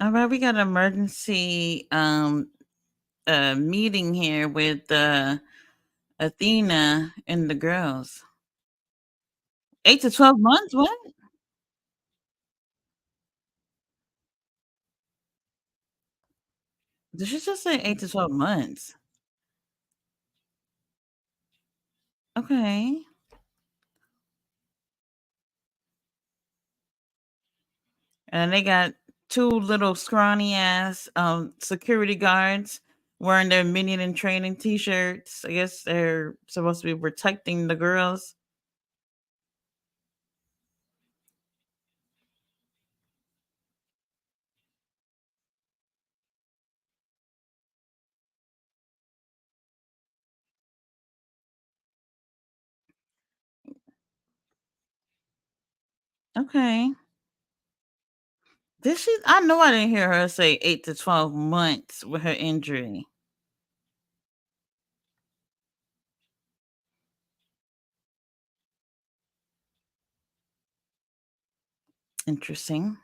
All right, we got an emergency meeting here with Athena and the girls. 8 to 12 months? What? Did she just say 8 to 12 months? Okay. And they got two little scrawny ass security guards wearing their minion and training t-shirts. I guess they're supposed to be protecting the girls. Okay. Did she I know I didn't hear her say 8 to 12 months with her injury. Interesting.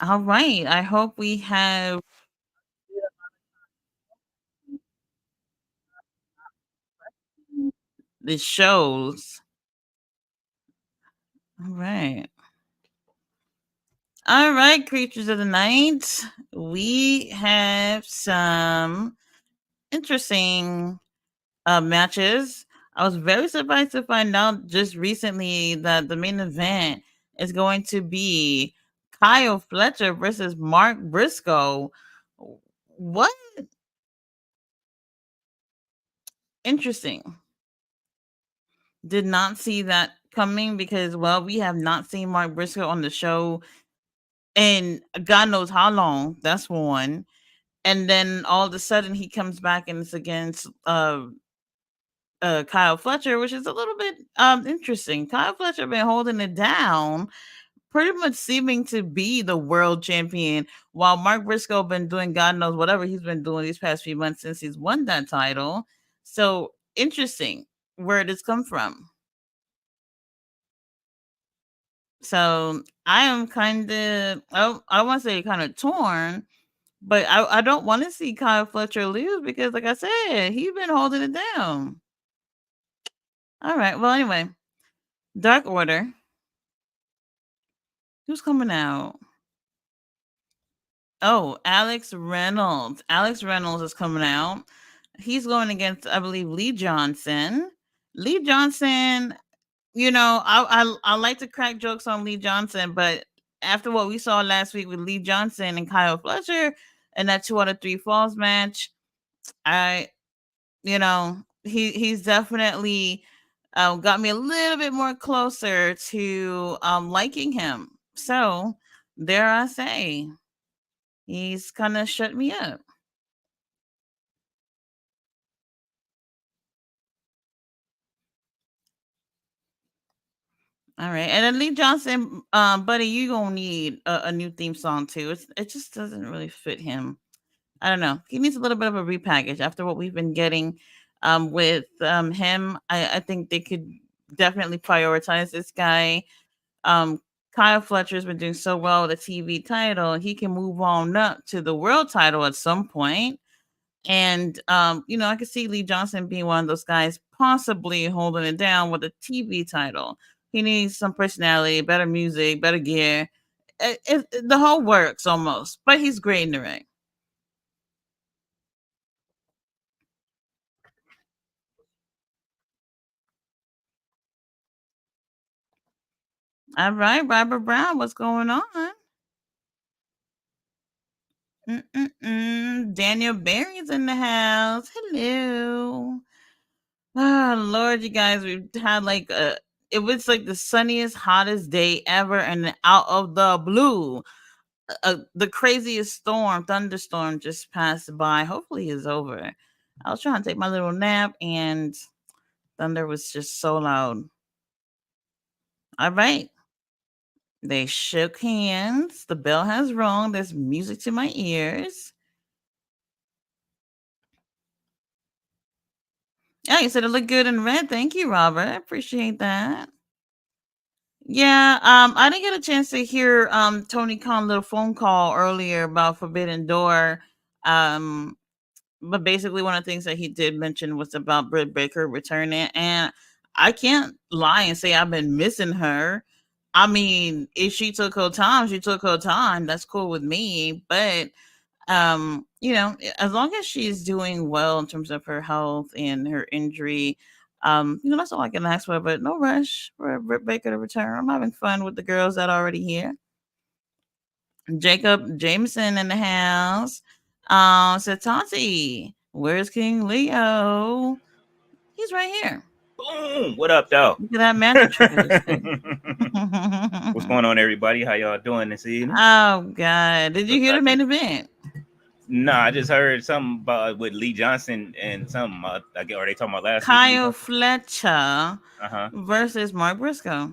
All right. I hope we have the shows. All right. All right, creatures of the night. We have some interesting matches. I was very surprised to find out just recently that the main event is going to be Kyle Fletcher versus Mark Briscoe. What? Interesting. Did not see that coming because, well, we have not seen Mark Briscoe on the show in God knows how long. That's one. And then all of a sudden he comes back and it's against Kyle Fletcher, which is a little bit interesting. Kyle Fletcher been holding it down, pretty much seeming to be the world champion, while Mark Briscoe been doing God knows whatever he's been doing these past few months since he's won that title. So interesting where this come from. So I am kind of I want to say kind of torn, but I don't want to see Kyle Fletcher lose because, like I said, he's been holding it down. All right. Well, anyway, Dark Order. Who's coming out? Oh, Alex Reynolds. Alex Reynolds is coming out. He's going against, I believe, Lee Johnson. Lee Johnson, I like to crack jokes on Lee Johnson, but after what we saw last week with Lee Johnson and Kyle Fletcher and that 2 out of 3 falls match, I he's definitely got me a little bit more closer to liking him. So dare I say, he's kind of shut me up. All right, and then Lee Johnson, buddy, you gonna need a new theme song too. It just doesn't really fit him. I don't know. He needs a little bit of a repackage after what we've been getting with him. I think they could definitely prioritize this guy. Um, Kyle Fletcher's been doing so well with the TV title. He can move on up to the world title at some point. And I could see Lee Johnson being one of those guys possibly holding it down with a TV title. He needs some personality, better music, better gear. The whole works almost, but he's great in the ring. All right, Robert Brown, what's going on? Daniel Barry's in the house. Hello. Ah, Lord, you guys, we've had it was like the sunniest, hottest day ever, and then out of the blue, the craziest thunderstorm just passed by. Hopefully, it's over. I was trying to take my little nap, and thunder was just so loud. All right, they shook hands. The bell has rung. There's music to my ears. Yeah, you said it looked good in red. Thank you, Robert. I appreciate that. Yeah, I didn't get a chance to hear Tony Khan little phone call earlier about Forbidden Door. Um, but basically one of the things that he did mention was about Britt Baker returning, and I can't lie and say I've been missing her. I mean, if she took her time, she took her time. That's cool with me. But as long as she's doing well in terms of her health and her injury, that's all I can ask for. But no rush for Britt Baker to return. I'm having fun with the girls that are already here. Jacob Jameson in the house. Said Tati, where's King Leo? He's right here. Boom! What up, though? Look at that magic trick I just did. What's going on, everybody? How y'all doing this evening? Oh God! Did you Looks hear the like main event? Nah, I just heard something about with Lee Johnson and something. I get, are they talking about last week? Kyle Fletcher Uh-huh. versus Mark Briscoe.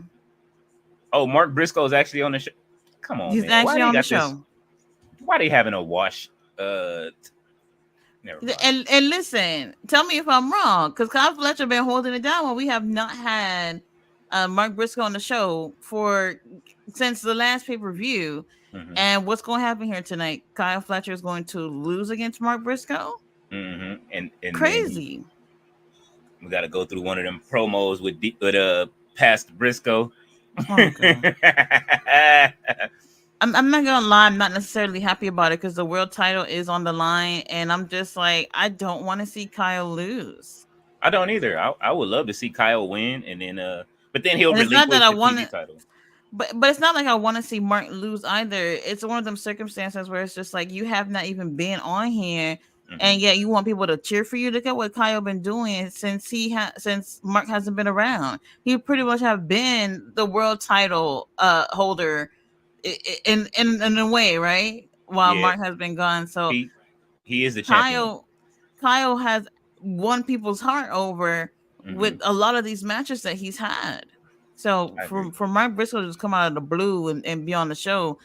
Oh, Mark Briscoe is actually on the show. Come on, He's man. Why actually they on the got this? show. Why they having a wash? Never mind. And listen, tell me if I'm wrong, because Kyle Fletcher been holding it down when we have not had Mark Briscoe on the show since the last pay-per-view. Mm-hmm. And what's going to happen here tonight? Kyle Fletcher is going to lose against Mark Briscoe. Mm-hmm. And Crazy. Then we got to go through one of them promos with past Briscoe. Oh, God. I'm not gonna lie, I'm not necessarily happy about it because the world title is on the line, and I'm just like, I don't want to see Kyle lose. I don't either. I would love to see Kyle win, and then but then he'll And it's not relinquish that I the want TV title. But it's not like I want to see Mark lose either. It's one of them circumstances where it's just like you have not even been on here, and yet you want people to cheer for you. Look at what Kyle been doing since since Mark hasn't been around. He pretty much have been the world title holder in a way, right? While Mark has been gone. So he is the champion. Kyle has won people's heart over with a lot of these matches that he's had. So for Mark Briscoe to just come out of the blue and be on the show,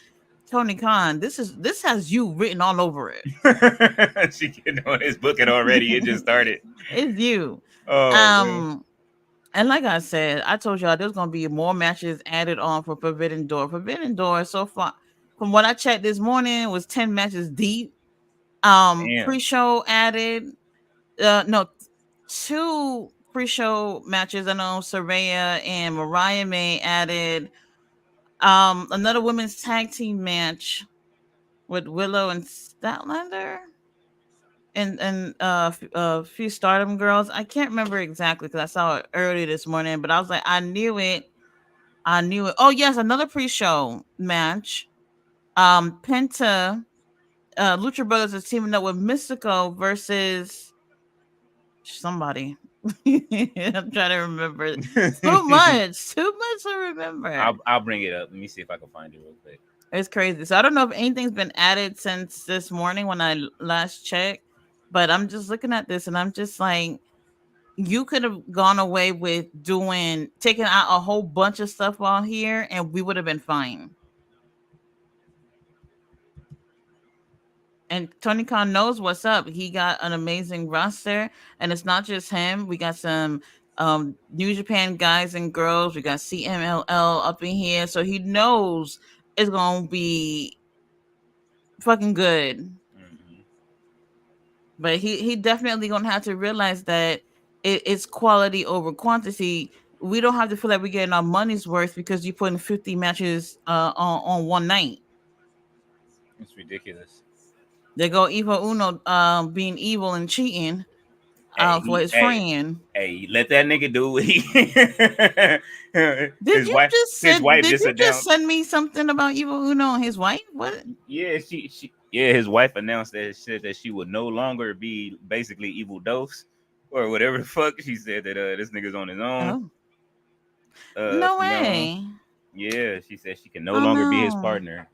Tony Khan, this has you written all over it. She getting on his booking already. It just started. It's you. Oh, man. And like I said, I told y'all there's gonna be more matches added on for Forbidden Door. Forbidden Door so far, from what I checked this morning, was 10 matches deep. Pre-show added, no, 2 pre-show matches. I know Saraya and Mariah May added. Another women's tag team match with Willow and Statlander. And a few Stardom girls. I can't remember exactly because I saw it early this morning, but I was like, I knew it. Oh yes, another pre-show match. Penta, Lucha Brothers is teaming up with Mystico versus somebody. I'm trying to remember. Too much to remember. I'll bring it up. Let me see if I can find it real quick. It's crazy. So I don't know if anything's been added since this morning when I last checked. But I'm just looking at this and I'm just like, you could have gone away with taking out a whole bunch of stuff on here and we would have been fine. And Tony Khan knows what's up. He got an amazing roster, and it's not just him. We got some New Japan guys and girls. We got CMLL up in here. So he knows it's going to be fucking good. But he definitely gonna have to realize that it's quality over quantity. We don't have to feel like we're getting our money's worth because you're putting 50 matches on one night. It's ridiculous. They go Evo Uno being evil and cheating for his friend. Hey, let that nigga do what he. Did you just send me something about Evo Uno and his wife? What? Yeah, his wife announced that she would no longer be basically Evil Dose or whatever the fuck. She said that this nigga's on his own. No way. Yeah, she said she can no longer be his partner.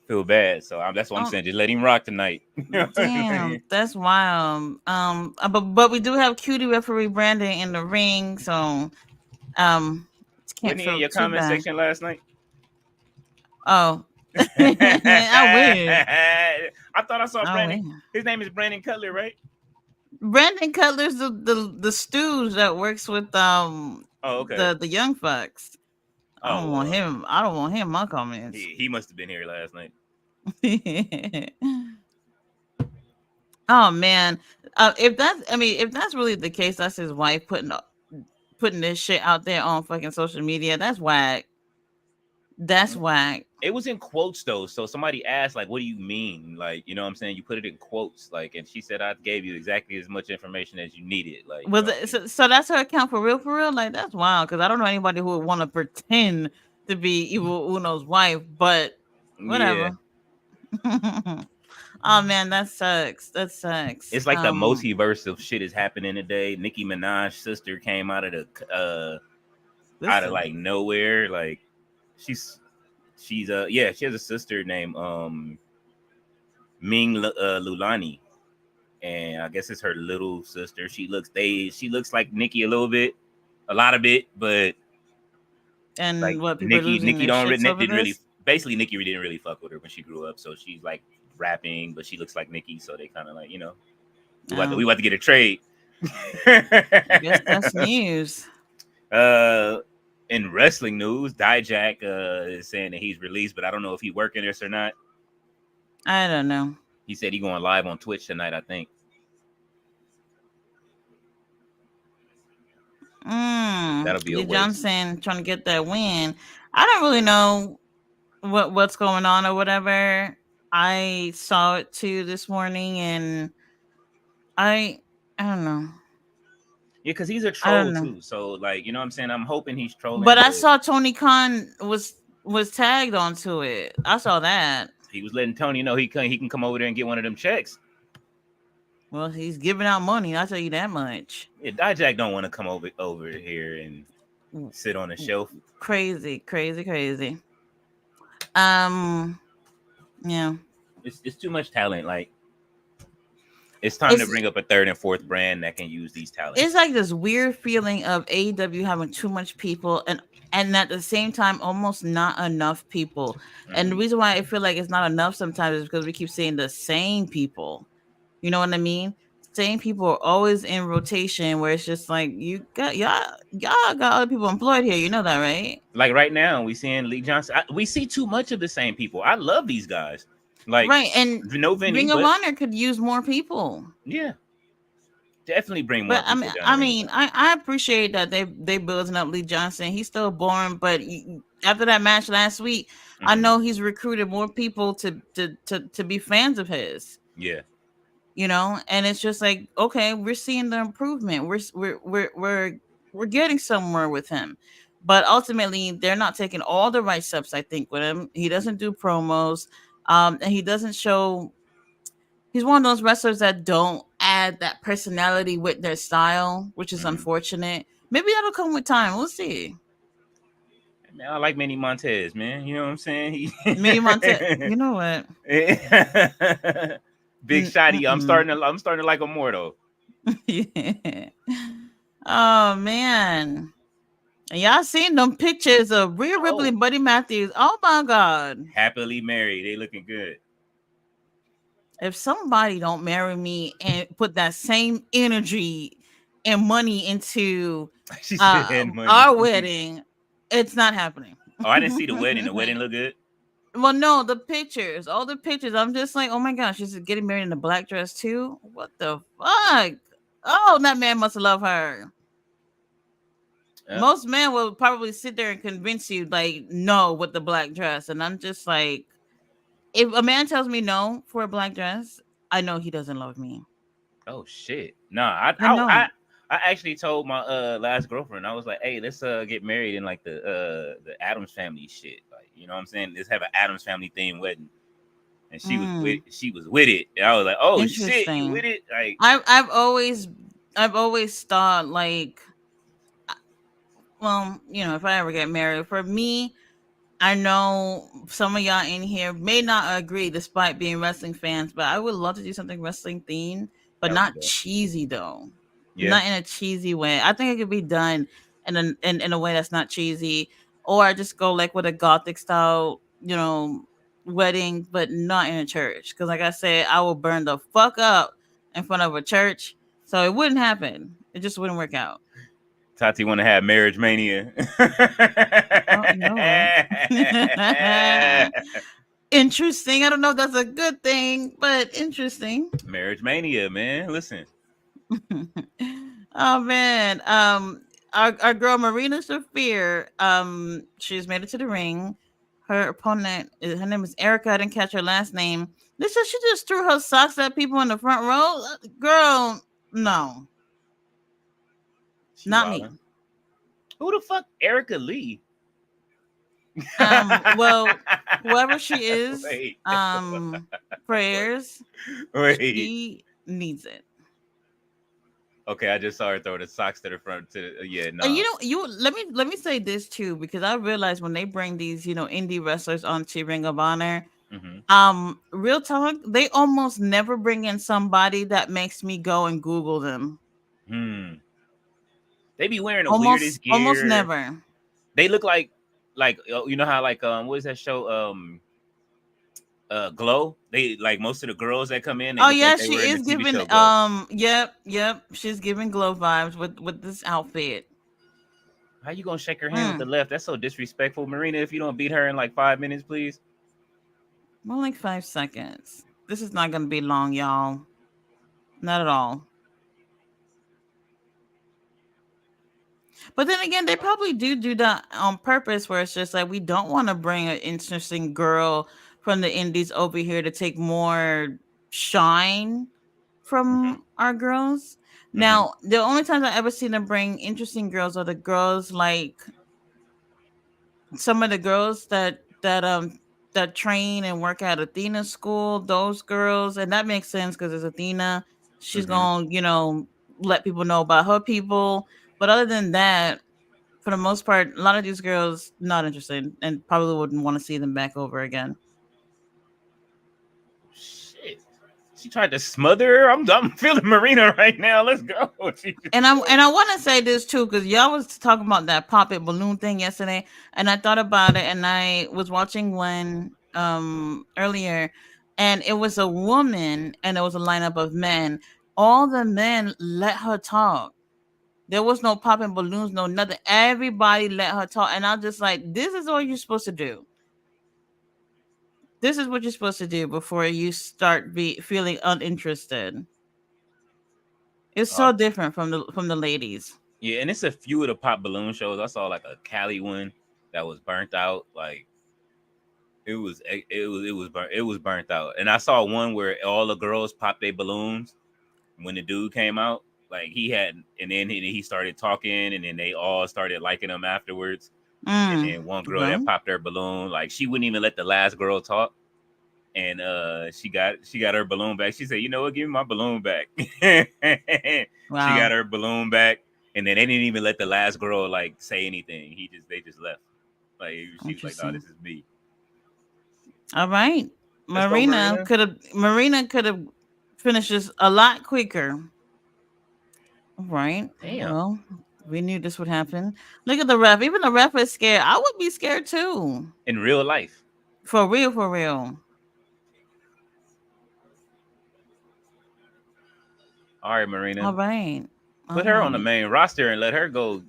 Feel bad, so that's what I'm saying. Just let him rock tonight. Damn, that's wild. But we do have cutie referee Brandon in the ring, so wasn't he in your comment section last night? Oh, I wish. I thought I saw Brandon. His name is Brandon Cutler, right? Brandon Cutler's the stooge that works with Oh, okay. The young fucks. I Oh, don't want him. I don't want him in my comments. he must have been here last night. Oh man, if that's I mean if that's really the case, that's his wife putting this shit out there on fucking social media. That's whack. That's whack. It was in quotes though, so somebody asked like, "What do you mean?" Like, you know what I'm saying? You put it in quotes, like, and she said, "I gave you exactly as much information as you needed." Like, you Was know what it, I mean? so that's her account for real? For real? Like that's wild. Because I don't know anybody who would want to pretend to be Evil Uno's wife, but Yeah, whatever. Oh man, that sucks. That sucks. it's like the multiverse of shit is happening today. Nicki Minaj's sister came out of Listen, like nowhere. Like, she's she has a sister named Lulani, and I guess it's her little sister. She looks like Nicki a little bit, a lot of it, but like and what people are losing Nicki their don't shits over didn't really this? basically Nicki didn't really fuck with her when she grew up, so she's like rapping, but she looks like Nicki, so they kind of like we about to get a trade. I guess that's news. In wrestling news, Dijak is saying that he's released, but I don't know if he's working this or not. I don't know. He said he's going live on Twitch tonight, I think. That'll be a Lee waste. Johnson trying to get that win. I don't really know what's going on or whatever. I saw it too this morning, and I don't know. Yeah, because he's a I don't troll know. too. So like, you know what I'm saying? I'm hoping he's trolling. But I saw Tony Khan was tagged onto it. I saw that. He was letting Tony know he can come over there and get one of them checks. Well, he's giving out money. I'll tell you that much. Yeah, Dijak don't want to come over here and sit on the shelf. Crazy. Yeah. It's too much talent. Like, it's time to bring up a third and fourth brand that can use these talents. It's like this weird feeling of AEW having too much people and at the same time almost not enough people. Mm-hmm. And the reason why I feel like it's not enough sometimes is because we keep seeing the same people. You know what I mean? Same people are always in rotation where it's just like y'all got other people employed here. You know that, right? Like right now, we seeing Lee Johnson. We see too much of the same people. I love these guys. Like, right, and no Vinny, Ring of Honor could use more people. Yeah, definitely bring more. But people I mean, I appreciate that they building up Lee Johnson. He's still boring, but after that match last week, mm-hmm. I know he's recruited more people to be fans of his. Yeah, you know, and it's just like, okay, we're seeing the improvement. We're getting somewhere with him. But ultimately, they're not taking all the right steps, I think, with him. He doesn't do promos. And he doesn't show. He's one of those wrestlers that don't add that personality with their style, which is unfortunate. Maybe that'll come with time. We'll see. Man, I like Manny Montez, man. You know what I'm saying? Manny Montez. You know what? Big Shotty. I'm starting to like him more though. Yeah. Oh man. And y'all seen them pictures of Rhea Ripley and Buddy Matthews. Oh my God. Happily married. They looking good. If somebody don't marry me and put that same energy and money into our wedding, it's not happening. Oh, I didn't see the wedding. The wedding looked good. Well, no, all the pictures. I'm just like, oh my gosh, she's getting married in a black dress too. What the fuck? Oh, that man must love her. Most men will probably sit there and convince you, like, no, with the black dress. And I'm just like, if a man tells me no for a black dress, I know he doesn't love me. Oh shit. Nah, I actually told my last girlfriend, I was like, hey, let's get married in like the Addams Family shit. Like, you know what I'm saying? Let's have an Addams Family themed wedding. And she was with it. And I was like, oh shit, you with it? Like, I've always thought, like, well, you know, if I ever get married, for me, I know some of y'all in here may not agree despite being wrestling fans, but I would love to do something wrestling themed, but not cheesy though. Yeah. Not in a cheesy way. I think it could be done in a way that's not cheesy, or I just go like with a gothic style, you know, wedding, but not in a church. Because like I said, I will burn the fuck up in front of a church, so it wouldn't happen. It just wouldn't work out. Tati want to have marriage mania. Oh, no, right? Interesting. I don't know if that's a good thing, but interesting. Marriage mania, man. Listen. Oh man. Our girl Marina Shafir, she's made it to the ring. Her opponent, her name is Erica. I didn't catch her last name. She just threw her socks at people in the front row. Girl, no, She not me. wildin'. Who the fuck Erica Lee? Well, whoever she is, Wait. prayers. Wait. She needs it. Okay, I just saw her throw the socks to the front. Yeah, no. And let me say this too, because I realize when they bring these indie wrestlers onto Ring of Honor, real talk, they almost never bring in somebody that makes me go and Google them. They be wearing the weirdest gear. Almost never. They look like you know how what is that show? Glow. They like most of the girls that come in. Oh yeah, she is giving yep. She's giving Glow vibes with this outfit. How you gonna shake her hand with the left? That's so disrespectful, Marina. If you don't beat her in like 5 minutes, please. More like 5 seconds. This is not gonna be long, y'all. Not at all. But then again, they probably do that on purpose, where it's just like we don't want to bring an interesting girl from the indies over here to take more shine from our girls. Now, the only times I ever seen them bring interesting girls are the girls like some of the girls that train and work at Athena school. Those girls, and that makes sense because it's Athena. She's gonna let people know about her people. But other than that, for the most part, a lot of these girls not interested and probably wouldn't want to see them back over again. Shit, she tried to smother her. I'm feeling Marina right now. Let's go. And I want to say this too, because y'all was talking about that pop it balloon thing yesterday, and I thought about it, and I was watching one earlier, and it was a woman, and it was a lineup of men. All the men let her talk. There was no popping balloons, no nothing. Everybody let her talk. And I'm just like, this is all you're supposed to do. This is what you're supposed to do before you start feeling uninterested. It's so different from the ladies. Yeah, and it's a few of the pop balloon shows. I saw like a Cali one that was burnt out. Like it was burnt out. And I saw one where all the girls popped their balloons when the dude came out. Like he had, and then he started talking, and then they all started liking him afterwards. And then one girl that popped her balloon, like she wouldn't even let the last girl talk, and she got her balloon back. She said, "You know what? Give me my balloon back." Wow. She got her balloon back, and then they didn't even let the last girl like say anything. They just left. Like she was like, "No, this is me." All right, Marina could have finished this a lot quicker. Right. Damn. Well, we knew this would happen. Look at the ref. Even the ref is scared. I would be scared too. In real life. For real, for real. All right, Marina. All right. Put her on the main roster and let her go.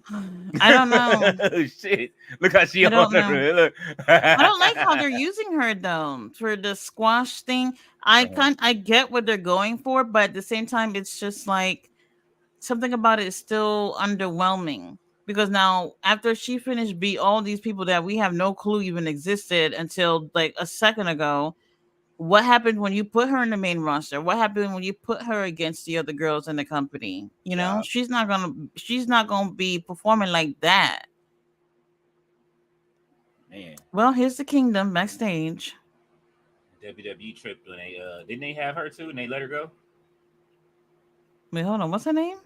I don't know. Shit. Look how she on her. Look. I don't like how they're using her though for the squash thing. I get what they're going for, but at the same time, it's just like something about it is still underwhelming, because now after she finished beat all these people that we have no clue even existed until like a second ago, what happened when you put her in the main roster? What happened when you put her against the other girls in the company? You know, she's not gonna be performing like that. Man. Well, here's the Kingdom backstage. WWE tripped when they didn't they have her too and they let her go? Wait, hold on, what's her name?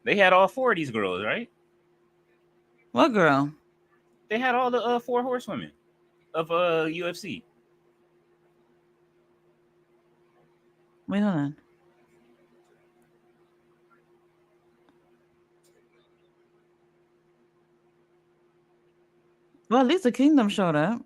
They had all 4 of these girls, right? What girl? They had all the 4 horsewomen of UFC. Wait, hold on. Well, at least the Kingdom showed up.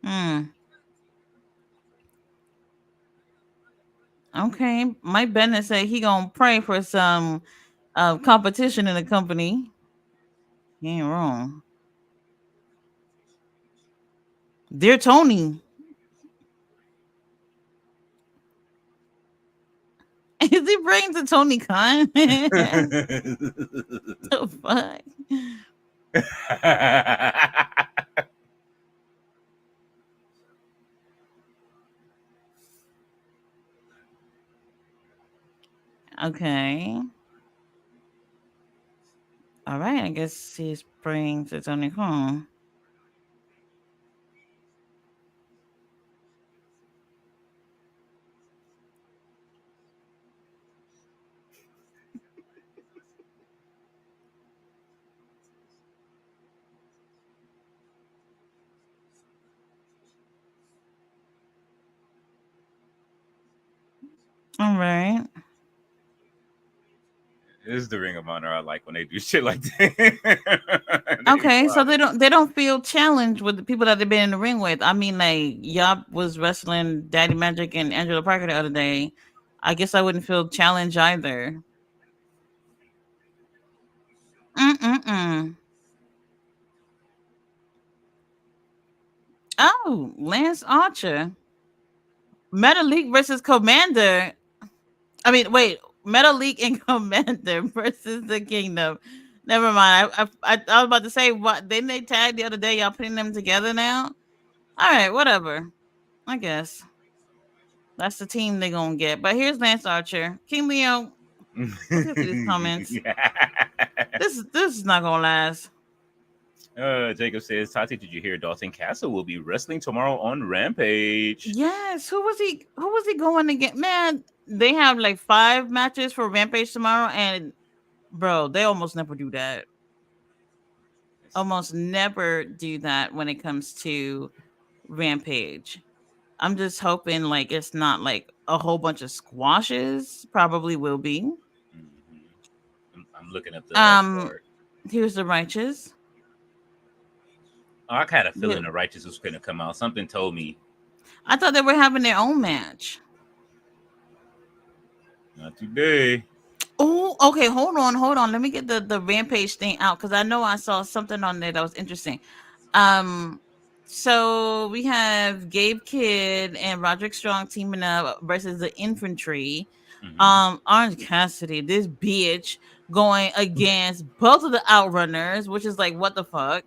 Hmm. Okay. Mike Bennett said he gonna pray for some competition in the company. He ain't wrong. Dear Tony. Is he praying to Tony Khan? The fuck? Okay. All right. I guess he's praying to Tony Khan. All right. This is the Ring of Honor I like when they do shit like that. Okay, so they don't feel challenged with the people that they've been in the ring with. I mean, like Yop was wrestling Daddy Magic and Angela Parker the other day. I guess I wouldn't feel challenged either. Mm-mm-mm. Oh, Lance Archer. Metal League versus Commander. I mean, wait, Metal League and Commander versus the Kingdom. Never mind. I was about to say, what didn't they tag the other day? Y'all putting them together now? All right, whatever. I guess that's the team they're gonna get. But here's Lance Archer, King Leo. Let's get to these comments. This is not gonna last. Jacob says, Tati, did you hear Dalton Castle will be wrestling tomorrow on Rampage? Yes. Who was he? Who was he going to get? Man, they have like 5 matches for Rampage tomorrow, and bro, they almost never do that. Almost never do that when it comes to Rampage. I'm just hoping like it's not like a whole bunch of squashes. Probably will be. I'm looking at the card. Here's the Righteous. Oh, I had a feeling the Righteous was going to come out. Something told me. I thought they were having their own match. Not today. Oh, okay. Hold on. Let me get the Rampage thing out because I know I saw something on there that was interesting. So we have Gabe Kidd and Roderick Strong teaming up versus the Infantry. Mm-hmm. Orange Cassidy, this bitch, going against both of the Outrunners, which is like what the fuck.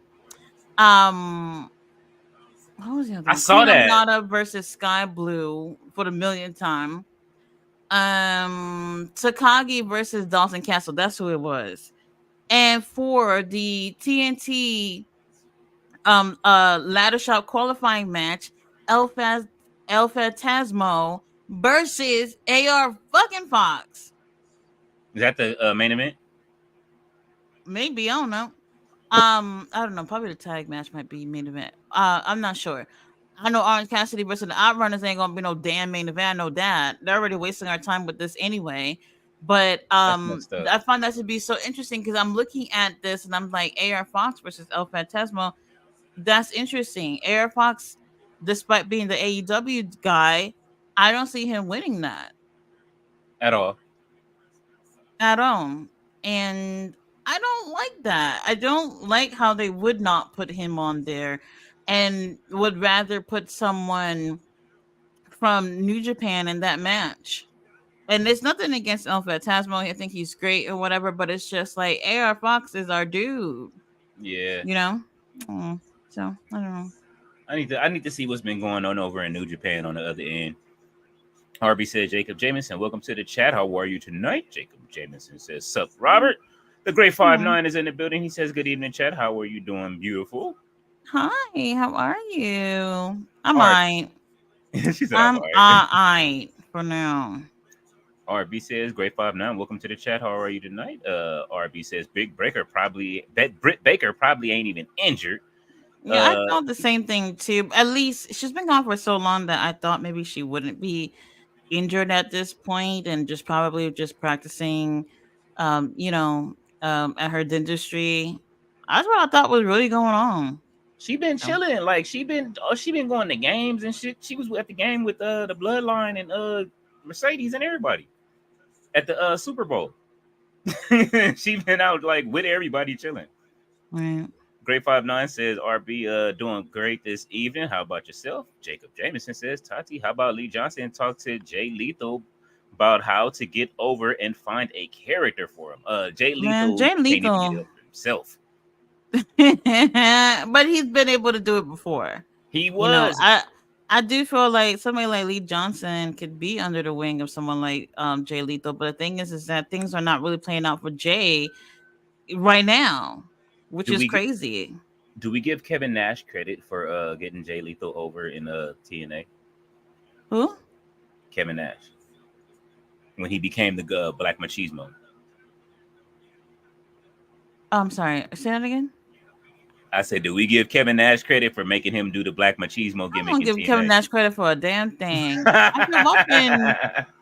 What was the other one? I saw that. Nada versus Sky Blue for the millionth time. Takagi versus Dawson Castle. That's who it was. And for the TNT ladder shop qualifying match, El Phantasmo versus AR fucking Fox. Is that the main event? Maybe, I don't know. I don't know. Probably the tag match might be main event. I'm not sure. I know Orange Cassidy versus the Outrunners ain't gonna be no damn main event. I know that. They're already wasting our time with this anyway. But I find that to be so interesting because I'm looking at this and I'm like, AR Fox versus El Phantasmo. That's interesting. AR Fox, despite being the AEW guy, I don't see him winning that at all. At all. And I don't like that. I don't like how they would not put him on there and would rather put someone from New Japan in that match. And there's nothing against El Phantasmo. I think he's great or whatever, but it's just like AR Fox is our dude. Yeah. You know? So I don't know. I need to see what's been going on over in New Japan on the other end. RB said, Jacob Jamison, welcome to the chat. How are you tonight? Jacob Jamison says, sup, Robert. The Great 5'9" is in the building. He says, good evening, chat. How are you doing? Beautiful. Hi, how are you? I'm all right. She said, I'm all right for now. RB says, Great 5'9", welcome to the chat. How are you tonight? RB says, Britt Baker probably ain't even injured. Yeah, I thought the same thing too. At least she's been gone for so long that I thought maybe she wouldn't be injured at this point and just probably just practicing, at her dentistry. That's what I thought was really going on. She been chilling, like she been going to games and shit. She was at the game with the Bloodline and Mercedes and everybody at the Super Bowl. She been out like with everybody chilling. Right. Great 59 says RB doing great this evening. How about yourself? Jacob Jameson says, Tati, how about Lee Johnson talk to Jay Lethal about how to get over and find a character for him? Jay Lethal can't even get it over himself. But he's been able to do it before. He was. You know, I do feel like somebody like Lee Johnson could be under the wing of someone like Jay Lethal. But the thing is that things are not really playing out for Jay right now, which is crazy. Do we give Kevin Nash credit for getting Jay Lethal over in TNA? Who? Kevin Nash. When he became the Black Machismo. I'm sorry. Say that again. I said, do we give Kevin Nash credit for making him do the Black Machismo gimmick? I don't give Kevin Nash credit for a damn thing. I've been watching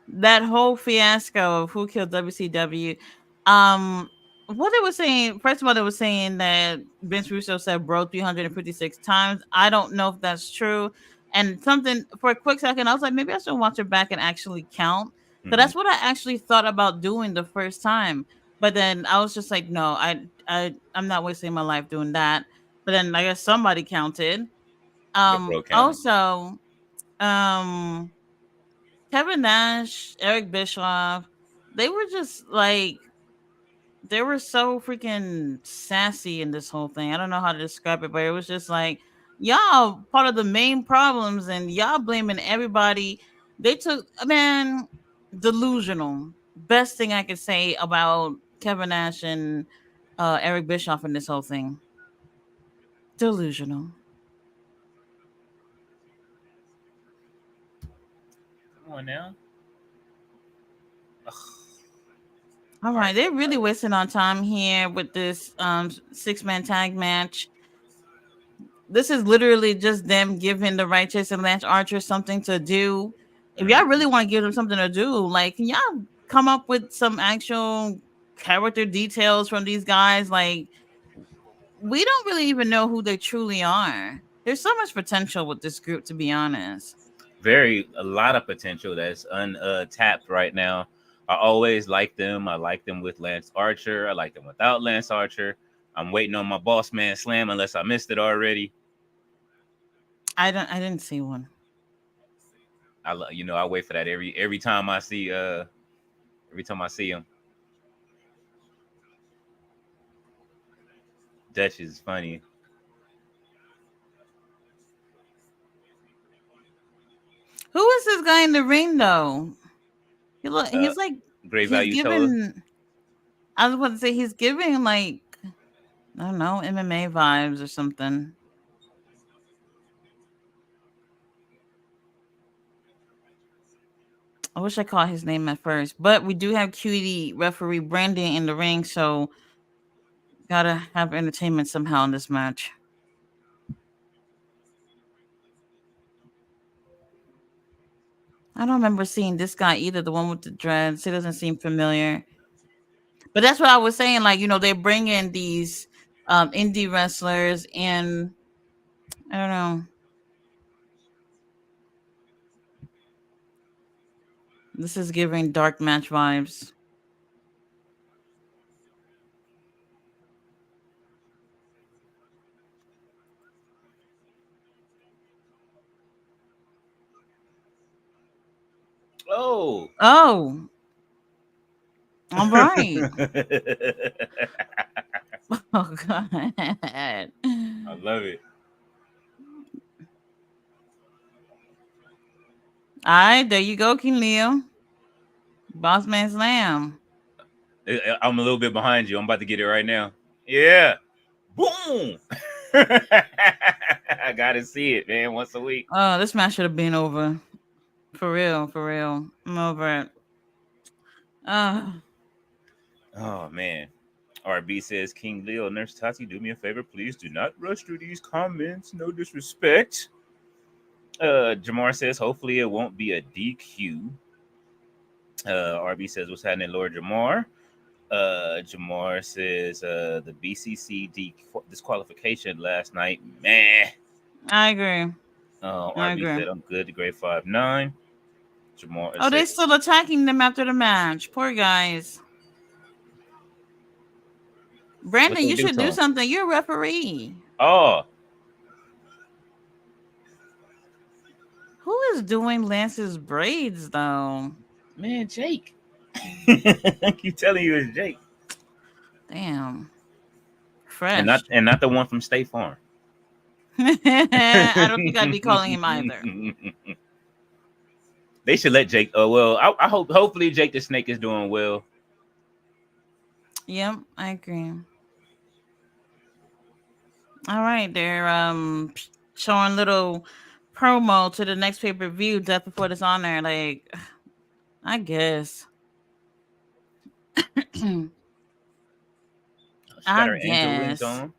that whole fiasco of Who Killed WCW. What they were saying, first of all, they were saying that Vince Russo said bro 356 times. I don't know if that's true. And something for a quick second, I was like, maybe I should watch it back and actually count. So that's what I actually thought about doing the first time. But then I was just like, no, I'm not wasting my life doing that. But then I guess somebody counted. Also, Kevin Nash, Eric Bischoff, they were just like, they were so freaking sassy in this whole thing. I don't know how to describe it, but it was just like, y'all part of the main problems and y'all blaming everybody. They took, man, delusional. Best thing I could say about Kevin Nash and Eric Bischoff in this whole thing. Delusional. Come on now. Ugh. All right, they're really wasting on time here with this 6-man tag match. This is literally just them giving the Righteous and Lance Archer something to do. If y'all really want to give them something to do, like, can y'all come up with some actual character details from these guys? Like, we don't really even know who they truly are. There's so much potential with this group, to be honest. A lot of potential that's untapped right now. I always like them. I like them with Lance Archer. I like them without Lance Archer. I'm waiting on my Boss Man Slam unless I missed it already. I didn't see one. I wait for that every time I see him. Dutch is funny. Who is this guy in the ring though? He's like Great Value Toa. I was about to say he's giving like, I don't know, MMA vibes or something. I wish I caught his name at first, but we do have Cutie referee Brandon in the ring, so gotta have entertainment somehow in this match. I don't remember seeing this guy either, the one with the dreads. He doesn't seem familiar. But that's what I was saying. Like, they bring in these indie wrestlers, and I don't know. This is giving dark match vibes. Oh. All right. Oh God. I love it. All right, there you go, King Leo. Boss Man Slam. I'm a little bit behind you. I'm about to get it right now. Yeah. Boom. I gotta see it, man, once a week. Oh, this match should have been over. For real. I'm over it. Oh man. RB says, King Leo, Nurse Tati, do me a favor, please do not rush through these comments. No disrespect. Jamar says, hopefully it won't be a DQ. RB says, what's happening, Lord Jamar? Jamar says the BCC disqualification last night. Man. I agree. I RB agree. said I'm good to grade 5-9. Jamar Oh, said, they still attacking them after the match. Poor guys. what Brandon, they you do should to do him? something. You're a referee. Oh, Who is doing Lance's braids though? man, Jake. I keep telling you it's Jake. Damn. And Fresh. not the one from State Farm. I don't think I'd be calling him either. They should let Jake. Well, I hope. Hopefully, Jake the Snake is doing well. Yep, I agree. All right, they're showing little promo to the next pay-per-view, Death Before Dishonor. Like, I guess. I Angel wings guess.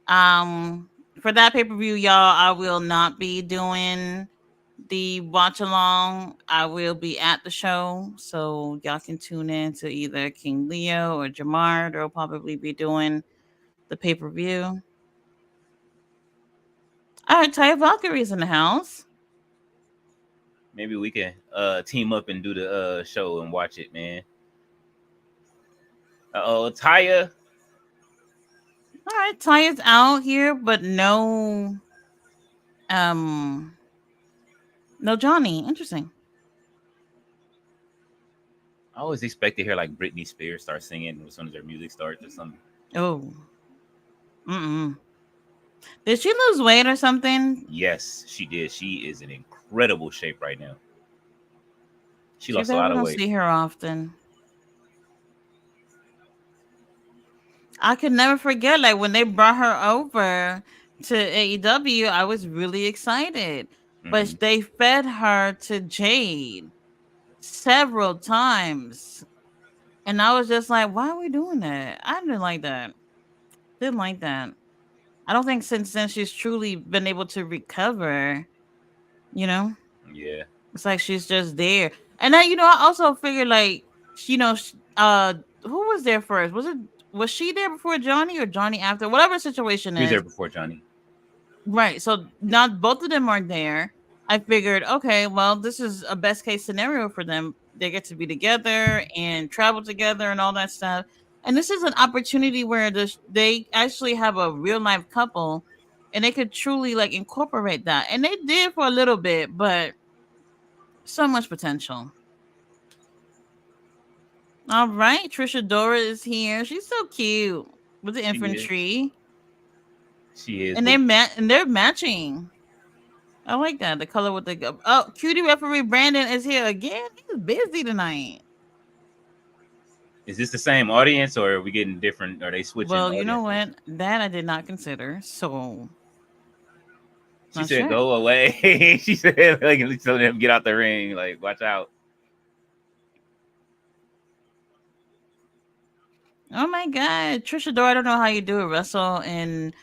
on. For that pay-per-view, y'all, I will not be doing the watch along. I will be at the show, so y'all can tune in to either King Leo or Jamar. They'll probably be doing the pay-per-view. All right, Ty Valkyrie's in the house. Maybe we can team up and do the show and watch it, man. Taya. All right, Taya's out here, but no Johnny. Interesting. I always expect to hear like Britney Spears start singing as soon as their music starts or something. Oh. Did she lose weight or something? Yes, she did. She is in incredible shape right now. She lost a bet lot we of don't weight. see her often. I could never forget, like when they brought her over to AEW, I was really excited. But they fed her to Jade several times. And I was just like, why are we doing that? I didn't like that. Didn't like that. I don't think since then she's truly been able to recover, you know? Yeah. It's like she's just there. And then, I also figured like, who was there first? Was she there before Johnny or Johnny after? Whatever the situation She was is. there before Johnny. Right. So now both of them are there. I figured, okay, well, this is a best case scenario for them. They get to be together and travel together and all that stuff. And this is an opportunity where they actually have a real life couple and they could truly like incorporate that. And they did for a little bit, but so much potential. All right. Trisha Dora is here. She's so cute with the infantry. She is. And they're matching. I like that. The color with the cutie referee Brandon is here again. He's busy tonight. Is this the same audience or are we getting different? Are they switching? Well, you know what? That I did not consider. So she said, "Go away." She said, "Like, so them get out the ring. Like, watch out." Oh my God, Trisha Dora! I don't know how you do it. Wrestle and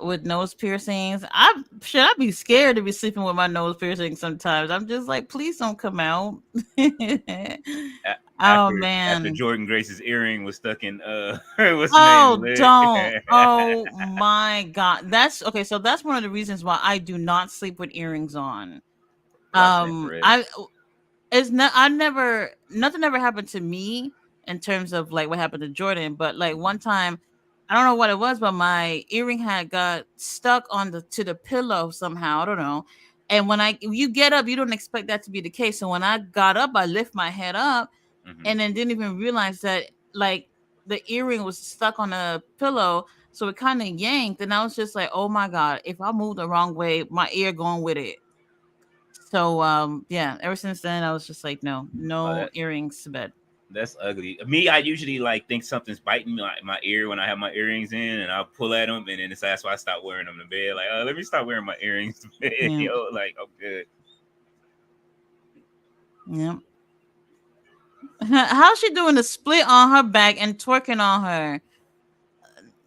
with nose piercings. I'd be scared to be sleeping with my nose piercing sometimes. I'm just like, please don't come out. After Jordan Grace's earring was stuck in what's the name? Don't. Oh my God. That's okay. So that's one of the reasons why I do not sleep with earrings on. Nothing ever happened to me in terms of like what happened to Jordan, but like one time, I don't know what it was, but my earring had got stuck to the pillow somehow. I don't know. And when you get up, you don't expect that to be the case. So when I got up, I lift my head up and then didn't even realize that like the earring was stuck on a pillow. So it kind of yanked. And I was just like, oh my God, if I move the wrong way, my ear going with it. So yeah, ever since then I was just like, no earrings to bed. That's ugly. Me, I usually like think something's biting my ear when I have my earrings in, and I'll pull at them, and then that's why I stop wearing them to bed. Like, let me stop wearing my earrings to bed. Yeah. Like, I'm good. Yeah. How's she doing the split on her back and twerking on her?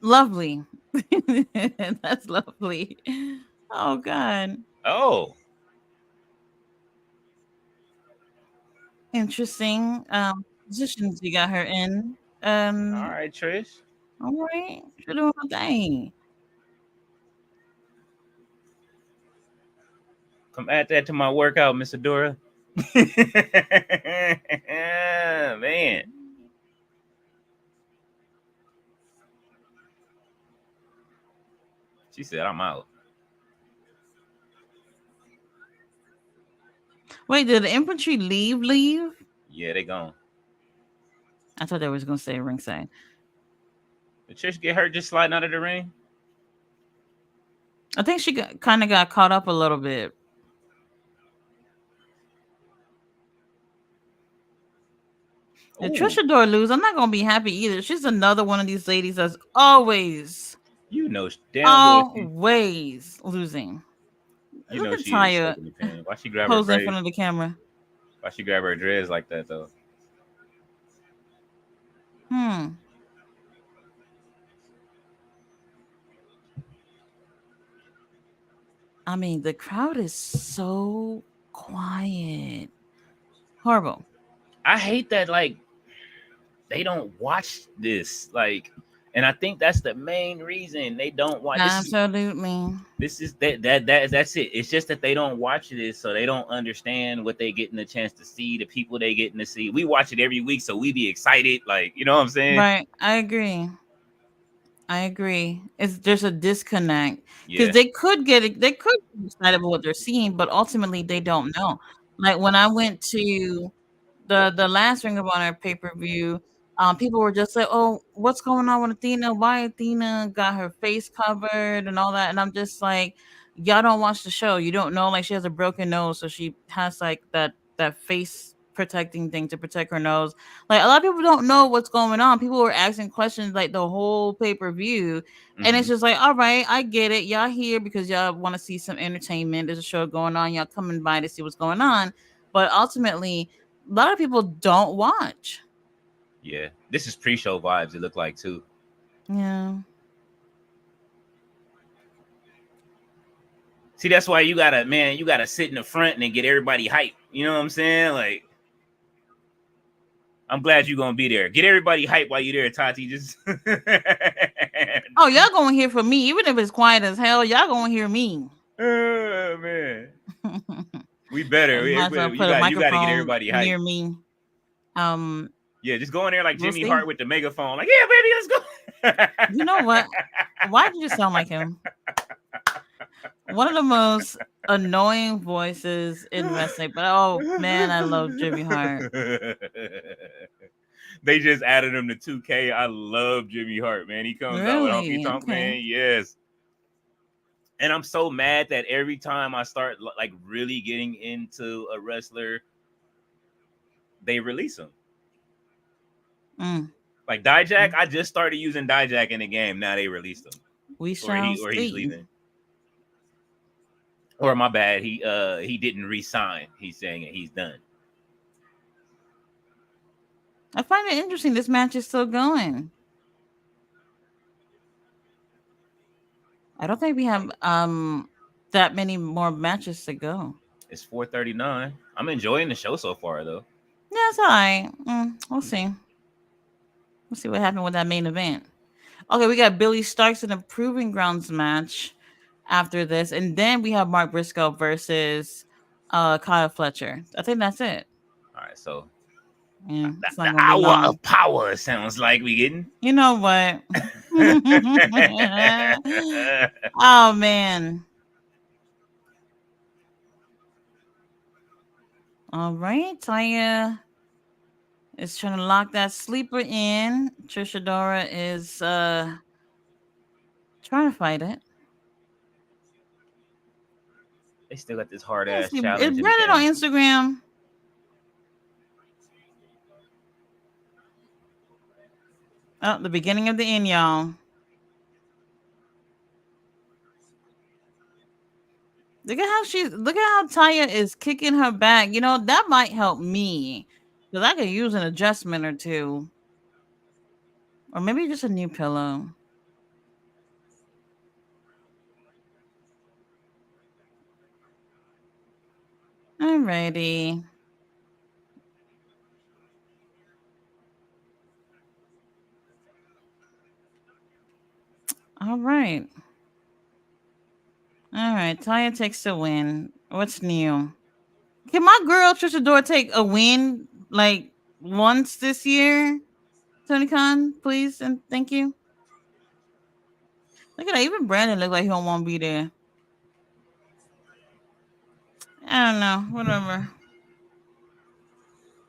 Lovely. That's lovely. Oh God. Oh. Interesting positions you got her in. All And right, Trish. all right, you're doing a thing. Come add that to my workout, Miss Adora. Man. She said, I'm out. Wait, did the infantry leave? Yeah, they gone. I thought they was gonna say ringside. Did Trish get hurt just sliding out of the ring? I think she kind of got caught up a little bit. If Ooh, Trisha Adora lose, I'm not gonna be happy either. She's another one of these ladies that's always, you know damn well she always losing. you Look know at she is Taya soaking the pain. Why she grab her posing in braids? front of the camera. Why she grab her dreads like that though? Hmm. I mean, the crowd is so quiet. Horrible. I hate that like they don't watch this. Like, and I think that's the main reason they don't watch Absolutely. this is that's it. It's just that they don't watch this, so they don't understand what they getting the chance to see, the people they getting to see. We watch it every week, so we be excited, like you know what I'm saying? Right. I agree. It's there's a disconnect because Yeah. they could get it. They could be excited about what they're seeing, but ultimately they don't know. Like when I went to the last Ring of Honor pay per view, people were just like, "Oh, what's going on with Athena? Why Athena got her face covered and all that?" And I'm just like, "Y'all don't watch the show. You don't know. Like she has a broken nose, so she has like that face protecting thing to protect her nose. Like a lot of people don't know what's going on. People were asking questions like the whole pay per view, and Mm-hmm. it's just like, all right, I get it. Y'all here because y'all want to see some entertainment. There's a show going on. Y'all coming by to see what's going on, but ultimately, a lot of people don't watch. Yeah. This is pre-show vibes, it looked like too. Yeah. See, that's why you gotta sit in the front and then get everybody hyped. You know what I'm saying? Like, I'm glad you're gonna be there. Get everybody hyped while you're there, Tati. Just Oh, y'all gonna hear from me, even if it's quiet as hell. Y'all gonna hear me. oh man. We better. Might as well You put a got to get microphone everybody hyped. near me. Um, Yeah, just go in there like we'll Jimmy see. Hart with the megaphone. Like, yeah, baby, let's go. You know what? Why did you sound like him? One of the most annoying voices in wrestling, but oh man, I love Jimmy Hart. They just added him to 2K. I love Jimmy Hart, man. He comes out with Honky Really? Tonk Okay. Man. Yes. And I'm so mad that every time I start like really getting into a wrestler, they release him. Mm. Like Dijak, I just started using Dijak in the game. Now they released him, We or shall he's see. leaving. Or my bad, he didn't resign. He's saying it. He's done. I find it interesting. This match is still going. I don't think we have that many more matches to go. It's 4:39. I'm enjoying the show so far, though. Yeah, it's all right. We'll see. We'll see what happened with that main event. Okay, we got Billy Starks in a Proving Grounds match after this, and then we have Mark Briscoe versus Kyle Fletcher. I think that's it. All right, so Yeah, it's the not gonna be hour long. of power sounds like we getting. You know what? Oh man. All right, Taya is trying to lock that sleeper in. Trisha Dora is trying to fight it. They still got this hard Let's ass see. Is challenge in the Brandon on game. Instagram? Oh, the beginning of the end, y'all. Look at how Taya is kicking her back. You know, that might help me. Because I could use an adjustment or two. Or maybe just a new pillow. Alrighty. All right. All right. Taya takes the win. What's new? Can my girl Trisha Dora take a win like once this year? Tony Khan, please and thank you. Look at that. Even Brandon look like he don't want to be there. I don't know. Whatever.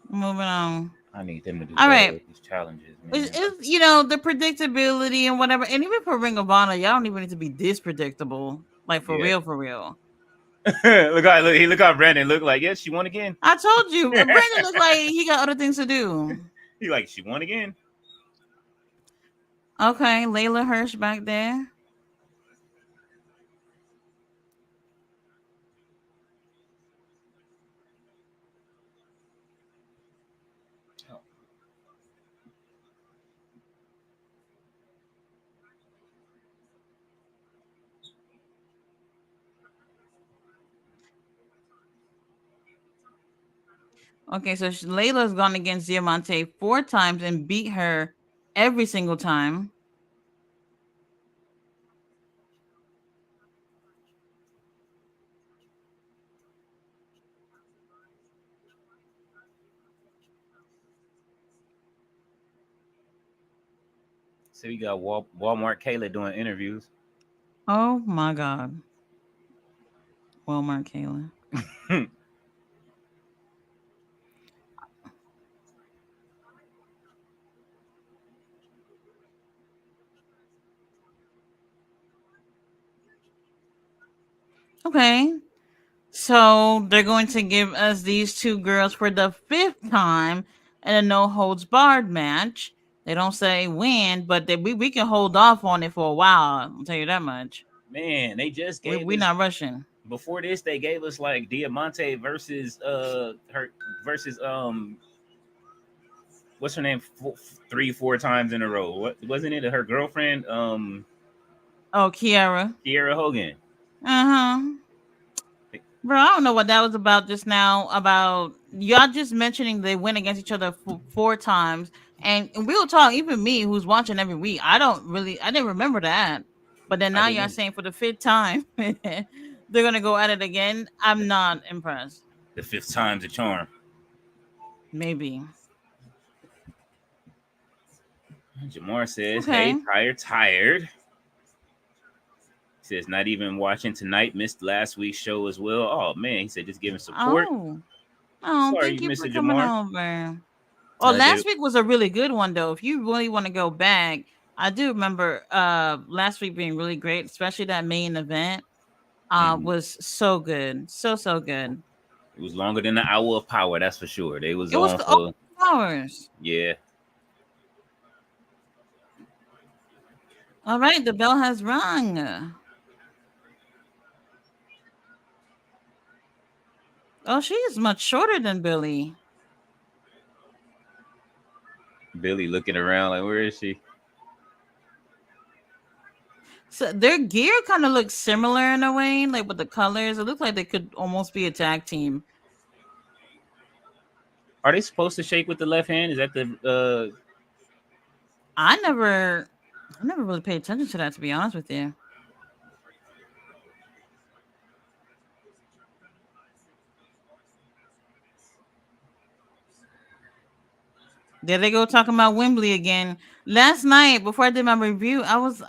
Moving on. I need them to do All better right. with these challenges, man. It's you know the predictability and whatever, and even for Ring of Honor, y'all don't even need to be this predictable. Like for Yeah. real, for real. Look how Brandon looked like. Yes, she won again. I told you, Brandon looks like he got other things to do. He like she won again. Okay, Layla Hirsch back there. Okay, so Layla's gone against Diamante 4 times and beat her every single time. So we got Walmart Kayla doing interviews. Oh my God. Walmart Kayla. Okay. So they're going to give us these two girls for the 5th time in a no holds barred match. They don't say when, but we can hold off on it for a while. I'll tell you that much. Man, they just gave We're us, not rushing. before this. They gave us like Diamante versus her versus what's her name 3-4 times in a row. What wasn't it? Her girlfriend Oh, Kiera Hogan. Uh-huh. Bro, I don't know what that was about just now. About y'all just mentioning they went against each other 4 times, and we'll talk. Even me, who's watching every week, I didn't remember that. But then now y'all saying for the 5th time, they're gonna go at it again. I'm not impressed. The 5th time's a charm. Maybe. Jamar says, okay. Hey, tired. He says, not even watching tonight. Missed last week's show as well. Oh, man. He said, just giving support. Oh, sorry, thank you for coming over. Oh, last week was a really good one, though. If you really want to go back, I do remember last week being really great, especially that main event was so good. So good. It was longer than the Hour of Power, that's for sure. It was on for hours. Yeah. All right, the bell has rung. Oh, she is much shorter than Billy. Billy looking around like, where is she? So their gear kind of looks similar in a way, like with the colors. It looks like they could almost be a tag team. Are they supposed to shake with the left hand? Is that the I never really paid attention to that, to be honest with you. There they go talking about Wembley again. Last night before I did my review, I was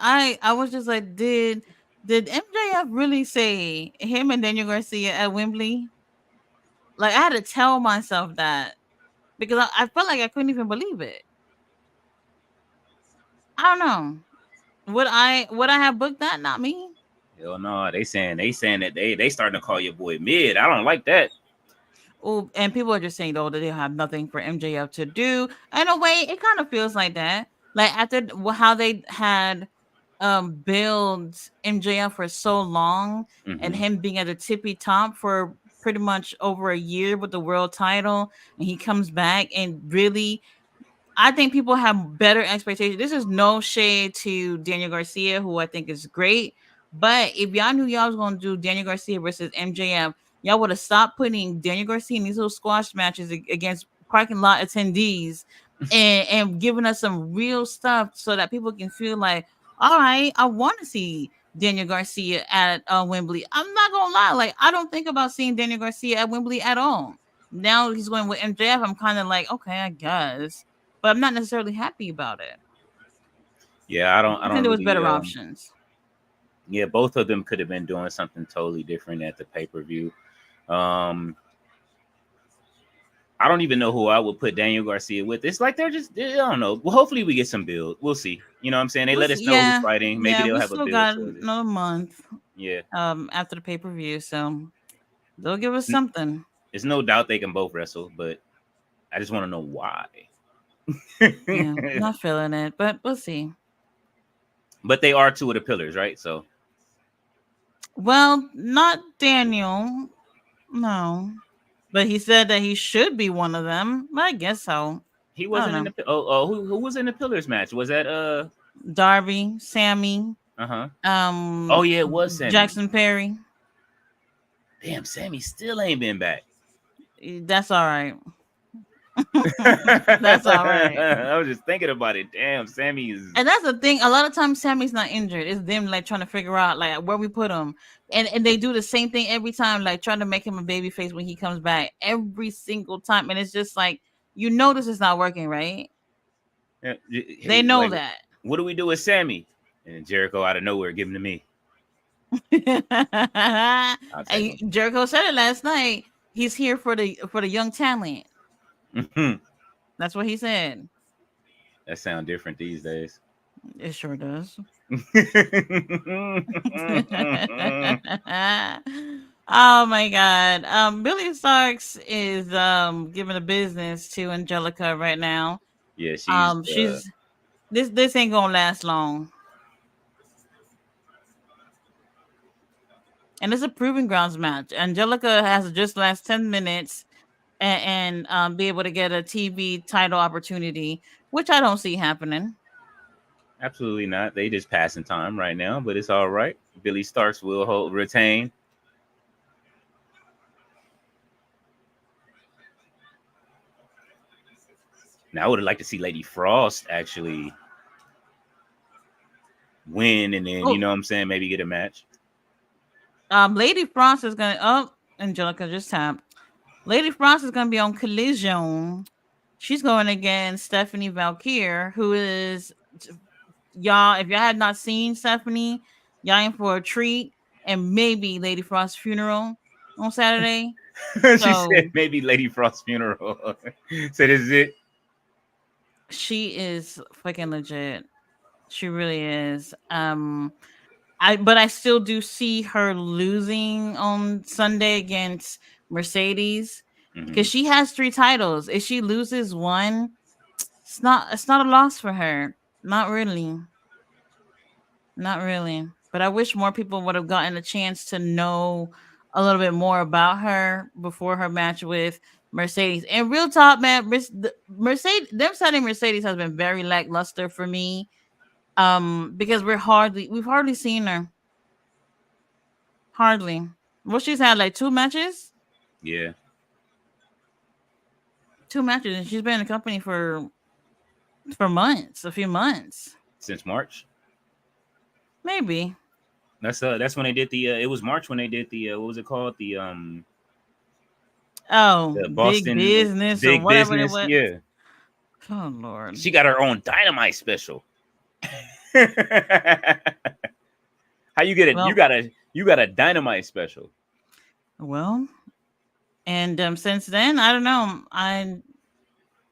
just like, did MJF really say him and Daniel Garcia at Wembley? Like I had to tell myself that because I felt like I couldn't even believe it. I don't know. Would I have booked that? Not me. Hell no, they saying that they starting to call your boy mid. I don't like that. Oh, and people are just saying though that they have nothing for MJF to do. In a way, it kind of feels like that. Like after how they had build MJF for so long and him being at the tippy top for pretty much over a year with the world title, and he comes back and really, I think people have better expectations. This is no shade to Daniel Garcia, who I think is great, but if y'all knew y'all was going to do Daniel Garcia versus MJF, y'all would have stopped putting Daniel Garcia in these little squash matches against parking lot attendees and giving us some real stuff so that people can feel like, all right, I want to see Daniel Garcia at Wembley. I'm not gonna lie, like I don't think about seeing Daniel Garcia at Wembley at all. Now he's going with MJF. I'm kind of like, okay, I guess, but I'm not necessarily happy about it. Yeah, I I think don't there was better really. options. Yeah, both of them could have been doing something totally different at the pay-per-view. Um, I don't even know who I would put Daniel Garcia with. It's like they're just, I don't know. Well, hopefully we get some build. We'll see. You know what I'm saying? They let us know who's Yeah, fighting. Maybe yeah, they'll we have a still build got towards it. another month. Yeah. After the pay-per-view, so they'll give us something. There's no doubt they can both wrestle, but I just want to know why. Yeah, not feeling it, but we'll see. But they are two of the pillars, right? So, well, not Daniel, no, but he said that he should be one of them. I guess so. he I don't wasn't in know. the. Who was in the pillars match? Was that Darby, Sammy, Uh-huh. Oh yeah, it was Sammy. Jackson Perry. Damn, Sammy still ain't been back. That's all right. That's all right. I was just thinking about it. Damn, Sammy is. And that's the thing. A lot of times, Sammy's not injured. It's them like trying to figure out like where we put him, and they do the same thing every time, like trying to make him a baby face when he comes back every single time. And it's just like this is not working, right? Hey, They know like, that. What do we do with Sammy? And Jericho out of nowhere give him to me. And Jericho said it last night. He's here for the young talent. That's what he said. That sounds different these days. It sure does. Oh my god. Billy Starks is giving a business to Angelica right now. Yeah, she's this ain't gonna last long. And it's a proving grounds match. Angelica has to just last 10 minutes and be able to get a TV title opportunity, which I don't see happening. Absolutely not. They just passing time right now, but it's all right. Billy Starks will retain. Now I would have liked to see Lady Frost actually win, and then you know what I'm saying, maybe get a match. Lady Frost is gonna. Angelica just tapped. Lady Frost is gonna be on Collision. She's going against Stephanie Valkyr, who is y'all. If y'all had not seen Stephanie, y'all in for a treat, and maybe Lady Frost's funeral on Saturday. She said maybe Lady Frost's funeral. So this is it. She is fucking legit. She really is. But I still do see her losing on Sunday against Mercedes because she has 3 titles. If she loses one, it's not a loss for her. Not really. Not really. But I wish more people would have gotten a chance to know a little bit more about her before her match with Mercedes. And real talk, man, Mercedes, them setting Mercedes has been very lackluster for me. Because we've hardly seen her. Hardly. Well, she's had like 2 matches. Yeah. 2 matches, and she's been in the company for months, a few months. Since March? Maybe. That's when they did the it was March when they did the what was it called? The the Boston Big Business or whatever business, it was. Yeah. Oh Lord. She got her own Dynamite special. How you get it? Well, you got a Dynamite special. Well, and since then, I don't know. I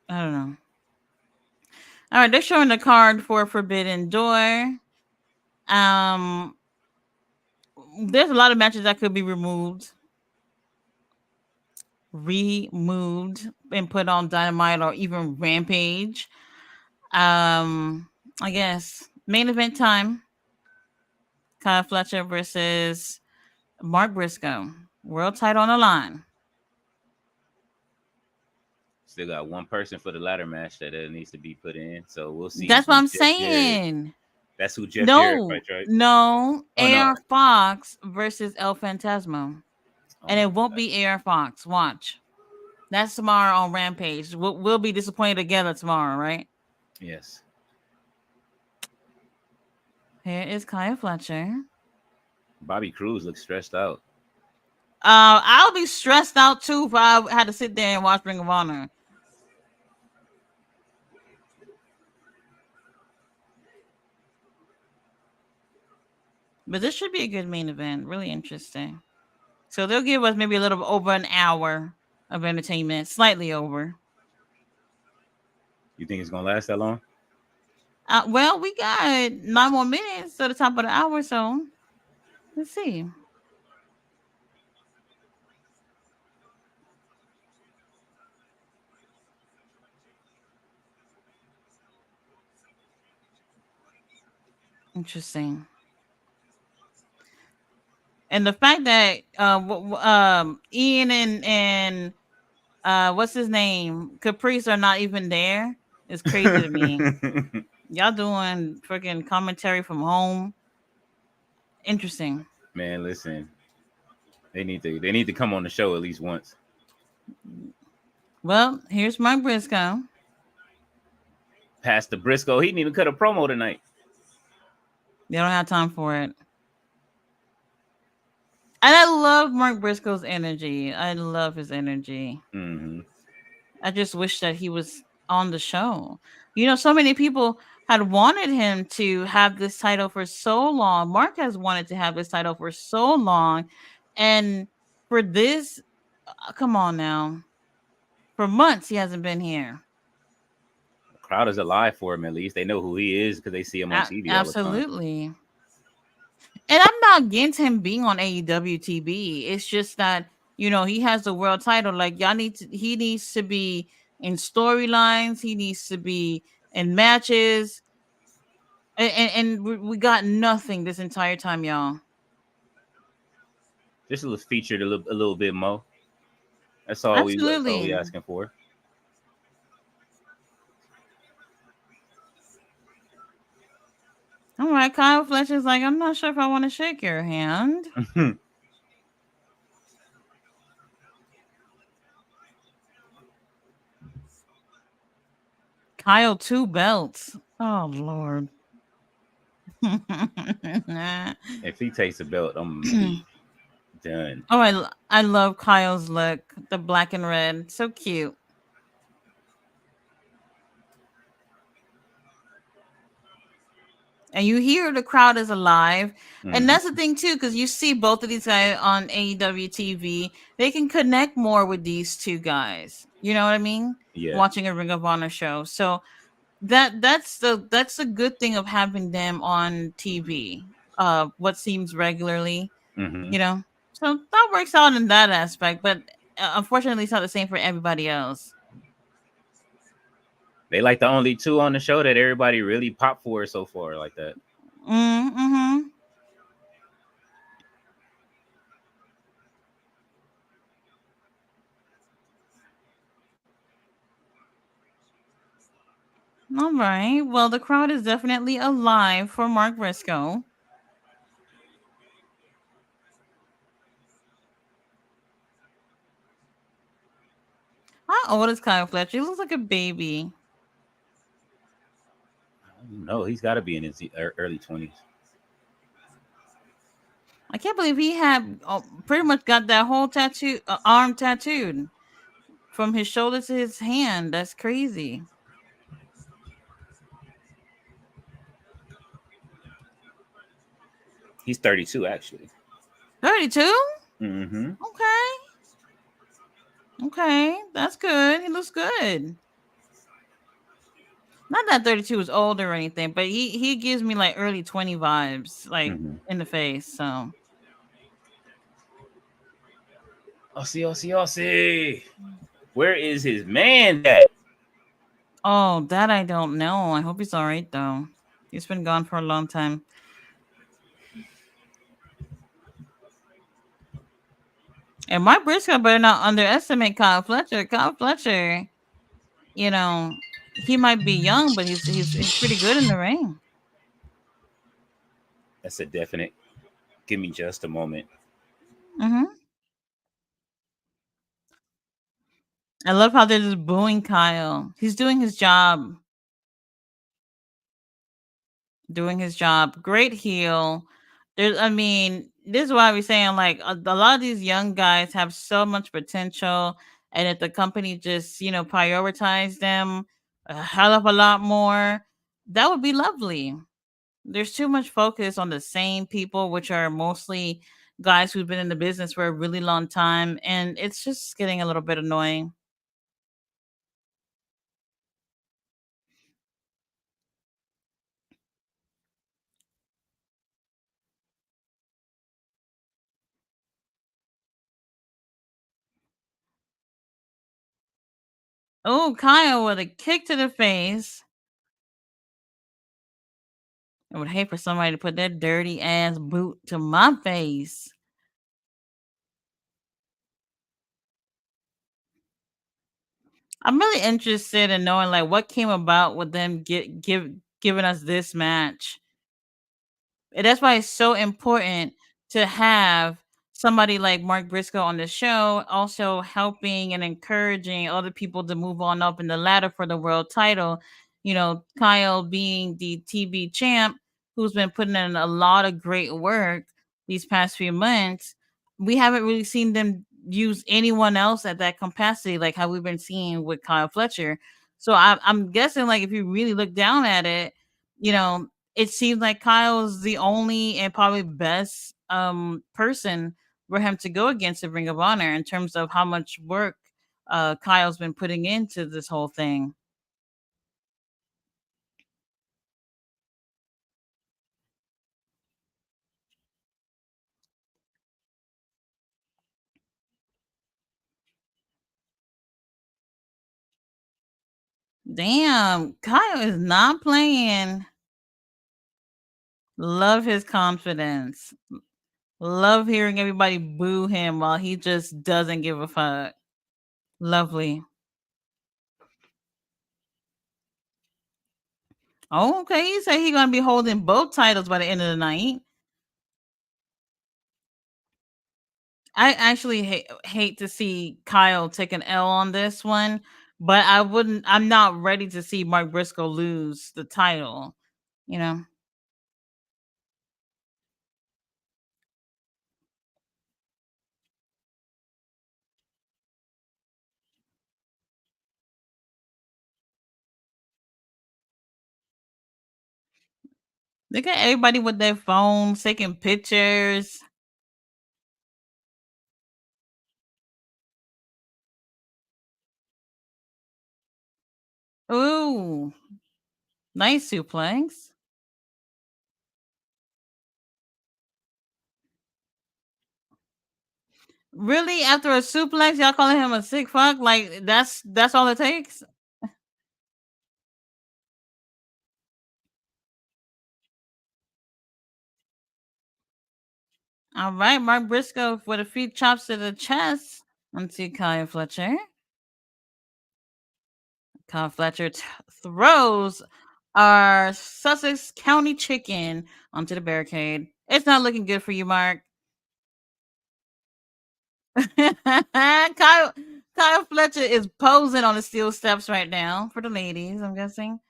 don't know. All right, they're showing the card for Forbidden Door. There's a lot of matches that could be removed and put on Dynamite or even Rampage. I guess main event time. Kyle Fletcher versus Mark Briscoe. World title on the line. Still got one person for the ladder match that needs to be put in. So we'll see. That's what I'm saying. That's who Jeff Jarrett fights, right? No. AR Fox versus El Phantasmo. And it won't be AR Fox. Watch. That's tomorrow on Rampage. We'll be disappointed together tomorrow, right? Yes. Here is Kyle Fletcher. Bobby Cruz looks stressed out. I'll be stressed out too if I had to sit there and watch Ring of Honor. But this should be a good main event. Really interesting. So they'll give us maybe a little over an hour of entertainment, slightly over. You think it's gonna last that long? Well, we got 9 more minutes to the top of the hour, so let's see. Interesting. And the fact that Ian and what's his name, Caprice are not even there is crazy to me. Y'all doing freaking commentary from home. Interesting. Man, listen. They need to come on the show at least once. Well, here's Mark Briscoe. Pastor Briscoe, he didn't even cut a promo tonight. They don't have time for it. And I love Mark Briscoe's energy. I love his energy. Mm-hmm. I just wish that he was on the show. You know, so many people had wanted him to have this title for so long. Mark has wanted to have this title for so long. And for this, come on now. For months, he hasn't been here. The crowd is alive for him, at least. They know who he is because they see him on TV all the time. Absolutely. And I'm not against him being on AEW TV. It's just that, you know, he has the world title. Like, he needs to be in storylines. He needs to be in matches. And we got nothing this entire time, y'all. Just a little featured a little bit more. That's all we asking for. All right, Kyle Fletcher's like, I'm not sure if I want to shake your hand. Kyle, 2 belts. Oh, Lord. If he takes a belt, I'm done. Oh, I love Kyle's look. The black and red. So cute. And you hear the crowd is alive. And that's the thing too, because you see both of these guys on AEW TV. They can connect more with these two guys. You know what I mean? Yeah. Watching a Ring of Honor show. So that's the good thing of having them on TV. What seems regularly. You know? So that works out in that aspect, but unfortunately it's not the same for everybody else. They like the only 2 on the show that everybody really popped for so far, like that. Mm-hmm. All right. Well, the crowd is definitely alive for Mark Briscoe. How old is Kyle Fletcher? He looks like a baby. No, he's got to be in his early 20s. I can't believe he had pretty much got that whole arm tattooed from his shoulder to his hand. That's crazy. He's 32, actually. 32? Mm-hmm. Okay, that's good. He looks good. Not that 32 is old or anything, but he gives me like early 20 vibes, like in the face. So Aussie. Where is his man at? Oh, that I don't know. I hope he's all right though. He's been gone for a long time. And Mark Briscoe better not underestimate Kyle Fletcher. Kyle Fletcher, you know, he might be young, but he's pretty good in the ring. That's a definite. Give me just a moment. Mm-hmm. I love how they're just booing Kyle. He's doing his job. doing his job. Great heel. There's, I mean, this is why we're saying like a lot of these young guys have so much potential, and if the company just prioritize them a hell of a lot more, that would be lovely. There's too much focus on the same people, which are mostly guys who've been in the business for a really long time, and it's just getting a little bit annoying. Oh, Kyle with a kick to the face. I would hate for somebody to put that dirty ass boot to my face. I'm really interested in knowing like what came about with them giving us this match. And that's why it's so important to have somebody like Mark Briscoe on the show, also helping and encouraging other people to move on up in the ladder for the world title. Kyle being the TV champ, who's been putting in a lot of great work these past few months. We haven't really seen them use anyone else at that capacity, like how we've been seeing with Kyle Fletcher. So I'm guessing, like, if you really look down at it, you know, it seems like Kyle's the only and probably best person for him to go against the Ring of Honor in terms of how much work Kyle's been putting into this whole thing. Damn, Kyle is not playing. Love his confidence. Love hearing everybody boo him while he just doesn't give a fuck. Lovely. Oh, okay. He said he's gonna be holding both titles by the end of the night. I actually hate to see Kyle take an L on this one, but I'm not ready to see Mark Briscoe lose the title. You know, they got everybody with their phones taking pictures. Ooh, nice suplex. Really, after a suplex, y'all calling him a sick fuck? Like that's all it takes. All right, Mark Briscoe with a few chops to the chest. Onto Kyle Fletcher. Kyle Fletcher throws our Sussex County chicken onto the barricade. It's not looking good for you, Mark. Kyle Fletcher is posing on the steel steps right now for the ladies, I'm guessing.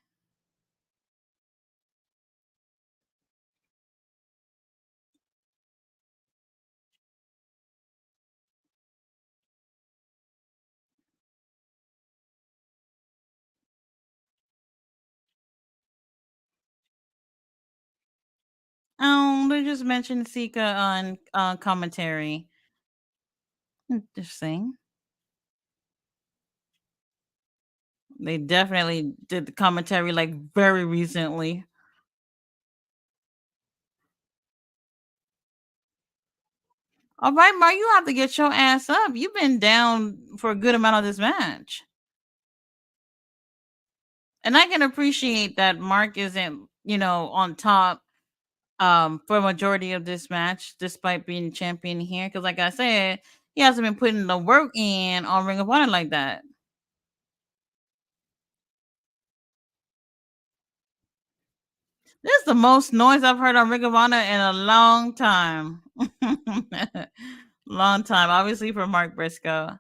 They just mentioned Sika on commentary. Interesting. They definitely did the commentary like very recently. All right, Mark, you have to get your ass up. You've been down for a good amount of this match. And I can appreciate that Mark isn't, on top for a majority of this match, despite being champion here. Because, like I said, he hasn't been putting the work in on Ring of Honor like that. This is the most noise I've heard on Ring of Honor in a long time. Long time, obviously, for Mark Briscoe.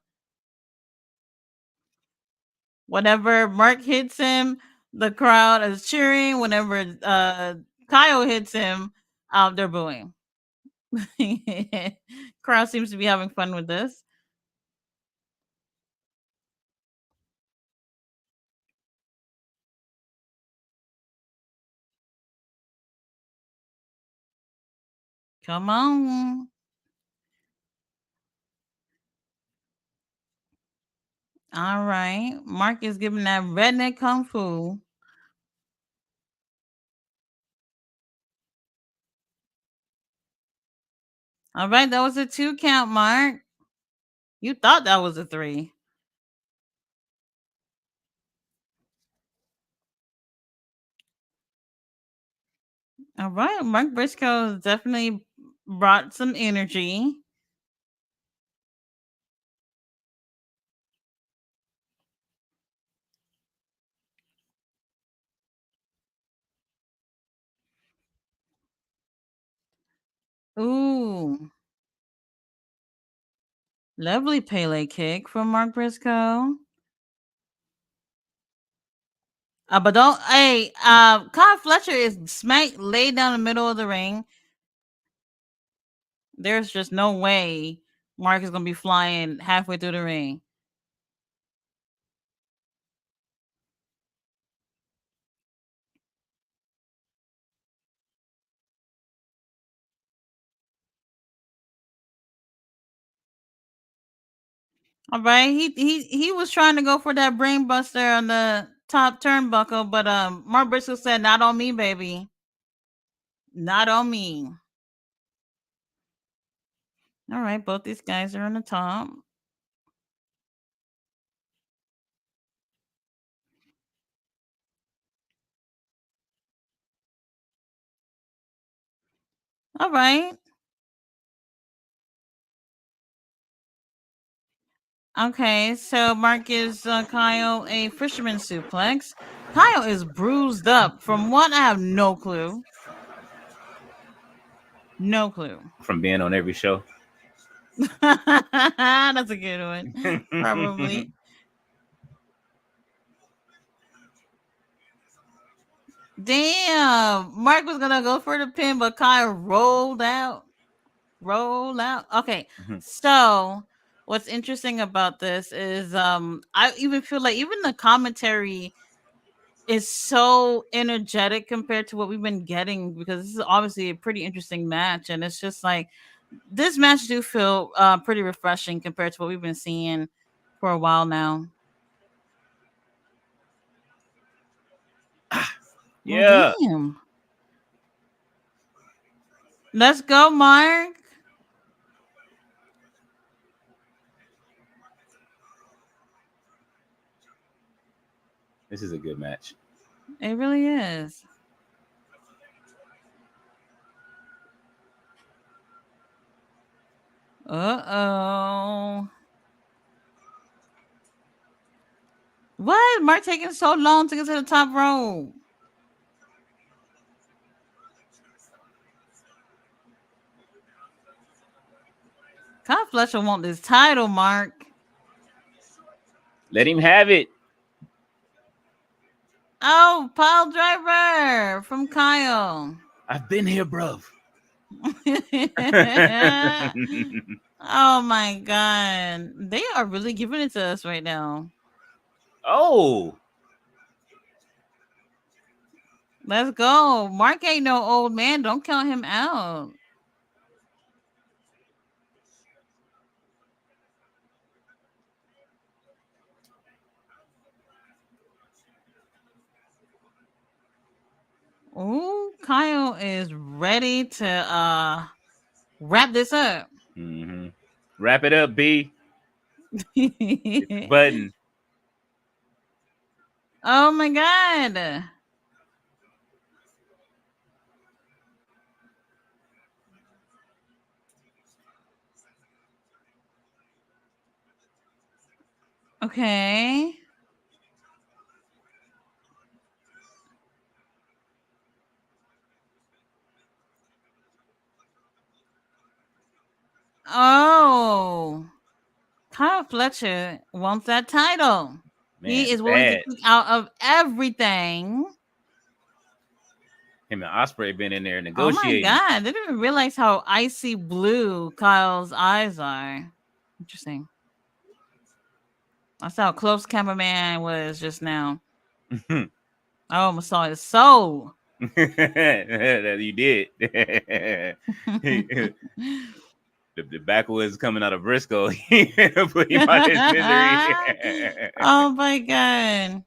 Whenever Mark hits him, the crowd is cheering. Whenever Kyle hits him, they're booing. Crowd seems to be having fun with this. Come on. All right. Mark is giving that redneck kung fu. All right, that was a 2 count, Mark. You thought that was a 3. All right, Mark Briscoe definitely brought some energy. Ooh. Lovely Pele kick from Mark Briscoe. But don't, hey, Kyle Fletcher is smack laid down the middle of the ring. There's just no way Mark is gonna be flying halfway through the ring. All right, he was trying to go for that brain buster on the top turnbuckle, but Mark Briscoe said, "Not on me, baby. Not on me." All right, both these guys are on the top. All right. Okay, so Mark gives Kyle a fisherman suplex. Kyle is bruised up. From what, I have no clue. No clue. From being on every show. That's a good one. Probably. Damn. Mark was gonna go for the pin, but Kyle rolled out. Roll out. Okay. So what's interesting about this is I even feel like even the commentary is so energetic compared to what we've been getting, because this is obviously a pretty interesting match, and it's just like this match do feel pretty refreshing compared to what we've been seeing for a while now. Yeah. Well, damn. Let's go, Mark. This is a good match. It really is. Uh-oh. What? Mark taking so long to get to the top rope. Kyle Fletcher want this title, Mark. Let him have it. Oh, pile driver from Kyle. I've been here, bruv. Oh my god. They are really giving it to us right now. Oh. Let's go. Mark ain't no old man. Don't count him out. Ooh, Kyle is ready to wrap this up. Mm-hmm. Wrap it up, B. Button. Oh my god. Okay. Oh. Kyle Fletcher wants that title. Man, he is willing to kick out of everything. Him and Osprey been in there Oh my negotiating. god, I didn't even realize how icy blue Kyle's eyes are. Interesting. That's how close cameraman was just now. I almost saw his soul. That you did. The backwoods coming out of Briscoe. Put him out his misery. Oh my god.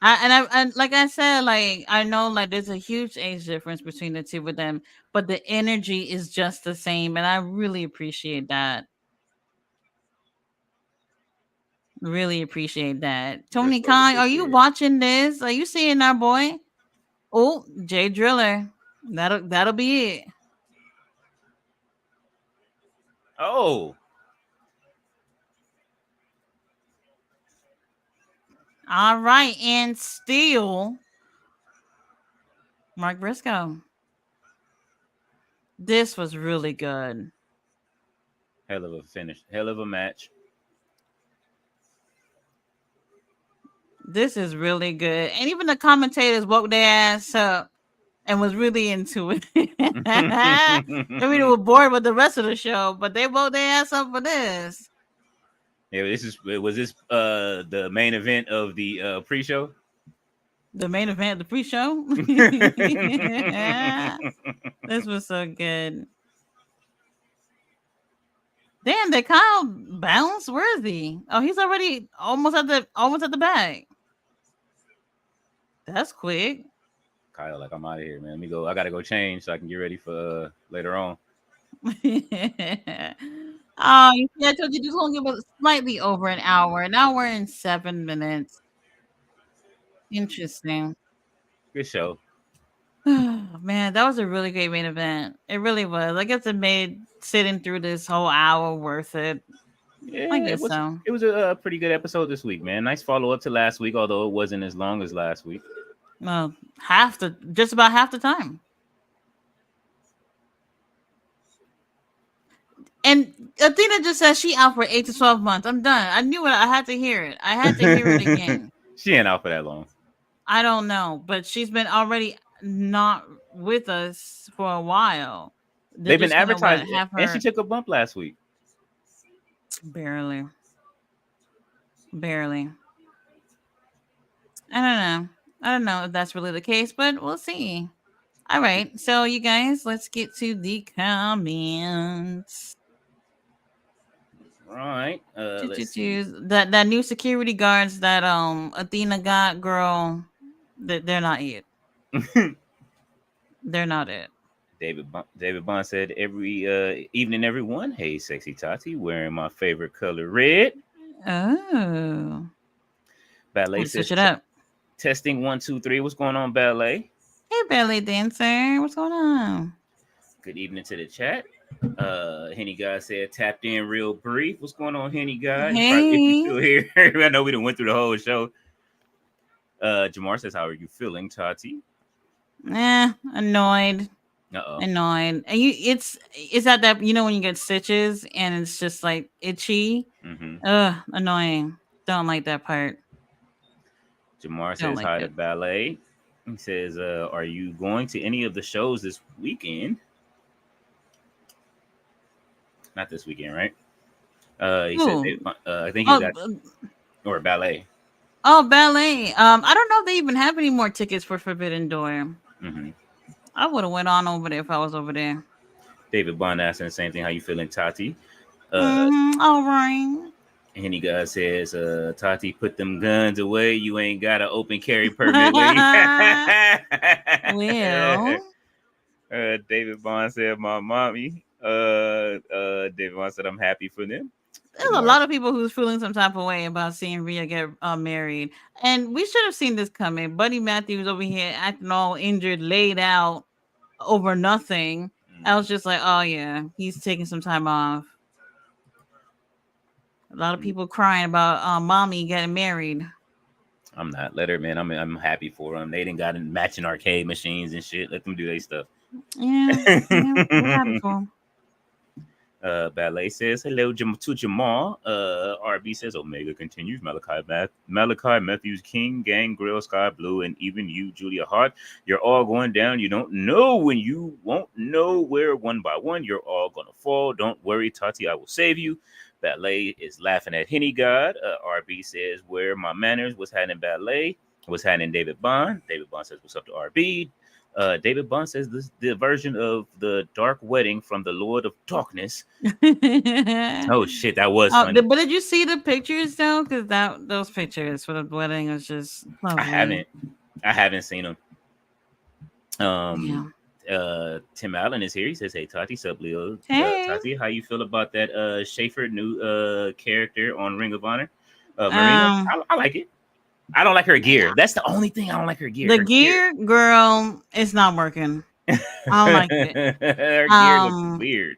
And like I said, like I know like there's a huge age difference between the two of them, but the energy is just the same, and I really appreciate that. Really appreciate that. Tony Khan, are you watching this? Are you seeing our boy? Oh, Jay Driller. That'll be it. Oh. All right, and still Mark Briscoe. This was really good. Hell of a finish. Hell of a match. This is really good. And even the commentators woke their ass up and was really into it. I mean, they were bored with the rest of the show, but they woke their ass up for this. Yeah, was this the main event of the pre-show? The main event of the pre-show? This was so good. Damn, they Kyle bounced. Where is he? Oh, he's already almost at the back. That's quick. Kyle, like, I'm out of here, man. Let me go. I gotta go change so I can get ready for later on. Oh, you see, I told you this only was slightly over an hour. Now we're in 7 minutes. Interesting. Good show. Man, that was a really great main event. It really was. I guess it made sitting through this whole hour worth it. Yeah, I guess so. It was a pretty good episode this week, man. Nice follow up to last week, although it wasn't as long as last week. Well, just about half the time. And Athena just said she out for 8 to 12 months. I'm done. I knew it. I had to hear it. I had to hear it again. She ain't out for that long. I don't know, but she's been already not with us for a while. They've been advertising, and she took a bump last week. Barely. I don't know if that's really the case, but we'll see. All right, so you guys, let's get to the comments. All right. That new security guards that Athena got, girl, they're not it. They're not it. David Bond said, every evening, everyone. Hey, sexy Tati, wearing my favorite color, red. Oh. Ballet says, switch it up. Testing 1, 2, 3. What's going on, Ballet? Hey, Ballet Dancer. What's going on? Good evening to the chat. Henny Guy said, tapped in real brief. What's going on, Henny Guy? Hey. If you still here. I know we done went through the whole show. Jamar says, how are you feeling, Tati? Annoyed. Uh-oh. Annoyed. And it's that you know when you get stitches and it's just like itchy. Mm-hmm. Annoying. Don't like that part. Jamar says hi to Ballet. He says, are you going to any of the shows this weekend? Not this weekend, right? He said, I think he's at or Ballet. Oh, Ballet. I don't know if they even have any more tickets for Forbidden Door. Mm-hmm. I would have went on over there if I was over there. David Bond asking the same thing. How you feeling, Tati? All right. Henny guy says, Tati, put them guns away. You ain't got an open carry permit. Well. David Bond said, my mommy. David Bond said, I'm happy for them. There's a lot of people who's feeling some type of way about seeing Rhea get married. And we should have seen this coming. Buddy Matthews over here acting all injured, laid out over nothing. I was just like, oh, yeah, he's taking some time off. A lot of people crying about mommy getting married. I'm not. Let her, man. I'm happy for them. They didn't got matching arcade machines and shit. Let them do their stuff. Yeah, we're happy for them. Ballet says hello to Jamal. RB says Omega continues. Malachi Matthews, King, Gang, Grill, Sky Blue, and even you, Julia Hart. You're all going down. You don't know when you won't know where one by one. You're all gonna fall. Don't worry, Tati. I will save you. Ballet is laughing at Henny God. RB says where my manners. What's happening, Ballet? What's happening, David Bond? David Bond says what's up to RB. David Bond says this the version of the Dark Wedding from the Lord of Darkness. Oh shit, that was funny. But did you see the pictures though? Because those pictures for the wedding was just lovely. I haven't seen them. Tim Allen is here. He says, "Hey Tati, sup Leo? Hey. Tati, how you feel about that Schaefer new character on Ring of Honor? Marina, I like it. I don't like her gear. That's the only thing I don't like her gear. The gear, girl, it's not working. I don't like it. Her gear looks weird.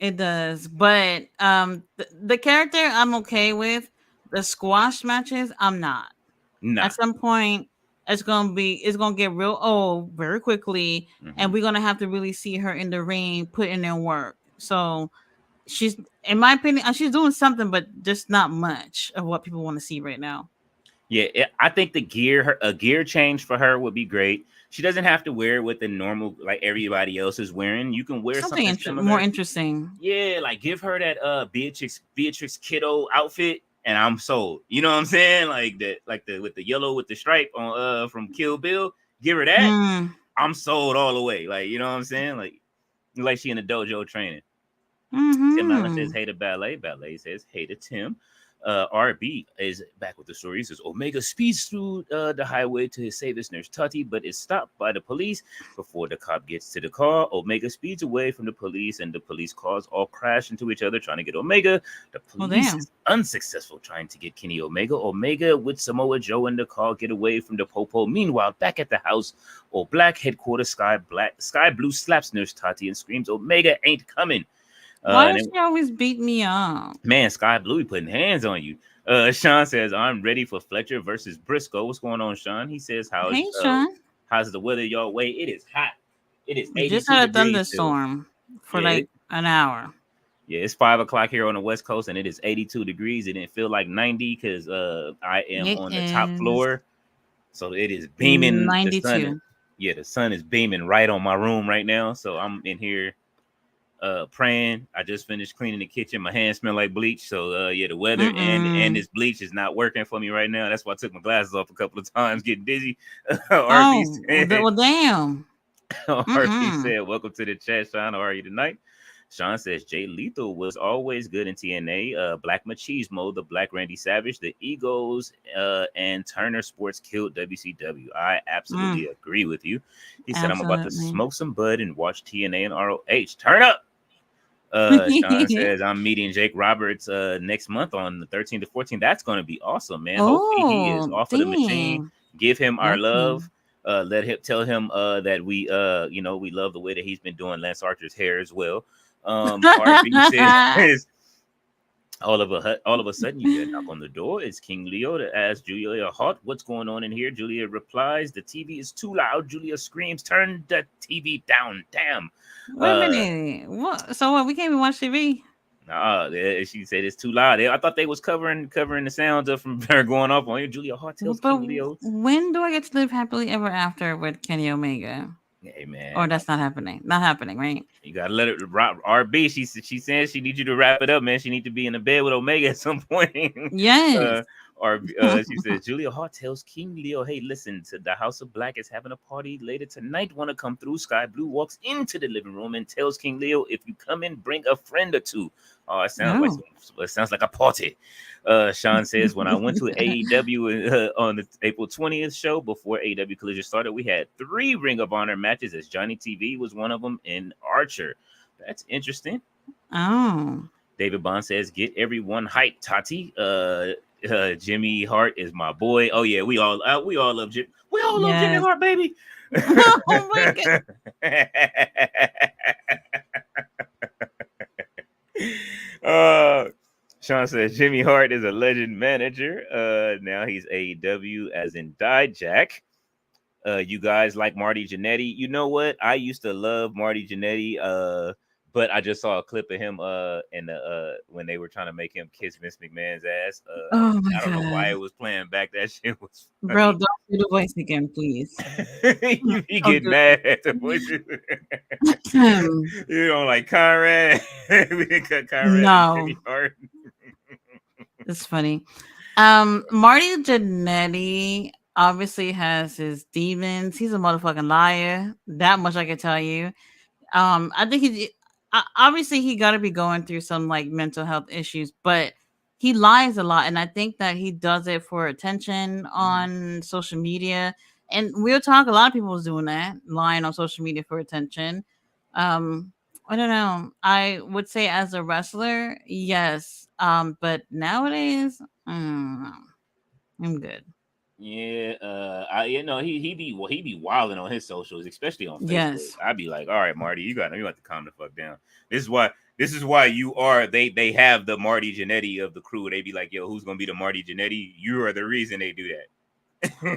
It does, but the character I'm okay with. The squash matches, I'm not. Nah. At some point, it's gonna get real old very quickly, and we're gonna have to really see her in the ring putting in work. So she's, in my opinion, she's doing something, but just not much of what people want to see right now. Yeah, I think a gear change for her would be great. She doesn't have to wear what the normal, like everybody else is wearing. You can wear something more interesting. Yeah, like give her that Beatrix Kiddo outfit, and I'm sold. You know what I'm saying? Like that, with the yellow with the stripe on from Kill Bill. Give her that. I'm sold all the way. Like, you know what I'm saying? Like she in the dojo training. Tim Allen says, hey to Ballet. Ballet says, hey to Tim. RB is back with the story. He says Omega speeds through the highway to save his nurse Tati, but is stopped by the police. Before the cop gets to the car, Omega speeds away from the police, and the police cars all crash into each other trying to get Omega. The police is unsuccessful trying to get Kenny Omega. Omega with Samoa Joe in the car get away from the popo. Meanwhile, back at the house, All Black headquarters, Sky Blue slaps nurse Tati and screams, Omega ain't coming. Why does she always beat me up? Man, Sky Blue putting hands on you. Sean says, I'm ready for Fletcher versus Briscoe. What's going on, Sean? He says, how's the weather your way? It is hot. It is 82 just had a thunderstorm for like an hour. Yeah, it's 5 o'clock here on the West Coast, and it is 82 degrees. It didn't feel like 90 because I am on the top floor. So it is beaming. 92. The sun is beaming right on my room right now. So I'm in here praying. I just finished cleaning the kitchen. My hands smell like bleach. So the weather and this bleach is not working for me right now. That's why I took my glasses off a couple of times, getting dizzy. Well, damn. RP said, welcome to the chat, Sean. How are you tonight? Sean says Jay Lethal was always good in TNA. Black Machismo, the Black Randy Savage, the Egos, and Turner Sports killed WCW. I absolutely agree with you. He said, I'm about to smoke some bud and watch TNA and ROH. Turn up. Sean says, I'm meeting Jake Roberts next month on the 13th to 14th. That's going to be awesome, man. Hopefully he is off of the machine. Give him our love. Tell him that we we love the way that he's been doing Lance Archer's hair as well. RB says, all of a sudden you get a knock on the door. It's King Leo to ask Julia Hart, what's going on in here? Julia replies, the TV is too loud. Julia screams, turn the TV down. Damn. Wait a minute. What? So what? We can't even watch TV? She said it's too loud. I thought they was covering the sounds of from her going off on you. Julia Hart tells King Leo. When do I get to live happily ever after with Kenny Omega? Hey man, or that's not happening. Not happening, right? You gotta let it RB. She says she needs you to wrap it up, man. She need to be in the bed with Omega at some point. Yes. She says Julia Hart tells King Leo, hey, listen, to the House of Black is having a party later tonight. Want to come through? Sky Blue walks into the living room and tells King Leo, if you come in, bring a friend or two. Oh, it sounds like a party. Sean says, when I went to AEW on the April 20th show before AEW Collision started, we had 3 Ring of Honor matches, as Johnny TV was one of them in Archer. That's interesting. Oh. David Bond says, get everyone hyped, Tati. Jimmy Hart is my boy. Oh yeah, we all love Jimmy. We all love Jimmy Hart, baby. Oh my God. Sean says Jimmy Hart is a legend manager. Now he's AEW as in Dijak. You guys like Marty Jannetty? You know what? I used to love Marty Jannetty But I just saw a clip of him in the when they were trying to make him kiss Vince McMahon's ass. Oh my I don't know why god, it was playing back. That shit was bro! funny. Don't do the voice again, please. You Don't get do mad at the voices. it. You don't like Conrad. We didn't cut Conrad and No, Jimmy Hart. it's funny. Marty Jannetty obviously has his demons. He's a motherfucking liar. That much I can tell you. I think obviously he got to be going through some like mental health issues, but he lies a lot, and I think that he does it for attention on social media. And real talk, a lot of people was doing that, lying on social media for attention. Um, I don't know. I would say as a wrestler, yes. But nowadays, I'm good. Yeah, he be wilding on his socials, especially on Facebook. Yes. I'd be like, all right, Marty, you have to calm the fuck down. This is why you are they have the Marty Jannetty of the crew. They be like, yo, who's gonna be the Marty Jannetty? You are the reason they do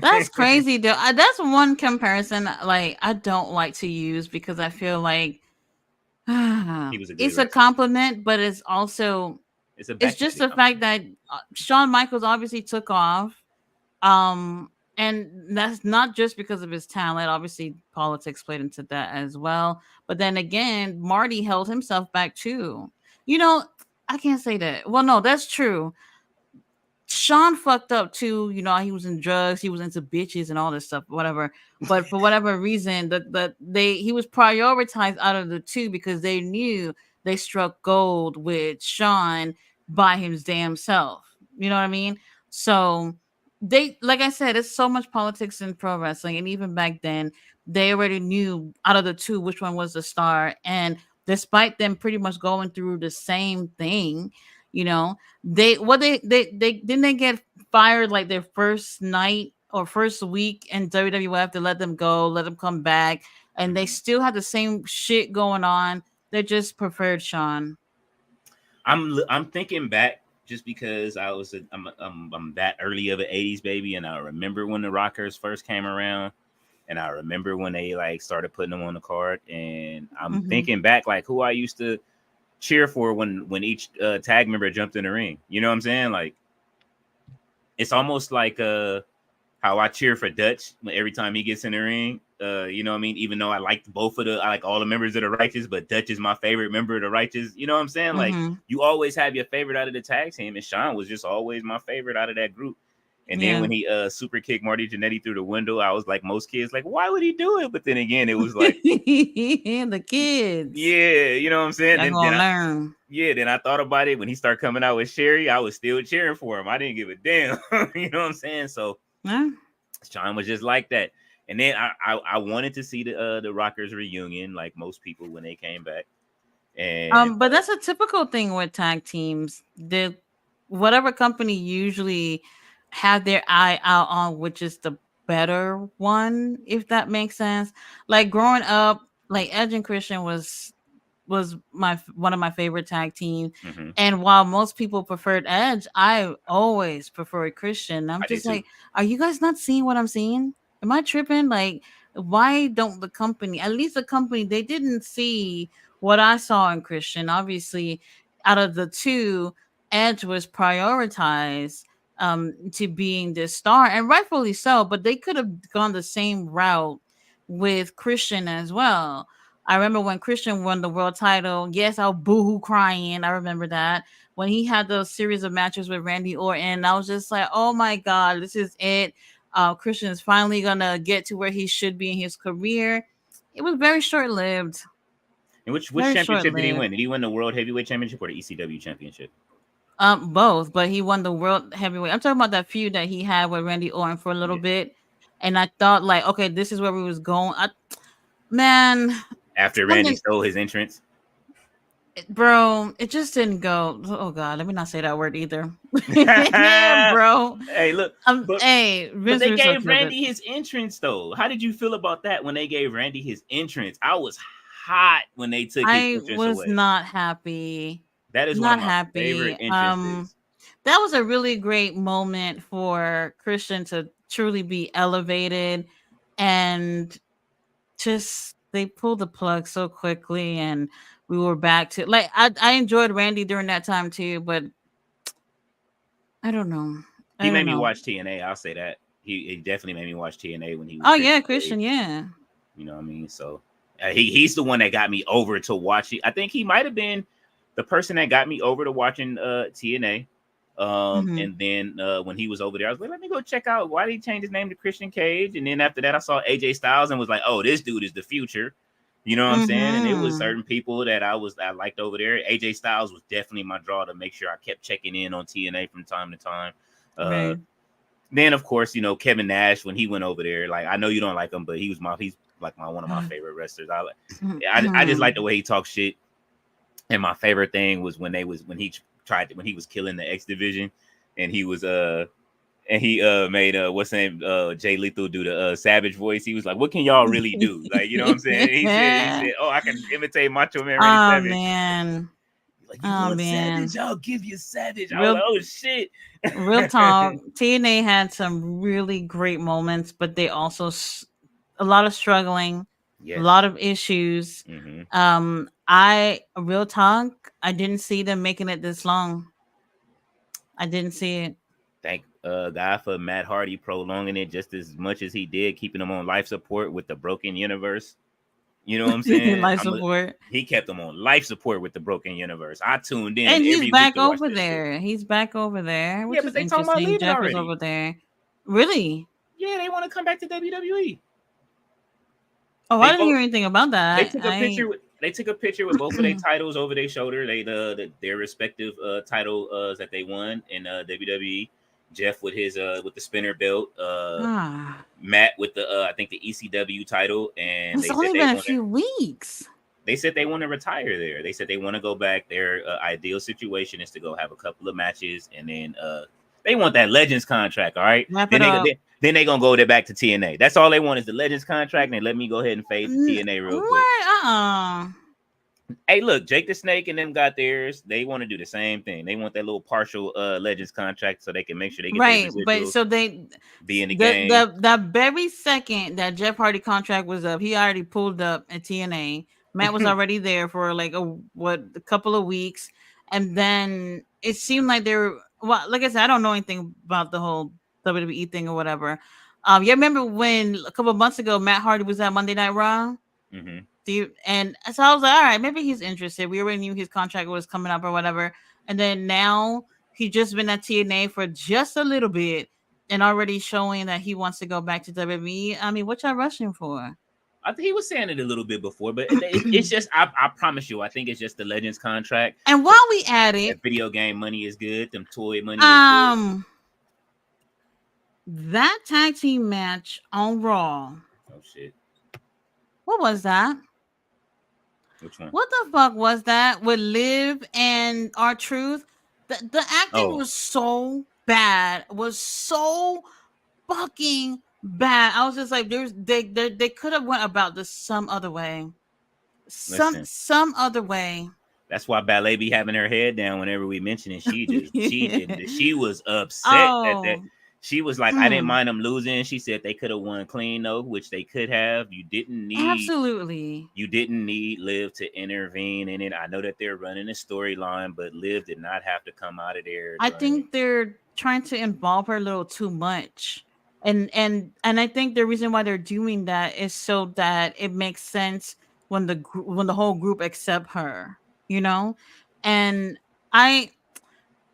That's that. crazy, though. That's one comparison like I don't like to use because I feel like He was a good it's a wrestler. compliment, but It's a it's just backhanded the fact compliment. that Shawn Michaels obviously took off, um, and that's not just because of his talent. Obviously, politics played into that as well. But then again, Marty held himself back too. You know, I can't say that. Well, no, that's true. Sean fucked up too. You know, he was in drugs, he was into bitches and all this stuff, whatever. But for whatever reason, he was prioritized out of the two because they knew they struck gold with Sean by his damn self. You know what I mean? So they, like I said, it's so much politics in pro wrestling, and even back then, they already knew out of the two which one was the star. And despite them pretty much going through the same thing, you know, they didn't they get fired like their first night or first week in WWF to let them go, let them come back, and they Mhm. still had the same shit going on. They just preferred Sean. I'm thinking back just because I'm that early of an '80s baby, and I remember when the Rockers first came around, and I remember when they like started putting them on the card, and I'm Hmm. thinking back like who I used to cheer for when each tag member jumped in the ring. You know what I'm saying? Like it's almost like how I cheer for Dutch every time he gets in the ring. You know what I mean? Even though I like all the members of the Righteous, but Dutch is my favorite member of the Righteous. You know what I'm saying? Like Hmm. you always have your favorite out of the tag team, and Sean was just always my favorite out of that group. And then Yeah. when he super kicked Marty Jannetty through the window, I was like most kids, like, why would he do it? But then again, it was like, The kids. yeah, you know what I'm saying? Y'all gonna learn. Then I thought about it when he started coming out with Sherry. I was still cheering for him. I didn't give a damn. You know what I'm saying? So Huh? Sean was just like that. And then I wanted to see the Rockers reunion, like most people when they came back. And But that's a typical thing with tag teams. The whatever company usually have their eye out on which is the better one, if that makes sense. Like growing up, like Edge and Christian was my one of my favorite tag teams. mhm, And while most people preferred Edge, I always preferred Christian. I'm I did just too. like, are you guys not seeing what I'm seeing? Am I tripping? Like, why don't the company, at least the company, they didn't see what I saw in Christian? Obviously, out of the two, Edge was prioritized to being this star, and rightfully so, but they could have gone the same route with Christian as well. I remember when Christian won the world title. Yes, I was boohoo crying. I remember that when he had those series of matches with Randy Orton. I was just like, "Oh my god, this is it! Christian is finally gonna get to where he should be in his career." It was very short lived. And which Very short championship did he lived. win? Did he win the World Heavyweight Championship or the ECW Championship? Both, but he won the world heavyweight. I'm talking about that feud that he had with Randy Orton for a little Yeah. bit, and I thought like, okay, this is where we was going. Man, After I Randy think, stole his entrance. bro, it just didn't go. Oh God, let me not say that word either. Yeah, Hey, bro. look, but Hey, but Vince they Russo gave killed it. Randy his entrance though. How did you feel about that when they gave Randy his entrance? I was hot when they took his I entrance was away. not happy. That is one of Not my favorite happy. entrances. That was a really great moment for Christian to truly be elevated and just they pulled the plug so quickly, and we were back to like I enjoyed Randy during that time too, but I don't know. He I made don't me know. watch TNA. I'll say that. He definitely made me watch TNA when he was Oh Christian yeah, Cage. Christian, yeah. You know what I mean? So he's the one that got me over to watching. I think he might have been the person that got me over to watching TNA. Hmm. And then when he was over there, I was like, let me go check out why did he change his name to Christian Cage. And then after that, I saw AJ Styles and was like, oh, this dude is the future. You know what I'm saying? And it was Hmm. certain people that I liked over there. AJ Styles was definitely my draw to make sure I kept checking in on TNA from time to time. Uh, Right. then of course, you know, Kevin Nash when he went over there. Like I know you don't like him, but he's like my one of my favorite wrestlers. I just like the way he talks shit. And my favorite thing was when he was killing the X division, and he was made what's his name Jay Lethal do the Savage voice. He was like, "What can y'all really do?" Like, you know what I'm saying? He said, "Oh, I can imitate Macho Man Randy Oh Savage." man. Like, you Oh want man. Savage? I'll give you Savage. I was Real like, "Oh shit!" real talk. TNA had some really great moments, but they also a lot of struggling, a Yes. lot of issues. Mm-hmm. I real talk. I didn't see them making it this long. I didn't see it. Thank God for Matt Hardy prolonging it just as much as he did, keeping him on life support with the Broken Universe. You know what I'm saying? Life support. He kept him on life support with the Broken Universe. I tuned in And he's every week back to watch over that shit. there. He's back over there, Yeah, which but is they talking about interesting. leaving Jeff is already. over there. Really? Yeah, they want to come back to WWE. Oh, I They didn't both hear anything about they that. took a I picture with both of their titles over their shoulder. Their respective title that they won in WWE. Jeff with his with the spinner belt, ah, Matt with the I think the ECW title, and it's only been a few weeks. they said they want to retire there. They said they want to go back. Their ideal situation is to go have a couple of matches, and then they want that Legends contract. All right, Wrap it up. then they gonna go there back to TNA. That's all they want is the Legends contract, and they let me go ahead and fade to TNA real quick. What? Hey, look, Jake the Snake and them got theirs. They want to do the same thing. They want that little partial Legends contract so they can make sure they get their Right, but residuals, so they be in the game. the very second that Jeff Hardy contract was up, he already pulled up at TNA. Matt was already there for like a couple of weeks, and then it seemed like they were well. Like I said, I don't know anything about the whole WWE thing or whatever. You remember when a couple of months ago Matt Hardy was at Monday Night Raw? Mm-hmm. And so I was like, all right, maybe he's interested. We already knew his contract was coming up or whatever. And then now he just been at TNA for just a little bit and already showing that he wants to go back to WWE. I mean, what y'all rushing for? I think he was saying it a little bit before, but it's just I promise you, I think it's just the Legends contract. And while we at it, That video game money is good. Them toy money is good. um, that tag team match on Raw, Oh shit! what was that? Which one? What the fuck was that with Liv and our Truth? The acting Oh, was so bad. Was so fucking bad. I was just like, they could have went about this some other way. listen. Some other way. That's why Ballet be having her head down whenever we mention it. She was upset at that. Oh. She was like, I didn't mind them losing. She said they could have won clean though, which they could have. Absolutely. You didn't need Liv to intervene in it. I know that they're running a storyline, but Liv did not have to come out of there I during. think they're trying to involve her a little too much. And I think the reason why they're doing that is so that it makes sense when when the whole group accept her, you know? And I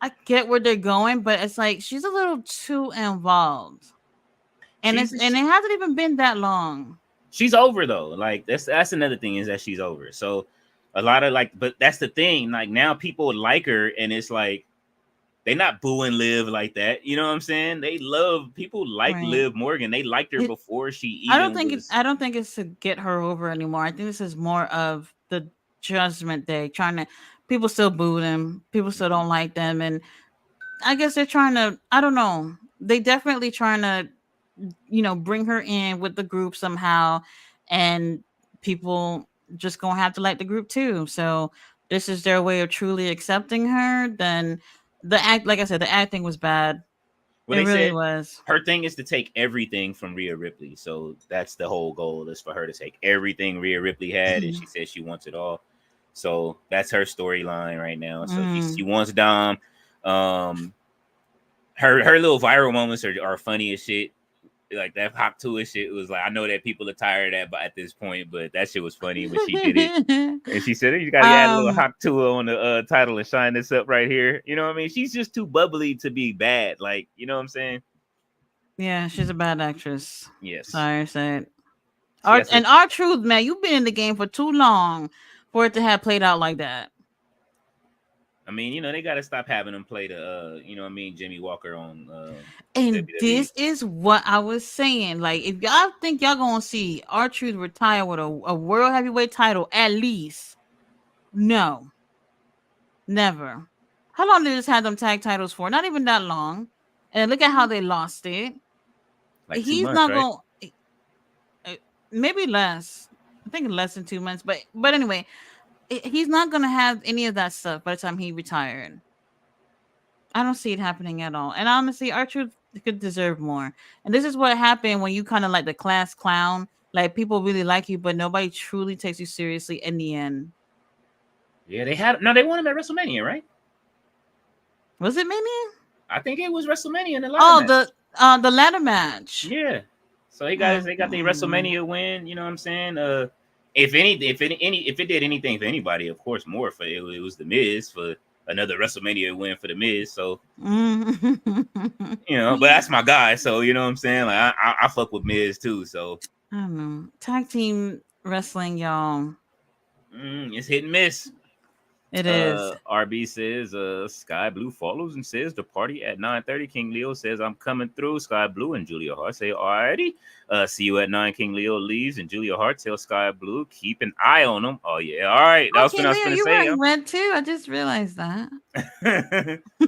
I get where they're going, but it's like she's a little too involved. And She's it hasn't even been that long. she's over though. Like that's another thing is that she's over. So a lot of like, but that's the thing. Like now people like her, and it's like they not booing Liv like that. You know what I'm saying? They love people like Right. Liv Morgan. They liked her before she even I don't think it's to get her over anymore. I think this is more of the Judgment Day trying to people still boo them. People still don't like them, and I guess they're trying to I don't know. They definitely trying to bring her in with the group somehow, and people just gonna have to like the group too. So this is their way of truly accepting her. Then the act, like I said, the acting was bad. Well, It they really said was. her thing is to take everything from Rhea Ripley. So that's the whole goal, is for her to take everything Rhea Ripley had, and she says she wants it all. So that's her storyline right now. So she wants Dom. Her little viral moments are funny as shit. Like that Hawk Tuah shit was like, I know that people are tired of that at this point, but that shit was funny when she did it. And she said, you gotta add a little Hawk Tuah on the title and shine this up right here. You know what I mean? She's just too bubbly to be bad. Like, you know what I'm saying? Yeah, she's a bad actress. Yes. Sorry I said. And R-Truth, man, you've been in the game for too long for it to have played out like that. I mean, they got to stop having them play the, Jimmy Walker on. And WWE. this is what I was saying. Like, if y'all think y'all gonna see R-Truth retire with a world heavyweight title, at least, no, never. How long did this have them tag titles for? Not even that long. And look at how they lost it. Like He's 2 months, not right? going. Maybe less. I think less than 2 months. But anyway, he's not gonna have any of that stuff by the time he retired. I don't see it happening at all. And honestly, R-Truth could deserve more. And this is what happened when you kind of like the class clown. Like people really like you, but nobody truly takes you seriously in the end. Yeah, they won him at WrestleMania, right? Was it Mania? I think it was WrestleMania in the ladder match. The ladder match. Yeah. So they got the WrestleMania win. You know what I'm saying? If it did anything for anybody, of course, more for it was the Miz for another WrestleMania win for the Miz. So but that's my guy. So you know what I'm saying? Like I fuck with Miz too. So I don't know. Tag team wrestling, y'all. It's hit and miss. It is. RB says Sky Blue follows and says the party at 9:30. King Leo says I'm coming through. Sky Blue and Julia Hart say alrighty. See you at 9. King Leo leaves and Julia Hart tells Sky Blue keep an eye on him. Oh yeah, all right. That was what I was gonna say. You're wearing red too. I just realized that.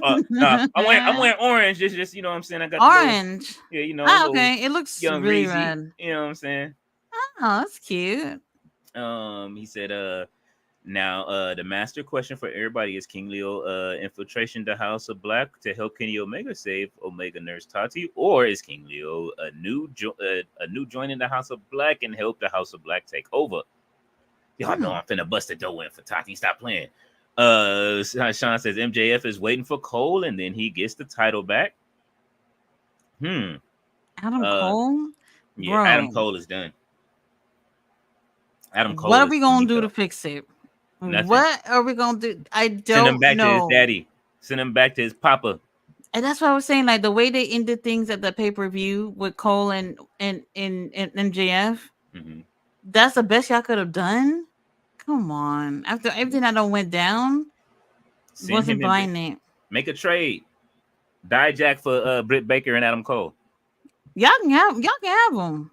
I'm wearing orange. Just you know what I'm saying. I got orange. Okay. It looks young really Reezy, red. You know what I'm saying? Oh, that's cute. He said now, the master question for everybody is King Leo infiltration the House of Black to help Kenny Omega save Omega Nurse Tati, or is King Leo a new join in the House of Black and help the House of Black take over? Y'all know I'm finna bust the dough in for Tati. Stop playing. Sean says MJF is waiting for Cole and then he gets the title back. Adam Cole? Yeah, bro. Adam Cole is done. Adam Cole. What are we gonna do to fix it? Nothing. What are we gonna do? I don't know. Send him back to his daddy. Send him back to his papa. And that's what I was saying. Like the way they ended things at the pay-per-view with Cole and MJF. Mm-hmm. That's the best y'all could have done. Come on. After everything that went down, wasn't buying it. Make a trade. Dijak for Britt Baker and Adam Cole. Y'all can have them.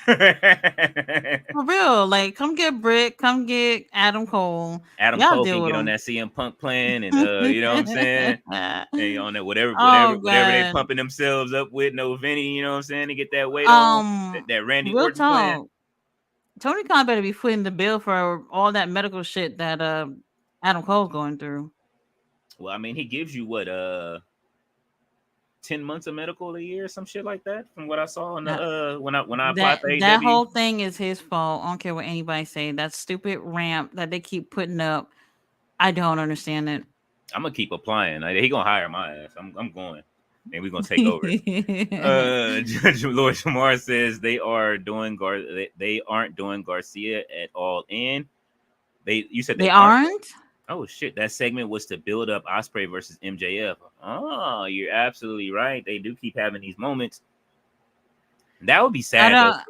For real, like come get Britt, come get Adam Cole. Adam Cole can get on that CM Punk plan, and you know what I'm saying, and on that whatever they pumping themselves up with, no Vinny, you know what I'm saying, to get that weight on that Randy Orton plan. Tony Khan better be footing the bill for all that medical shit that Adam Cole's going through. Well, I mean, he gives you what 10 months of medical a year, some shit like that, from what I saw on the when I applied for AEW. That whole thing is his fault. I don't care what anybody say. That stupid ramp that they keep putting up, I don't understand it. I'm gonna keep applying. He gonna hire my ass. I'm going, and we're gonna take over. Judge Lord Shamar says they aren't doing Garcia at All In. You said they aren't. Oh shit! That segment was to build up Ospreay versus MJF. Oh, you're absolutely right. They do keep having these moments. That would be sad.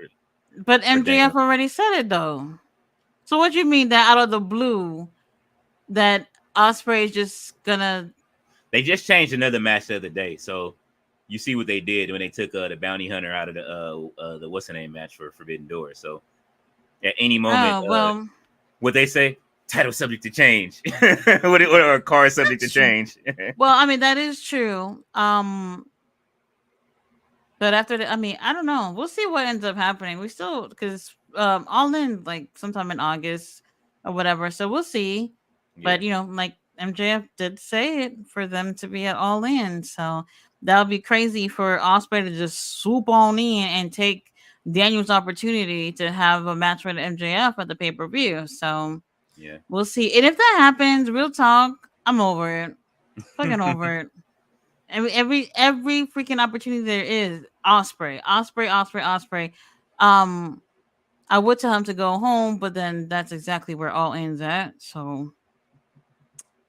But MJF already said it though. So what do you mean that out of the blue, that Ospreay is just gonna? They just changed another match the other day. So you see what they did when they took the bounty hunter out of the what's the name match for Forbidden Door. So at any moment, what they say. Title subject to change. or a car subject to change. Well, I mean, that is true. But after that, I mean, I don't know. We'll see what ends up happening. We still, because All In, like, sometime in August or whatever. So we'll see. Yeah. But, like MJF did say it for them to be at All In. So That would be crazy for Osprey to just swoop on in and take Daniel's opportunity to have a match with MJF at the pay per view. So Yeah. we'll see. And if that happens, real talk, I'm over it. Fucking over it. Every freaking opportunity there is, Osprey, Osprey, Osprey, Osprey. Um, I would tell him to go home, but then that's exactly where all ends at. So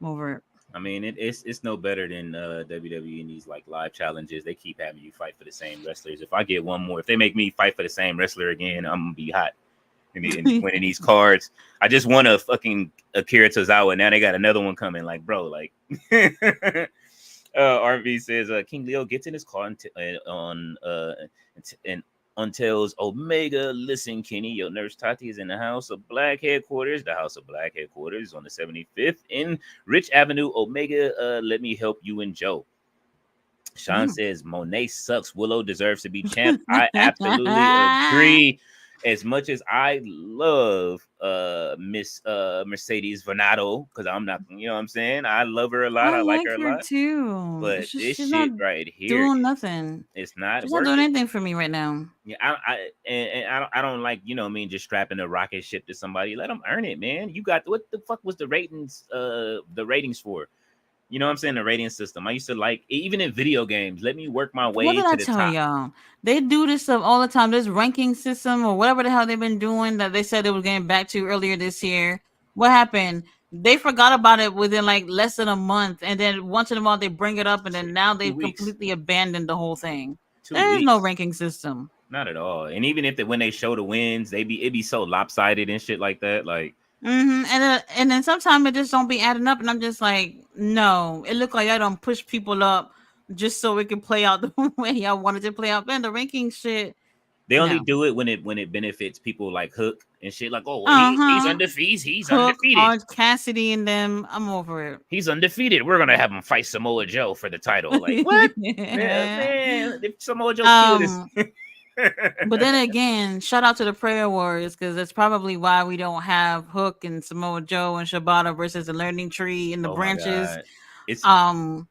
I'm over it. I mean, it's no better than WWE in these like live challenges. They keep having you fight for the same wrestlers. If I get one more, if they make me fight for the same wrestler again, I'm gonna be hot in winning these cards. I just won a fucking Akira Tozawa. Now they got another one coming. Like, bro, like. RV says King Leo gets in his car and untells Omega, listen, Kenny, your nurse Tati is in the House of Black headquarters. The House of Black headquarters on the 75th in Rich Avenue. Omega, let me help you and Joe. Sean says Monet sucks. Willow deserves to be champ. I absolutely agree. As much as I love Miss Mercedes Varnado, because I'm not, you know what I'm saying? I love her a lot. I like her a lot. Too. But It's just, this she's shit not right here, doing nothing. it's not She's not doing working. anything for me right now. Yeah, I don't like, you know what I mean, just strapping a rocket ship to somebody. Let them earn it, man. You got, what the fuck was the ratings for? You know what I'm saying? The rating system. I used to like, even in video games, let me work my What way did to I the tell top. y'all? They do this stuff all the time. This ranking system or whatever the hell they've been doing that they said they were getting back to earlier this year. What happened? They forgot about it within like less than a month, and then once in a while they bring it up, and then Shit, now 2 they've weeks. completely abandoned the whole thing. 2 There is no weeks. ranking system. Not at all. And even if when they show the wins, it be so lopsided and shit like that. Like, And then sometimes it just don't be adding up, and I'm just like, no, it look like I don't push people up just so it can play out the way y'all wanted to play out. Man, the ranking shit, they only no. do it when it benefits people like Hook and shit. Like, oh, well, he's Uh-huh. undefeated. He's Hook, undefeated. Orange Cassidy, and them. I'm over it. He's undefeated. We're gonna have him fight Samoa Joe for the title. Like, what? Man, if Samoa Joe killed us. um, but then again, shout out to the Prayer Warriors because that's probably why we don't have Hook and Samoa Joe and Shibata versus the Learning Tree and the Oh my branches. god. It's Um,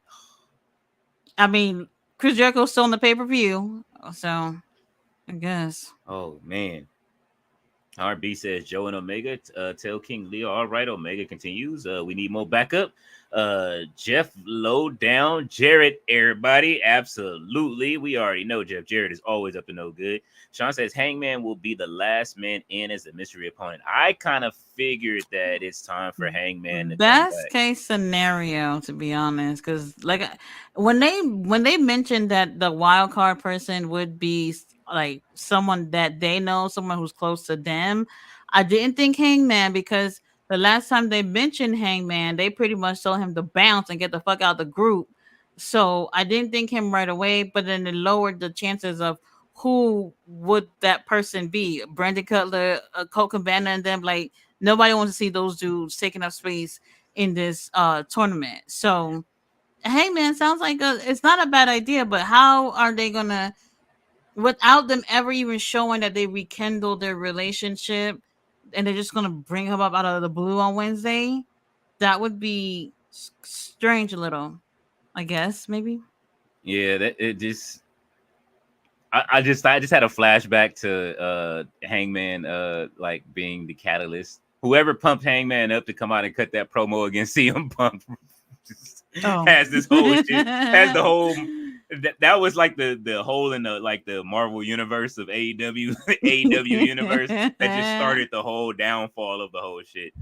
I mean, Chris Jericho's still on the pay per view, so I guess. oh man. RB says Joe and Omega tell King Leo. All right, Omega continues. We need more backup. Jeff low down Jarrett, everybody. Absolutely. We already know Jeff Jarrett is always up to no good. Sean says Hangman will be the last man in as a mystery opponent. I kind of figured that it's time for Hangman to come Best back. case scenario, to be honest, because like when they mentioned that the wild card person would be like someone that they know, someone who's close to them, I didn't think Hangman because the last time they mentioned Hangman, they pretty much told him to bounce and get the fuck out the group. So I didn't think him right away, but then it lowered the chances of who would that person be. Brandon Cutler, Colt Cabana, and them. Like nobody wants to see those dudes taking up space in this tournament. So Hangman sounds like it's not a bad idea, but how are they gonna, without them ever even showing that they rekindled their relationship, and they're just gonna bring him up out of the blue on Wednesday? That would be strange, a little. I guess maybe. Yeah, that it just. I just had a flashback to Hangman like being the catalyst. Whoever pumped Hangman up to come out and cut that promo against CM Punk has this whole shit, has the whole that was like the hole in the like the Marvel universe of AEW AEW universe that just started the whole downfall of the whole shit.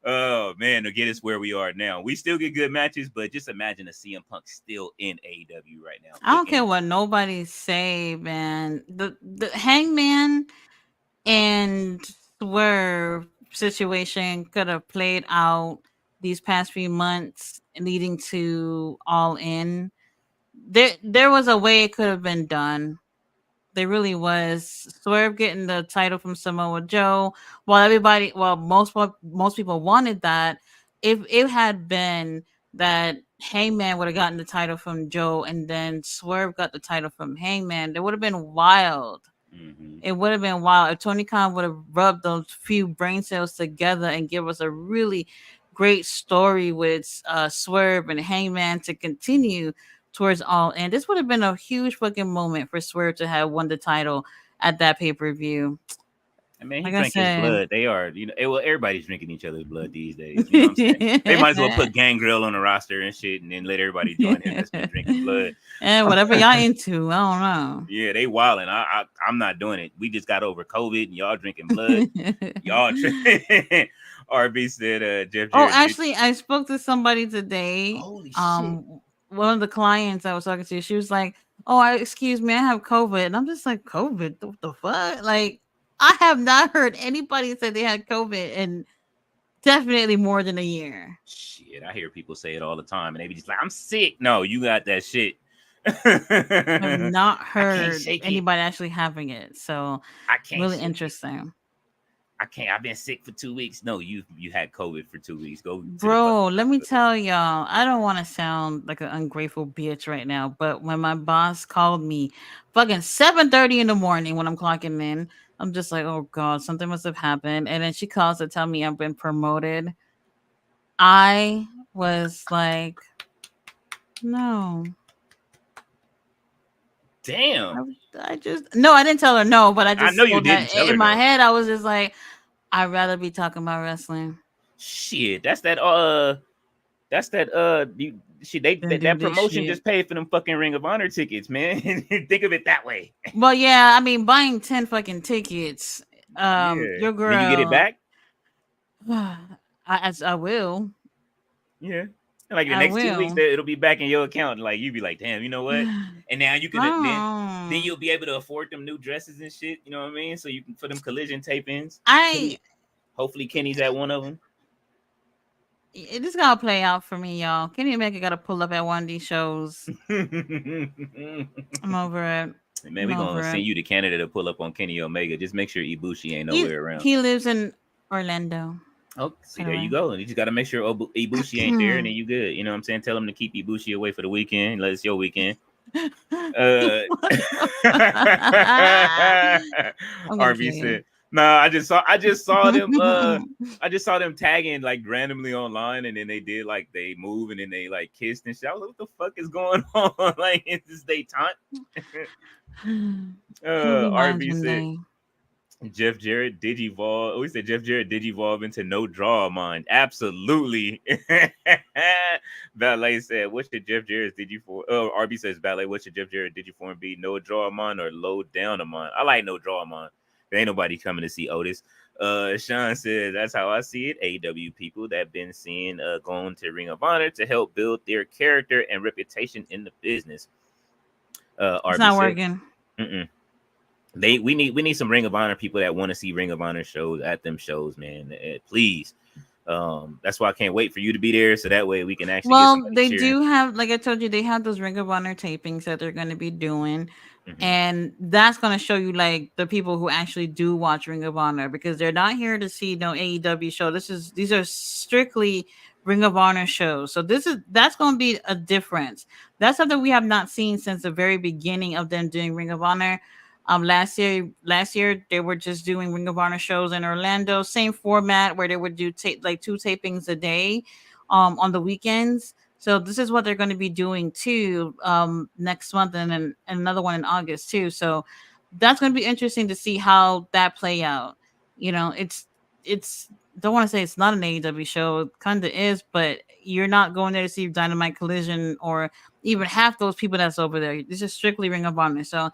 Oh man, to get us where we are now. We still get good matches, but just imagine a CM Punk still in AEW right now. I don't care what nobody say, man. The Hangman and Swerve situation could have played out these past few months leading to All In. There was a way it could have been done. There really was. Swerve getting the title from Samoa Joe, while most people wanted that. If it had been that Hangman would have gotten the title from Joe and then Swerve got the title from Hangman, it would have been wild. Mm-hmm. It would have been wild if Tony Khan would have rubbed those few brain cells together and give us a really great story with Swerve and Hangman to continue towards all end. This would have been a huge fucking moment for Swerve to have won the title at that pay-per-view. I mean, he Like I drank his said, blood. They are, well, everybody's drinking each other's blood these days. You know what I'm saying? They might as well put Gangrel on the roster and shit, and then let everybody join him that's been drinking blood. And whatever y'all into, I don't know. Yeah, they wilding. I'm not doing it. We just got over COVID, and y'all drinking blood. Y'all. RB said, Jeff Jarrett. Oh, actually, I spoke to somebody today. Holy shit. One of the clients I was talking to, she was like, "Oh, excuse me, I have COVID," and I'm just like, "COVID? What the fuck?" Like, I have not heard anybody say they had COVID in definitely more than a year. Shit, I hear people say it all the time, and they be just like, "I'm sick." No, you got that shit. I've not heard anybody actually having it, so I can't. Really interesting. I can't. I've been sick for 2 weeks. No, you had COVID for 2 weeks. Go, bro. Let me tell y'all. I don't want to sound like an ungrateful bitch right now, but when my boss called me, fucking 7:30 in the morning when I'm clocking in, I'm just like, oh god, something must have happened. And then she calls to tell me I've been promoted. I was like, no. Damn. I didn't tell her no, but I know you didn't tell her. In my head, I was just like, I'd rather be talking about wrestling. Shit, that promotion just paid for them fucking Ring of Honor tickets, man. Think of it that way. Well, yeah, I mean, buying 10 fucking tickets. Your girl. Did you get it back? I will. Yeah. Like the next 2 weeks, it'll be back in your account. Like you'll be like, damn, you know what? And now you can then you'll be able to afford them new dresses and shit. You know what I mean? So you can put them collision tape-ins. Hopefully Kenny's at one of them. It just gotta play out for me, y'all. Kenny Omega gotta pull up at one of these shows. I'm over it. Man, we're gonna send you to Canada to pull up on Kenny Omega. Just make sure Ibushi ain't nowhere around. He lives in Orlando. Oh, see, there you go. You just gotta make sure Ibushi ain't there, and then you good. You know what I'm saying? Tell him to keep Ibushi away for the weekend. Let it's your weekend. RB said, "Nah, I just saw them. I just saw them tagging like randomly online, and then they move and then they like kissed and shit. I was like, what the fuck is going on? Like, is this they taunt?" RB said, Jeff Jarrett digivolve. We said Jeff Jarrett digivolve into no draw mind. Absolutely. Ballet said, "What should Jeff Jarrett's digiform?" Oh, RB says, "Ballet, what should Jeff Jarrett digiform be? No draw mind or low down a mind?" I like no draw mind. There ain't nobody coming to see Otis. Sean says, "That's how I see it. AEW people that been seeing going to Ring of Honor to help build their character and reputation in the business." It's not working. We need some Ring of Honor people that want to see Ring of Honor shows at them shows, man. Please. That's why I can't wait for you to be there, so that way we can actually. Well, they do have, like I told you, they have those Ring of Honor tapings that they're going to be doing, and that's going to show you like the people who actually do watch Ring of Honor, because they're not here to see no AEW show. These are strictly Ring of Honor shows. So that's going to be a difference. That's something we have not seen since the very beginning of them doing Ring of Honor. Last year they were just doing Ring of Honor shows in Orlando, same format where they would do like 2 tapings a day, on the weekends. So this is what they're going to be doing too, next month, and then another one in August too. So that's going to be interesting to see how that play out. You know, it's don't want to say it's not an AEW show, it kind of is, but you're not going there to see Dynamite Collision or even half those people that's over there. This is strictly Ring of Honor. So,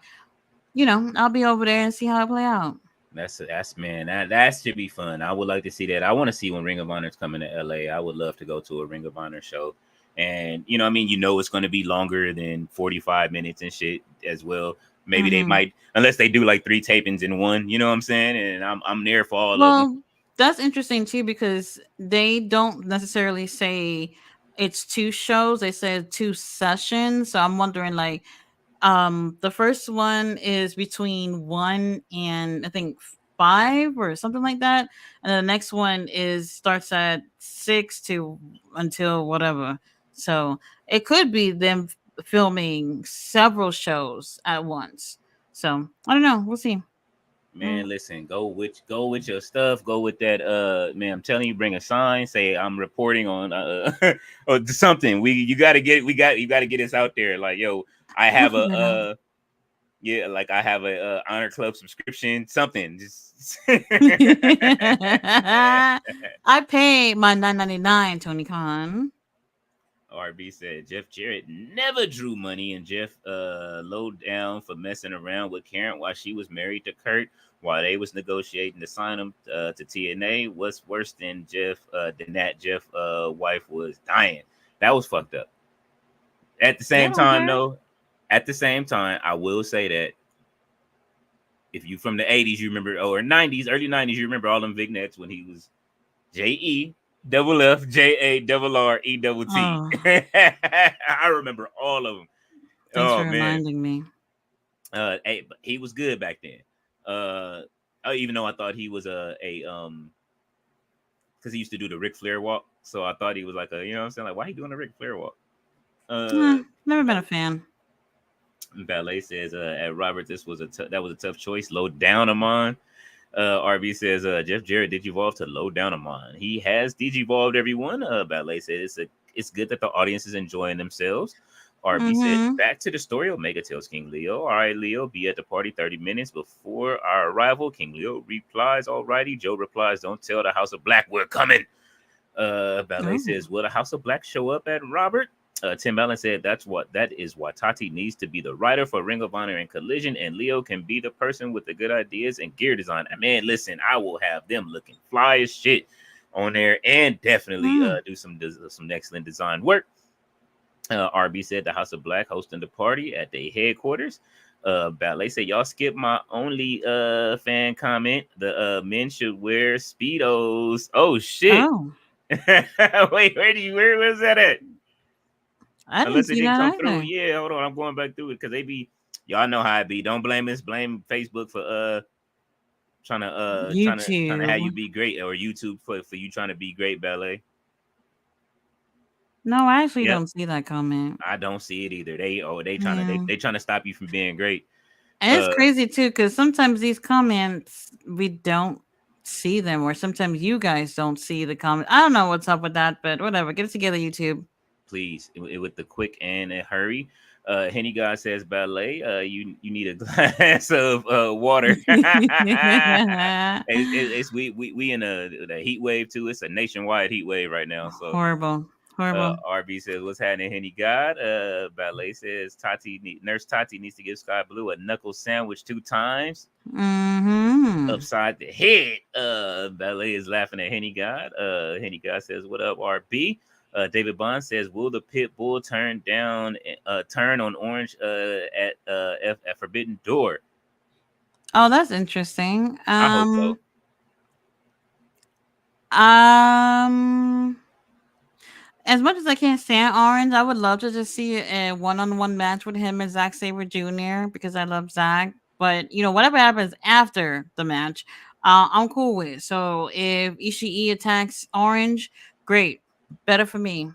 you know, I'll be over there and see how it play out. That's man. That should be fun. I would like to see that. I want to see when Ring of Honor is coming to LA. I would love to go to a Ring of Honor show. And it's going to be longer than 45 minutes and shit as well. Maybe they might, unless they do like 3 tapings in one. You know what I'm saying? And I'm there for all of them. That's interesting too, because they don't necessarily say it's 2 shows. They said 2 sessions. So I'm wondering, like, the first one is between 1 and I think 5 or something like that, and the next one starts at 6 to until whatever. So it could be them filming several shows at once. So I don't know. We'll see. Man, listen, go with your stuff. Go with that. Man, I'm telling you, bring a sign. Say I'm reporting on or something. You got to get this out there. Like, yo, I have a yeah, like I have a honor club subscription. Something just. I pay my $9.99, Tony Khan. RB said Jeff Jarrett never drew money, and Jeff low down for messing around with Karen while she was married to Kurt while they was negotiating to sign him to TNA. What's worse than that Jeff wife was dying. That was fucked up. At the same time, though, I will say that if you from the 80s, you remember, or 90s, early 90s, you remember all them vignettes when he was JE double F J A double R E double T. Oh. I remember all of them. Thanks for reminding me. Hey, but he was good back then. Even though I thought he was because he used to do the Ric Flair walk, so I thought he was like you know what I'm saying, like why he doing the Ric Flair walk? Never been a fan. Ballet says at Robert, that was a tough choice. Low down Amon. RB says Jeff Jarrett digivolved to low down Amon. He has digivolved everyone. Ballet says it's good that the audience is enjoying themselves. RB said back to the story. Omega tells King Leo, all right, Leo, be at the party 30 minutes before our arrival. King Leo replies, all righty. Joe replies, don't tell the House of Black we're coming. Ballet says, will the House of Black show up at Robert? Tim Allen said that is why Tati needs to be the writer for Ring of Honor and Collision, and Leo can be the person with the good ideas and gear design. Man, listen, I will have them looking fly as shit on there, and definitely do some excellent design work. RB said the House of Black hosting the party at their headquarters. Ballet said y'all skip my only fan comment. The men should wear Speedos. Oh shit! Oh. Wait, where was that at? Unless it didn't come through. Yeah, hold on. I'm going back through it because they be, y'all know how it be. Don't blame us. Blame Facebook for trying to have you be great, or YouTube for you trying to be great, Ballet. No, I actually don't see that comment. I don't see it either. They trying to stop you from being great. And it's crazy too, because sometimes these comments we don't see them, or sometimes you guys don't see the comment. I don't know what's up with that, but whatever. Get it together, YouTube. Please, with the quick and a hurry. Henny God says, Ballet, you need a glass of water. We in a heat wave too. It's a nationwide heat wave right now. So horrible. RB says, what's happening, Henny God? Ballet says Nurse Tati needs to give Sky Blue a knuckle sandwich 2 times. Upside the head. Ballet is laughing at Henny God. Henny God says, what up, RB? David Bond says, will the pit bull turn on Orange at Forbidden Door? Oh, that's interesting. I hope so. As much as I can't stand Orange, I would love to just see a one-on-one match with him and Zack Sabre Jr. because I love Zack. But whatever happens after the match, I'm cool with. So if Ishii attacks Orange, great. Better for me.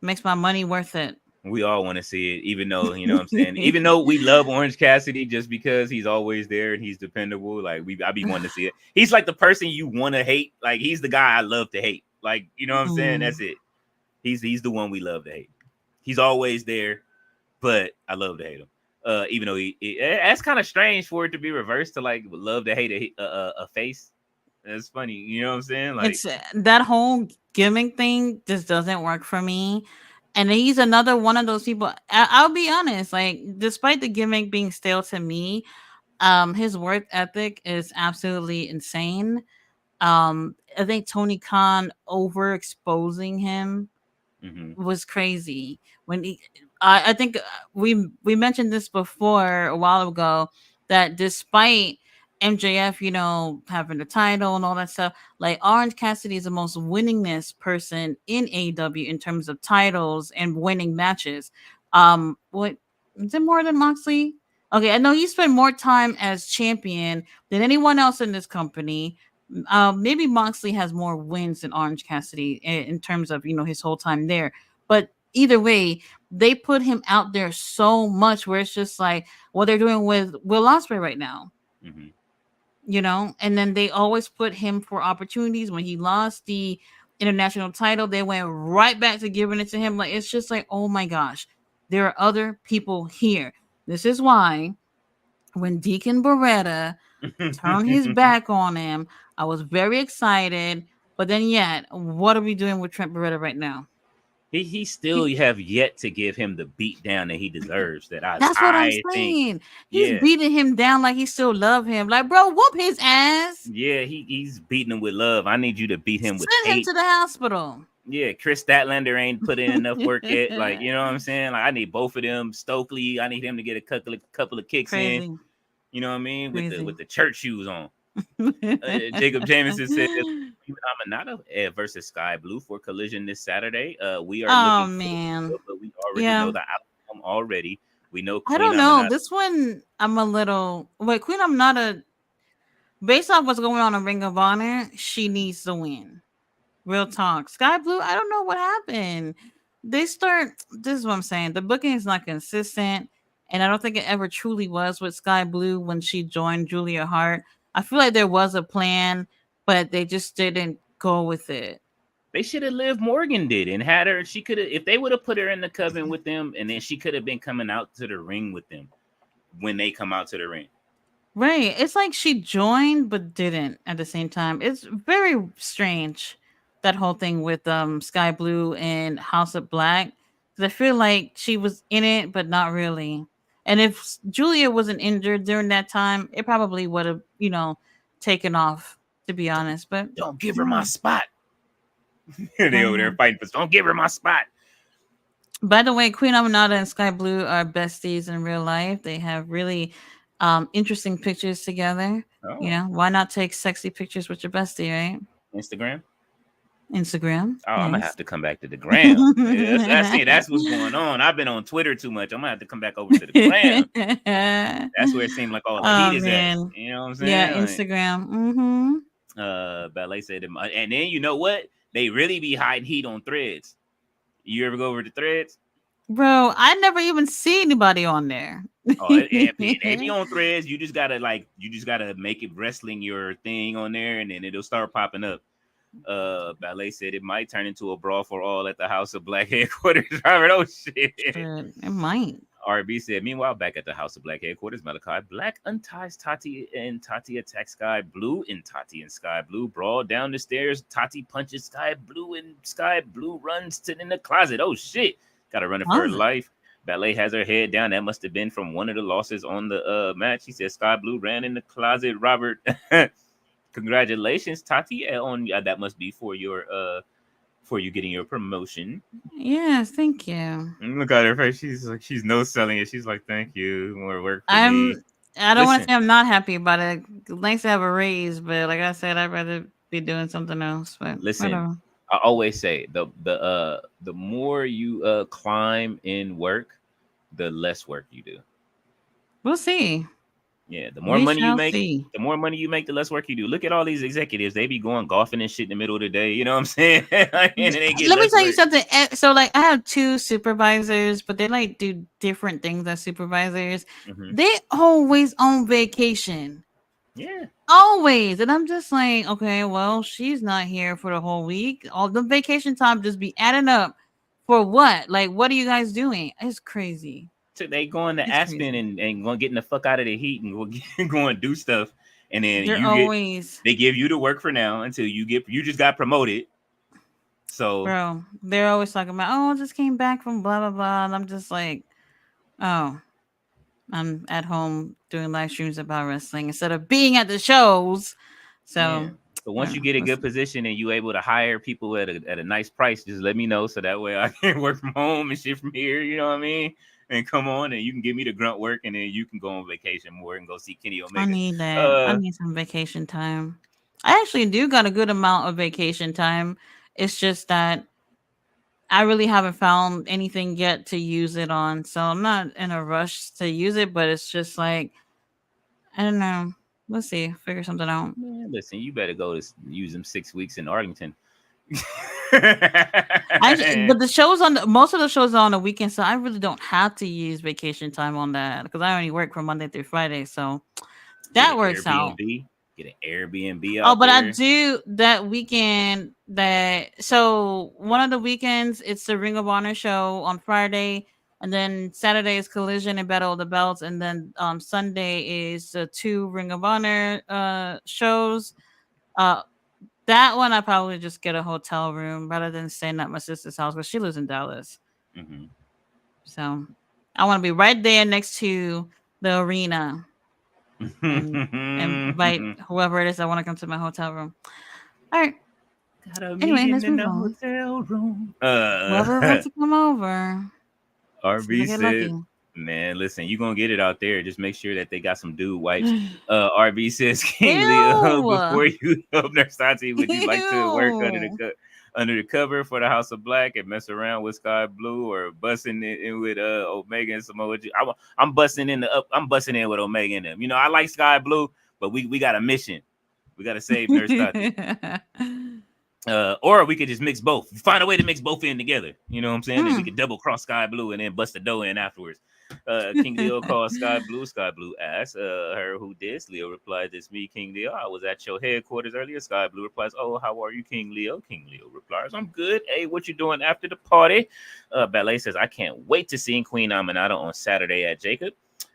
Makes my money worth it. We all want to see it, even though, you know what I'm saying? Even though we love Orange Cassidy just because he's always there and he's dependable. Like, I be wanting to see it. He's like the person you want to hate. Like, he's the guy I love to hate. Like, you know what I'm saying? That's it. He's the one we love to hate. He's always there, but I love to hate him. Even though that's kind of strange for it to be reversed to like love to hate a face. That's funny. You know what I'm saying? Like, it's that whole gimmick thing just doesn't work for me. And he's another one of those people. I'll be honest, like, despite the gimmick being stale to me, his work ethic is absolutely insane. I think Tony Khan overexposing him was crazy. I think we mentioned this before a while ago, that despite MJF, having the title and all that stuff, like, Orange Cassidy is the most winningest person in AEW in terms of titles and winning matches. What is it, more than Moxley? Okay, I know he spent more time as champion than anyone else in this company. Maybe Moxley has more wins than Orange Cassidy in terms of his whole time there. But either way, they put him out there so much where it's just like what they're doing with Will Ospreay right now. and then they always put him for opportunities. When he lost the international title, they went right back to giving it to him. Like, it's just like, oh my gosh, there are other people here. This is why when Deacon Beretta turned his back on him, I was very excited. But then yet, what are we doing with Trent Beretta right now? He still have yet to give him the beat down that he deserves. That's what I'm think, saying. He's beating him down like he still love him. Like, bro, whoop his ass. Yeah, he's beating him with love. I need you to beat him with hate. Send him to the hospital. Yeah, Chris Statlander ain't put in enough work yet. Like, you know what I'm saying? Like, I need both of them. Stokely, I need him to get a couple of kicks in. You know what I mean? With the church shoes on. Jacob Jameson said Amanada versus Sky Blue for Collision this Saturday. We are looking man. But we already know the outcome already. We know Queen I don't know. Amanada. This one I'm a little Queen Amanada, based off what's going on in Ring of Honor, she needs to win. Real talk. Sky Blue, I don't know what happened. This is what I'm saying. The booking is not consistent, and I don't think it ever truly was with Sky Blue when she joined Julia Hart. I feel like there was a plan, but they just didn't go with it. They should have Liv Morgan did and had her. She could have, if they would have put her in the coven with them, and then she could have been coming out to the ring with them when they come out to the ring. Right. It's like she joined but didn't at the same time. It's very strange, that whole thing with Sky Blue and House of Black. Because I feel like she was in it, but not really. And if Julia wasn't injured during that time, it probably would have, taken off, to be honest. But don't give her my spot. They over there fighting, but don't give her my spot. By the way, Queen Amanada and Sky Blue are besties in real life. They have really interesting pictures together. Oh. Why not take sexy pictures with your bestie, right? Instagram. Oh, yes. I'm gonna have to come back to the gram. That's what's going on. I've been on Twitter too much. I'm gonna have to come back over to the gram. That's where it seemed like all the heat is at. You know what I'm saying? Yeah, Instagram. Ballet said, and then you know what? They really be hiding heat on Threads. You ever go over to Threads? Bro, I never even see anybody on there. It be on Threads. You just gotta make it wrestling your thing on there, and then it'll start popping up. Ballet said it might turn into a brawl for all at the House of Black headquarters. Robert, oh shit, it might. RB said, meanwhile, back at the House of Black headquarters, Malachi Black unties Tati, and Tati attacks Sky Blue, and Tati and Sky Blue brawl down the stairs. Tati punches Sky Blue, and Sky Blue runs in the closet. Oh shit, gotta run it for her life. Ballet has her head down. That must have been from one of the losses on the match. He said Sky Blue ran in the closet. Robert, congratulations, Tati. On that must be for your for you getting your promotion. Yes, thank you. Look at her face. She's no selling it. She's like, thank you. More work for me. I don't want to say I'm not happy about it. Nice to have a raise, but like I said, I'd rather be doing something else. But listen, whatever. I always say the more you climb in work, the less work you do. We'll see. Yeah, the more money you make, the less work you do. Look at all these executives; they be going golfing and shit in the middle of the day. You know what I'm saying? Let me tell you something. So, like, I have 2 supervisors, but they like do different things as supervisors. Mm-hmm. They always on vacation. Yeah, always, and I'm just like, okay, well, she's not here for the whole week. All the vacation time just be adding up for what? Like, what are you guys doing? It's crazy. So they going to Aspen and going getting the fuck out of the heat and go and do stuff, and then they give you the work for now until you just got promoted. So, bro, they're always talking about, oh, I just came back from blah blah blah, and I'm just like, oh, I'm at home doing live streams about wrestling instead of being at the shows. So, yeah. But once you get a good position and you able to hire people at a nice price, just let me know so that way I can work from home and shit from here. You know what I mean? And come on, and you can give me the grunt work, and then you can go on vacation more and go see Kenny Omega. I need that. I need some vacation time. I actually do got a good amount of vacation time. It's just that I really haven't found anything yet to use it on. So I'm not in a rush to use it, but it's just like, I don't know. Let's see. Figure something out. Man, listen, you better go to use them 6 weeks in Arlington. But the shows most of the shows are on the weekend, so I really don't have to use vacation time on that because I only work from Monday through Friday, so that works out. get an Airbnb Oh, out but I there. do that weekend so one of the weekends it's the Ring of Honor show on Friday, and then Saturday is Collision and Battle of the Belts, and then Sunday is the two Ring of Honor shows. Uh that one I probably just get a hotel room rather than staying at my sister's house because she lives in Dallas. Mm-hmm. So I want to be right there next to the arena and invite whoever it is that want to come to my hotel room. All right. Got a Anyway, meeting let's in move the on. hotel room. Whoever wants to come over, it's gonna RB get says, lucky. man, listen, you gonna get it out there. Just make sure that they got some dude wipes. RB says, King Leo, Ew. before you help Nursanti, would you like to work Ew. under the cover for the House of Black and mess around with Sky Blue, or busting it in with Omega and Samoa Joe? I'm busting in with Omega and them. You know, I like Sky Blue, but we got a mission. We got to save Nursanti. Or we could just mix both. Find a way to mix both in together. You know what I'm saying? And we could double cross Sky Blue and then bust the dough in afterwards. King Leo called Sky Blue. Sky Blue asked her who this. Leo replied, "This me, King Leo. I was at your headquarters earlier." Sky Blue replies, "Oh, how are you, King Leo?" King Leo replies, "I'm good. Hey, what you doing after the party?" Ballet says, "I can't wait to see Queen Aminata on Saturday at Jacob."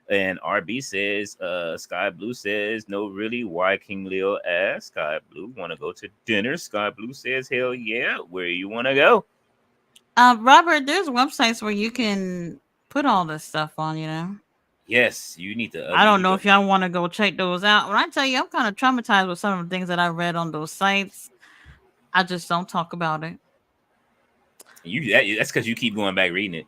And RB says, Sky Blue says, "No, really, why?" King Leo asks. Sky Blue, want to go to dinner? Sky Blue says, "Hell yeah, where you want to go?" Robert, there's websites where you can put all this stuff on, you know. Yes, you need I don't to know go. if y'all want to go check those out. When I tell you, I'm kind of traumatized with some of the things that I read on those sites. I just don't talk about it. That's because you keep going back reading it.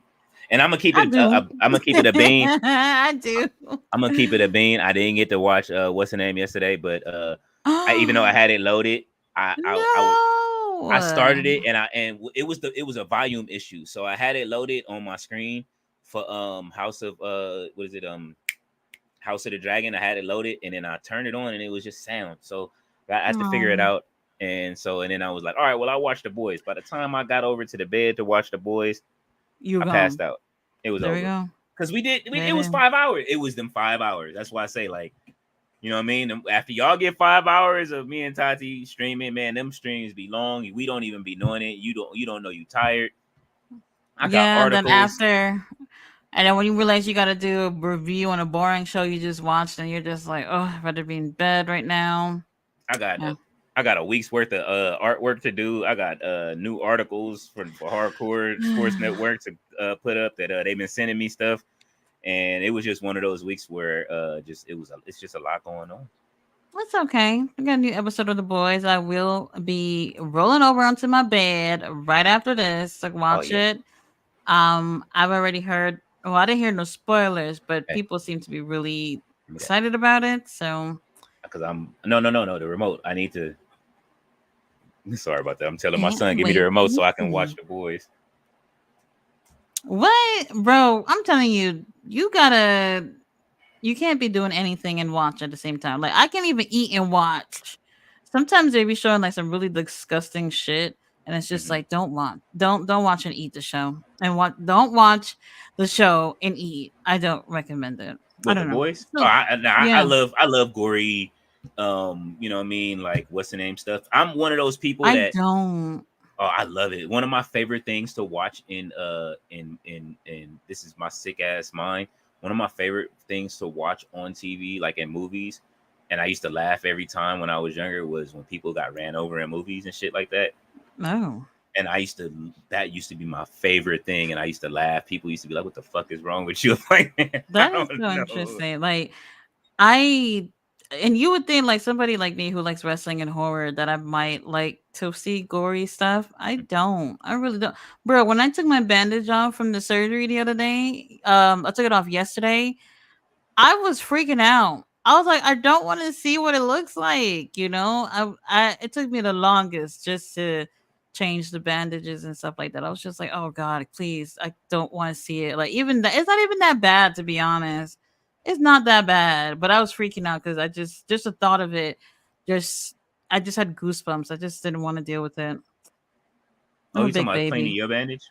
And I'm gonna keep I it. do. I'm gonna keep it a bean. I do. I'm gonna keep it a bean. I didn't get to watch what's the name yesterday, but even though I had it loaded, I started No. it, and it was a volume issue, so I had it loaded on my screen for House of what is it House of the Dragon. I had it loaded, and then I turned it on, and it was just sound. So I had to figure it out, and then I was like, all right, well, I watched The Boys. By the time I got over to the bed to watch The Boys, You I gone. passed out. It was There we over go. because it There was it is. 5 hours. It was them 5 hours. That's why I say, like, you know what I mean? After y'all get 5 hours of me and Tati streaming, man, them streams be long. We don't even be knowing it. You don't know you tired. I got Yeah, and then articles. after, and then when you realize you got to do a review on a boring show you just watched, and you're just like, oh, I'd rather be in bed right now. I got Yeah. I got a week's worth of artwork to do. I got new articles for Hardcore Sports Network to put up that they've been sending me stuff, and it was just one of those weeks where it's just a lot going on. That's okay. I got a new episode of The Boys. I will be rolling over onto my bed right after this to Oh watch yeah. it. I've already heard. Well, I didn't hear no spoilers, but Hey, people seem to be really give me that. excited about it. So Because I'm no the remote. I need to. Sorry about that. I'm telling my can't son, give me the wait remote to so I can watch see. The Boys. What, bro? I'm telling you, you can't be doing anything and watch at the same time. Like I can't even eat and watch. Sometimes they be showing like some really disgusting shit, and it's just Mm-hmm. like don't watch and eat the show, and don't watch the show and eat. I don't recommend it. I What, The don't know. Boys? Oh, So yeah, I love gory. You know what I mean? Like, what's the name stuff? I'm one of those people I that don't. I love it. One of my favorite things to watch in this is my sick ass mind. One of my favorite things to watch on TV, like in movies, and I used to laugh every time when I was younger, was when people got ran over in movies and shit like that. No, And that used to be my favorite thing, and I used to laugh. People used to be like, "What the fuck is wrong with you?" Like, I that is don't so know. interesting. Like I and you would think like somebody like me who likes wrestling and horror that I might like to see gory stuff. I don't. I really don't. Bro, when I took my bandage off from the surgery the other day, I took it off yesterday. I was freaking out. I was like, I don't want to see what it looks like, you know? It took me the longest just to change the bandages and stuff like that. I was just like, oh God, please, I don't want to see it. Like even that, it's not even that bad to be honest. It's not that bad, but I was freaking out because just the thought of it, just I just had goosebumps. I just didn't want to deal with it. I'm Oh, a you talking big about cleaning baby. your bandage?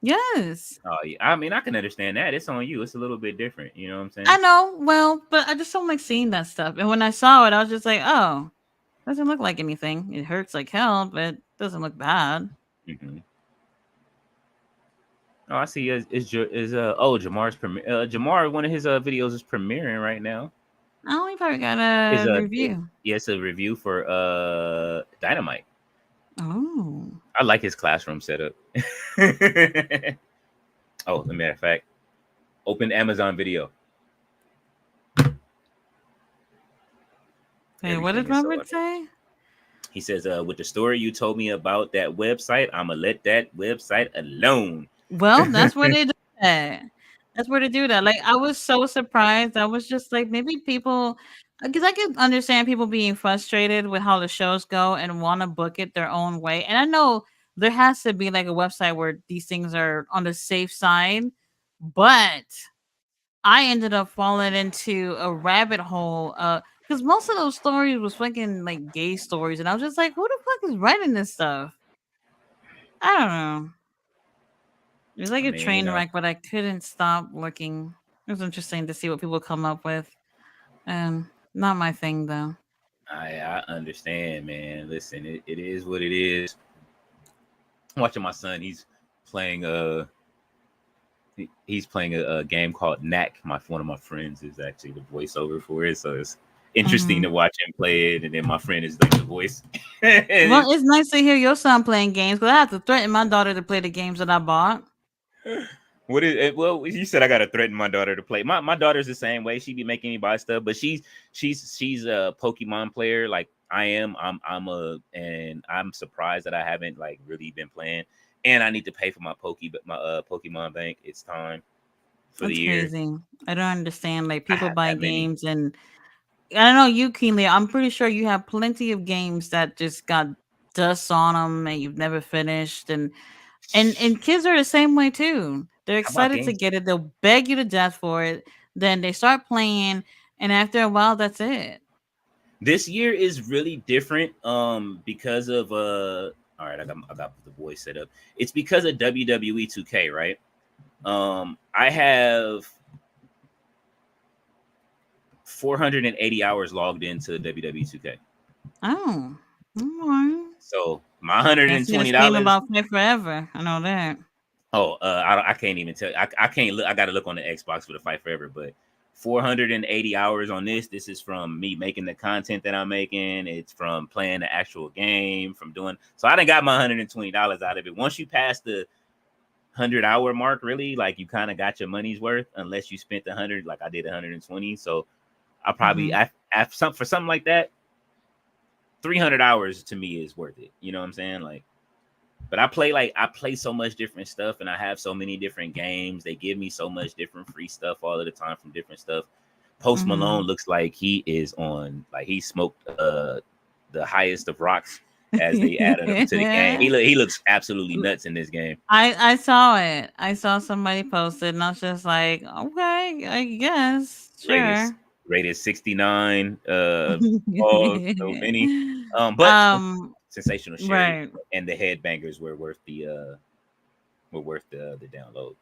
Yes. Oh, yeah. I mean, I can understand that. It's on you. It's a little bit different. You know what I'm I saying? know. Well, but I just don't like seeing that stuff. And when I saw it, I was just like, oh, doesn't look like anything. It hurts like hell, but it doesn't look bad. Mm-hmm. Oh, I see. Jamar's Jamar, one of his videos is premiering right now. Oh, we probably got Is a it, review. yeah, it's a review for Dynamite. Oh. I like his classroom setup. Oh, as a matter of fact, open Amazon Video. Hey, what Everything did is so Robert under. say? He says, with the story you told me about that website, I'ma let that website alone. Well, that's where they do that. That's where they do that. Like, I was so surprised. I was just like, maybe people, because I can understand people being frustrated with how the shows go and want to book it their own way. And I know there has to be like a website where these things are on the safe side, but I ended up falling into a rabbit hole. Because most of those stories was fucking like gay stories, and I was just like, who the fuck is writing this stuff? I don't know. It was like I a mean, train wreck, but I couldn't stop looking. It was interesting to see what people come up with. Not my thing though. I understand, man. Listen, it is what it is. I'm watching my son. Playing he's playing a game called Knack. One of my friends is actually the voiceover for it, so it's interesting Hmm. to watch him play it. And then my friend is like the voice. Well, it's nice to hear your son playing games because I have to threaten my daughter to play the games that I bought. What is it? Well, you said I gotta threaten my daughter to play. My daughter's the same way. She be making me buy stuff, but she's a Pokemon player like I am. And I'm surprised that I haven't like really been playing. And I need to pay for my Pokemon bank. It's time for the That's year. crazy. I don't understand. Like I people have buy that many. games, and I don't know you, Keenly. I'm pretty sure you have plenty of games that just got dust on them and you've never finished, and kids are the same way too. They're How about excited to games? get it. They'll beg you to death for it. Then they start playing, and after a while, that's it. This year is really different because of all right, I got the voice set up. It's because of WWE 2K, right? I have 480 hours logged into WWE 2K. Oh, alright. So my $120. Can't see this game about play forever. I know that. Oh, I can't even tell. I can't look. I got to look on the Xbox for the Fight Forever. But 480 hours on this. This is from me making the content that I'm making. It's from playing the actual game. From doing. So I done got my $120 out of it. Once you pass the 100-hour mark, really, like you kind of got your money's worth. Unless you spent 100, like I did 120. So I probably Mhm. for something like that, 300 hours to me is worth it. You know what I'm saying? Like, but I play so much different stuff, and I have so many different games. They give me so much different free stuff all of the time from different stuff. Post Malone Mhm. looks like he is on, like he smoked the highest of rocks as they added him to the game. He looks absolutely nuts in this game. I saw it. I saw somebody post it, and I was just like, okay, I guess, Rated sure. rated 69. Oh, so many. But um, sensational Sherry right. and the headbangers were worth the download.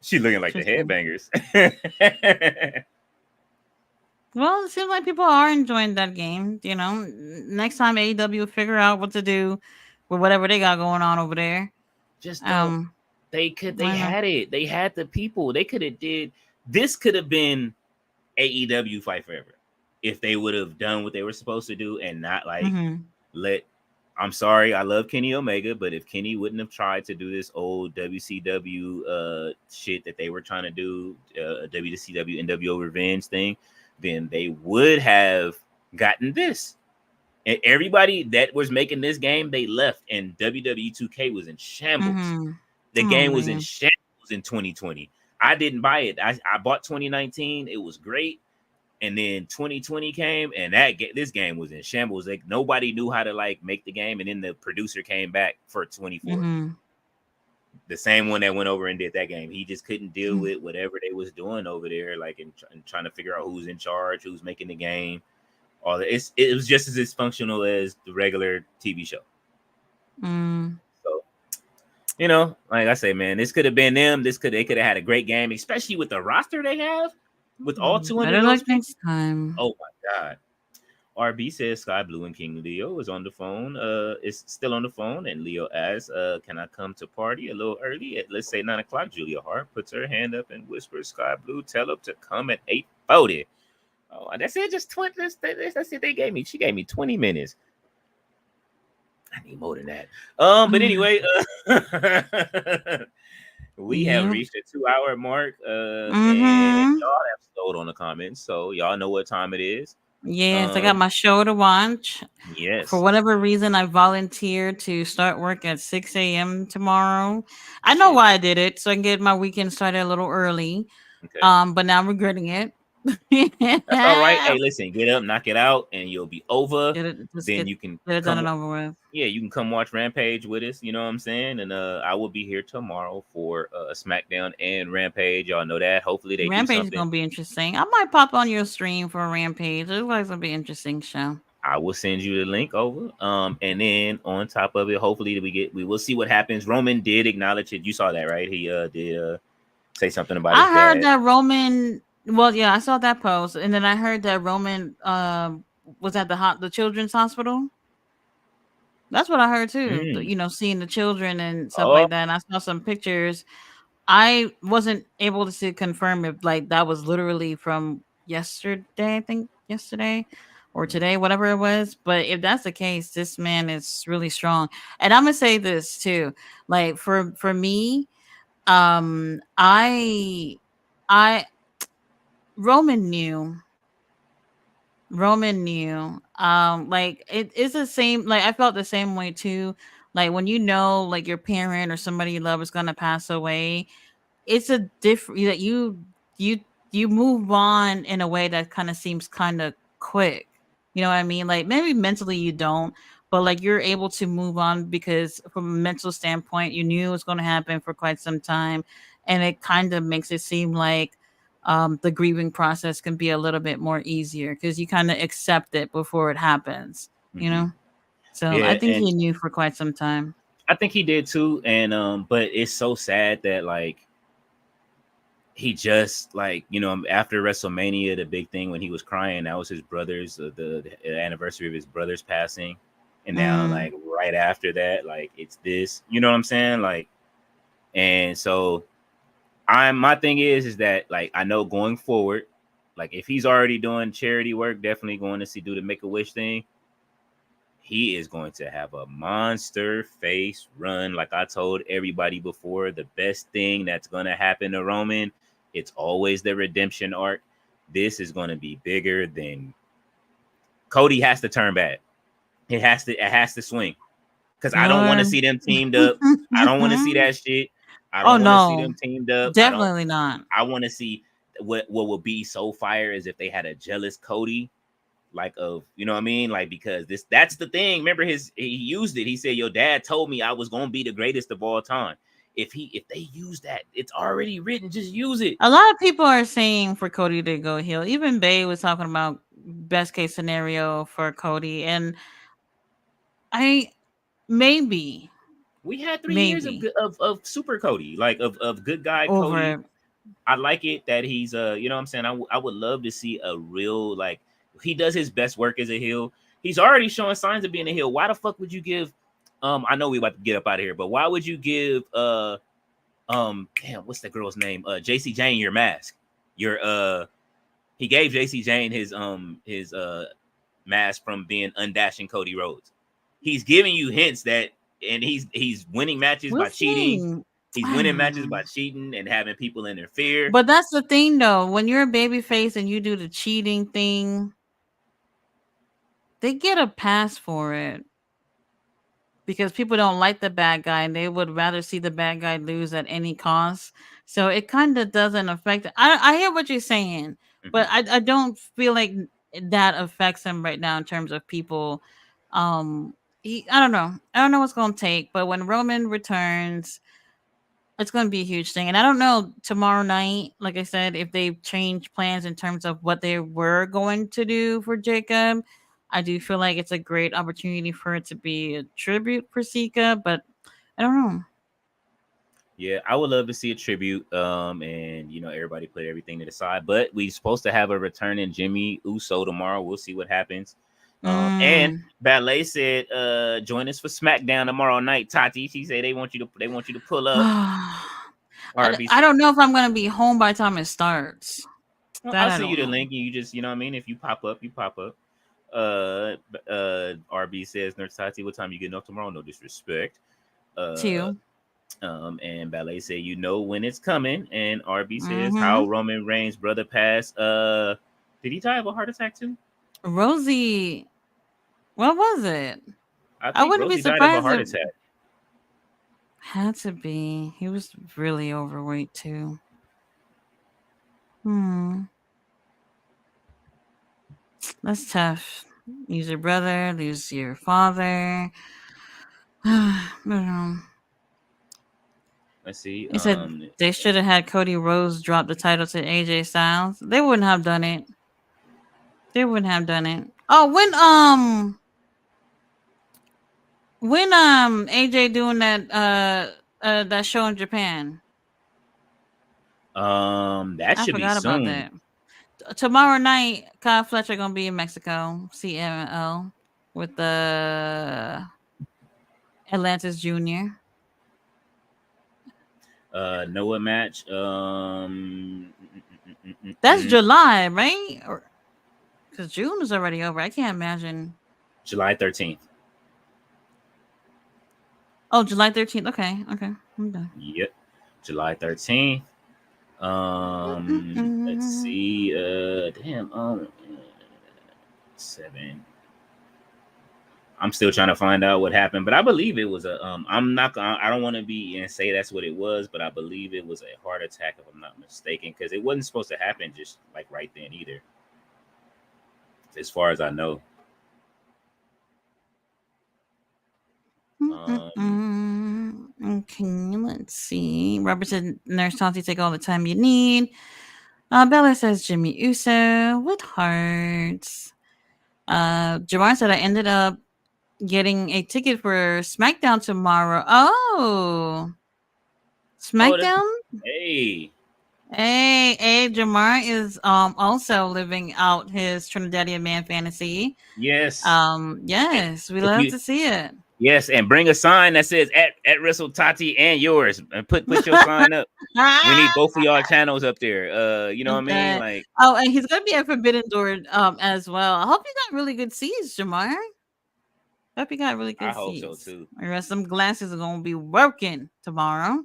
She looking like the Interesting. headbangers. Well, it seems like people are enjoying that game. Next time AEW figure out what to do with whatever they got going on over there. Just don't. Um, They I know. had it. They had the people. They could have did this. Could have been AEW Fight Forever if they would have done what they were supposed to do and not like Hmm. let. I'm sorry, I love Kenny Omega, but if Kenny wouldn't have tried to do this old WCW shit that they were trying to do, WCW NWO Revenge thing, then they would have gotten this. And everybody that was making this game, they left, and WWE 2K was in shambles. Hmm. The Oh game was in man. shambles in 2020. I didn't buy it. I bought 2019. It was great. And then 2020 came, and this game was in shambles. Like nobody knew how to like make the game. And then the producer came back for 24. Hmm. The same one that went over and did that game. He just couldn't deal with whatever they was doing over there, like and trying to figure out who's in charge, who's making the game. All that. It was just as dysfunctional as the regular TV show. Mm. So you know, like I say, man, this could have been them. They could have had a great game, especially with the roster they have, with all 200 Better of luck those picks. next time. Oh my god. RB says Sky Blue and King Leo is on the phone. Is still on the phone, and Leo asks, "Can I come to party a little early at let's say 9 o'clock?" Julia Hart puts her hand up and whispers, "Sky Blue, tell him to come at 8:40." Oh, that's it. Just 20. That's it. They gave me. She gave me 20 minutes. I need more than that. But anyway, we have Yep. reached a 2 hour mark. And Mm-hmm. y'all have slowed on the comments, so y'all know what time it is. Yes, I got Um, my show to watch. For yes. whatever reason, I volunteered to start work at 6 a.m. tomorrow. I know Shit. why I did it, so I can get my weekend started a little early. Okay. But now I'm regretting it. That's all right. get Hey, listen, get up, knock it out, and you'll be over. it, just Then you can get it done come. and over with. Yeah, you can come watch Rampage with us. You know what I'm saying? And I will be here tomorrow for SmackDown and Rampage. Y'all know that. Hopefully they do Rampage is something. gonna be interesting. I might pop on your stream for Rampage. It looks like it's gonna be an interesting show. I will send you the link over. And then on top of it, hopefully we will see what happens. Roman did acknowledge it. You saw that, right? He did say something about his I heard dad. that Roman. Well, yeah, I saw that post, and then I heard that Roman was at the children's hospital. That's what I heard too. Mm. Seeing the children and stuff Oh, like that. And I saw some pictures. I wasn't able to see confirm if like that was literally from yesterday. I think yesterday or today, whatever it was. But if that's the case, this man is really strong. And I'm gonna say this too. Like for me, I Roman knew. Roman knew. Like it is the same. Like I felt the same way too. Like when you know, like your parent or somebody you love is gonna pass away, it's a different that you you move on in a way that kind of seems kind of quick. You know what I mean? Like maybe mentally you don't, but like you're able to move on because from a mental standpoint, you knew it was going to happen for quite some time, and it kind of makes it seem like the grieving process can be a little bit more easier because you kind of accept it before it happens. You mm-hmm. know, so I Yeah, think and he knew for quite some time. I think he did too. And but it's so sad that like he just like after WrestleMania, the big thing when he was crying, that was his brother's the anniversary of his brother's passing, and now Mm. like right after that, like it's this, you know what I'm saying? Like, and so my thing is that like I know going forward, like if he's already doing charity work, definitely going to do the Make a Wish thing. He is going to have a monster face run. Like I told everybody before, the best thing that's going to happen to Roman, it's always the redemption arc. This is going to be bigger than Cody has to turn bad. It has to swing. Because I don't want to Or see them teamed up. I don't want to see that shit. I oh don't want to see no, them teamed up. definitely not. I want to see what would be so fire is if they had a jealous Cody, like of what I mean, like because that's the thing. Remember he used it. He said your dad told me I was gonna be the greatest of all time. If they use that, it's already written. Just use it. A lot of people are saying for Cody to go heel. Even Bay was talking about best case scenario for Cody, and I maybe We had 3 years of maybe of super Cody, like of good guy over Cody. it. I like it that he's what I'm saying. I would love to see a real like he does his best work as a heel. He's already showing signs of being a heel. Why the fuck would you give I know we about to get up out of here, but why would you give damn, what's that girl's name? JC Jane your mask. Your he gave JC Jane his mask from being undashing Cody Rhodes. He's giving you hints that and he's winning matches We'll by cheating. see. He's winning matches by cheating and having people interfere. But that's the thing, though. When you're a babyface and you do the cheating thing, they get a pass for it because people don't like the bad guy and they would rather see the bad guy lose at any cost. So it kind of doesn't affect it. I hear what you're saying, but Mm-hmm. I don't feel like that affects him right now in terms of people. Um, I don't know. I don't know what's going to take, but when Roman returns, it's going to be a huge thing. And I don't know tomorrow night, like I said, if they've changed plans in terms of what they were going to do for Jacob. I do feel like it's a great opportunity for it to be a tribute for Sika, but I don't know. Yeah, I would love to see a tribute. And everybody put everything to the side. But we supposed to have a returning Jimmy Uso tomorrow. We'll see what happens. And Ballet said, join us for SmackDown tomorrow night. Tati, she said they want you to pull up. I don't know if I'm gonna be home by the time it starts. I'll send you the link, and you just, if you pop up, you pop up. RB says, Nurse Tati, what time you getting up tomorrow? No disrespect. 2. And Ballet said, when it's coming. And RB says, how Roman Reigns' brother passed. Did he die of a heart attack too? Rosie, what was it? I wouldn't be surprised. Died of a heart attack. Had to be. He was really overweight too. That's tough. Lose your brother, lose your father. Let's see. He said they should have had Cody Rhodes drop the title to AJ Styles. They wouldn't have done it. Oh, when AJ doing that show in Japan? That should be soon. I forgot about that. Tomorrow night, Kyle Fletcher gonna be in Mexico, CML, with the Atlantis Jr. Noah match. That's July, right? Because June is already over. I can't imagine. July 13th. Oh, July 13th. Okay. I'm done. Yep. July 13th. Let's see. 7. I'm still trying to find out what happened, but I believe it was a I don't want to be and say that's what it was, but I believe it was a heart attack if I'm not mistaken, because it wasn't supposed to happen just like right then either, as far as I know. Okay, let's see. Robert said, Nurse Tati, take all the time you need. Bella says, Jimmy Uso with hearts. Jamar said, I ended up getting a ticket for SmackDown tomorrow. Oh, SmackDown? Hey, Jamar is also living out his Trinidadian man fantasy. Yes. Yes, we love to see it. Yes, and bring a sign that says at Wrestle Tati and yours, and put your sign up. We need both of y'all channels up there. You know what I mean? Like, and he's gonna be at Forbidden Door as well. I hope you got really good seats, Jamar. Hope you got really good seats. I hope so too. Some glasses are gonna be working tomorrow.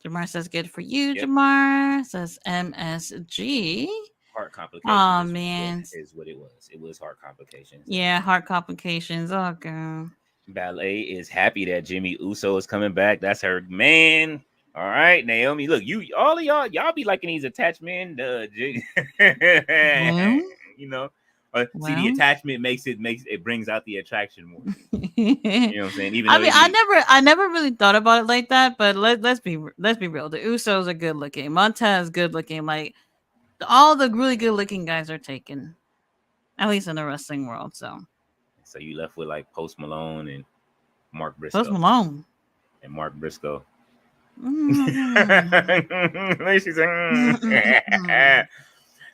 Jamar says, good for you, yep. Jamar says MSG. Heart complications. Oh man, is what it was. It was heart complications. Yeah, heart complications. Oh god. Ballet is happy that Jimmy Uso is coming back. That's her man. All right, Naomi. Look, all of y'all be liking these attached men. See, the attachment makes it brings out the attraction more. You know what I'm saying? Even I never really thought about it like that. But let's be real. The Usos are good looking. Montez good looking. Like all the really good looking guys are taken, at least in the wrestling world. So you left with like Post Malone and Mark Briscoe. Post Malone and Mark Briscoe. She's like,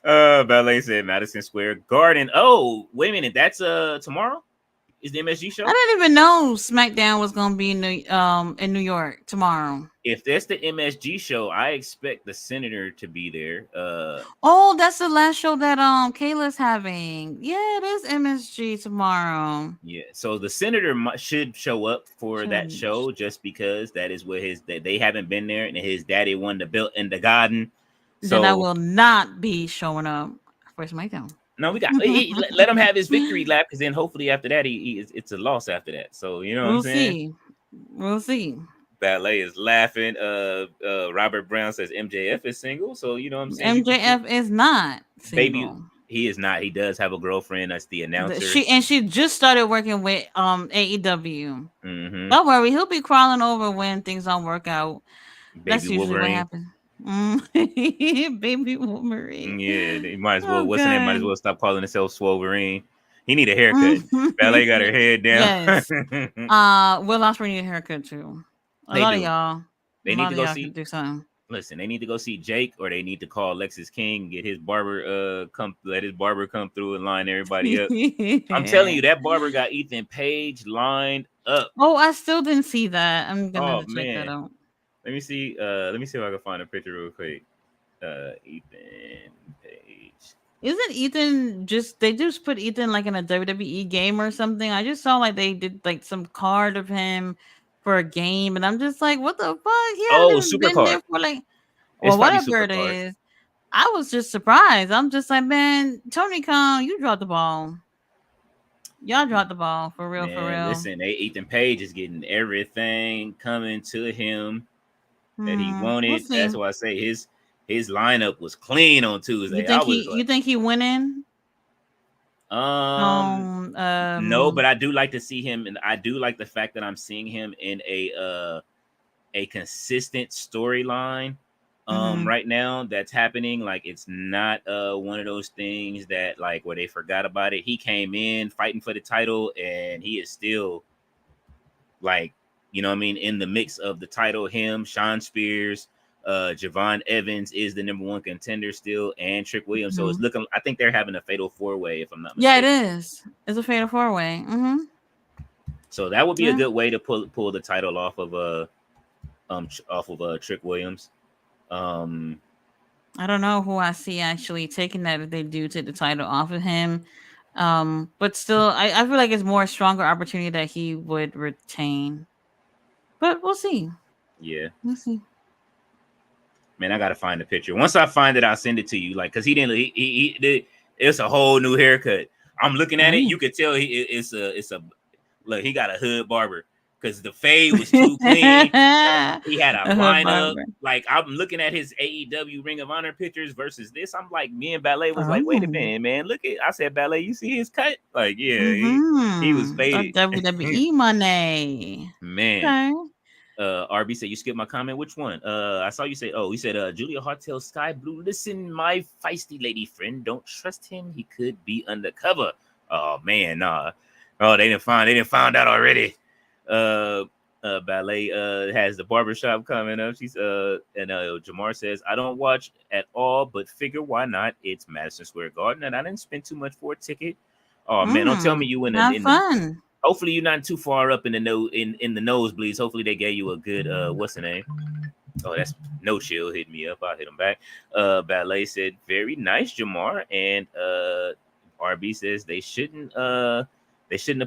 Ballet said Madison Square Garden. Oh, wait a minute. That's tomorrow? Is the MSG show? I didn't even know SmackDown was gonna be in New York tomorrow. If that's the MSG show, I expect the Senator to be there. Oh, that's the last show that Kayla's having. Yeah, it is MSG tomorrow. Yeah, so the Senator should show up for that show just because that is where they haven't been there, and his daddy won the belt in the garden. So then I will not be showing up for SmackDown. No, we got let him have his victory lap, because then hopefully after that it's a loss after that. So you know what I'm saying? We'll see. Ballet is laughing. Robert Brown says MJF is single, so you know what I'm saying. MJF is not single. Baby, he is not. He does have a girlfriend. That's the announcer. She just started working with AEW. Mm-hmm. Don't worry, he'll be crawling over when things don't work out. Baby That's usually Wolverine. what happens. Baby Wolverine. Yeah, they might as well. What's the name? Might as well stop calling himself Swoverine. He need a haircut. Ballet got her head down. Yes. Will Ospreay need a haircut too. A They lot of do. y'all. They A need lot to of go y'all see. can do something. Listen, they need to go see Jake, or they need to call Lexus King, get his barber let his barber come through and line everybody up. I'm telling you, that barber got Ethan Page lined up. Oh, I still didn't see that. I'm gonna have Oh to check that man. out. Let me see. Let me see if I can find a picture real quick. Ethan Page. Isn't Ethan they just put Ethan like in a WWE game or something? I just saw like they did like some card of him for a game, and I'm just like, what the fuck? He hasn't Oh, even been there Supercard. for like, It's well, probably whatever it Supercard. is. I was just surprised. I'm just like, man, Tony Khan, you dropped the ball. Y'all dropped the ball for real, for Man, real. listen, Ethan Page is getting everything coming to him that he We'll wanted. see. That's why I say his lineup was clean on Tuesday. I was You like, think he winning? um, no, but I do like to see him, and I do like the fact that I'm seeing him in a consistent storyline right now that's happening. Like, it's not one of those things that like where they forgot about it. He came in fighting for the title, and he is still like, you know what I mean, in the mix of the title. Him, Sean Spears, Javon Evans is the number one contender still, and Trick Williams. So it's looking, I think they're having a fatal 4-way, if I'm not mistaken. Yeah, it is. It's a fatal 4-way. So that would be a good way to pull the title off of Trick Williams. I don't know who I see actually taking that if they do take the title off of him. But still, I feel like it's more stronger opportunity that he would retain. But we'll see. Yeah. We'll see. Man, I gotta find the picture. Once I find it, I'll send it to you. Like, cause he didn't. He did. It's a whole new haircut. I'm looking at it. You could tell it's a. Look, he got a hood barber because the fade was too clean. He had a lineup. Like, I'm looking at his AEW Ring of Honor pictures versus this. I'm like, me and Ballet was like, wait a minute, man. Look at. I said, Ballet, you see his cut? Like, yeah, he was faded. WWE money, man. Okay. RB said, you skipped my comment. Which one? I saw you say, he said, Julia Hartel Sky Blue. Listen, my feisty lady friend, don't trust him. He could be undercover. Oh man, nah. Oh, they didn't find out already. Ballet has the barbershop coming up. She's and Jamar says, I don't watch at all, but figure why not? It's Madison Square Garden, and I didn't spend too much for a ticket. Oh man, don't tell me you in the hopefully you're not too far up in the in the nosebleeds. Hopefully they gave you a good what's the name? Oh, that's No Chill hit me up. I'll hit him back. Ballet said, very nice, Jamar. And RB says they shouldn't have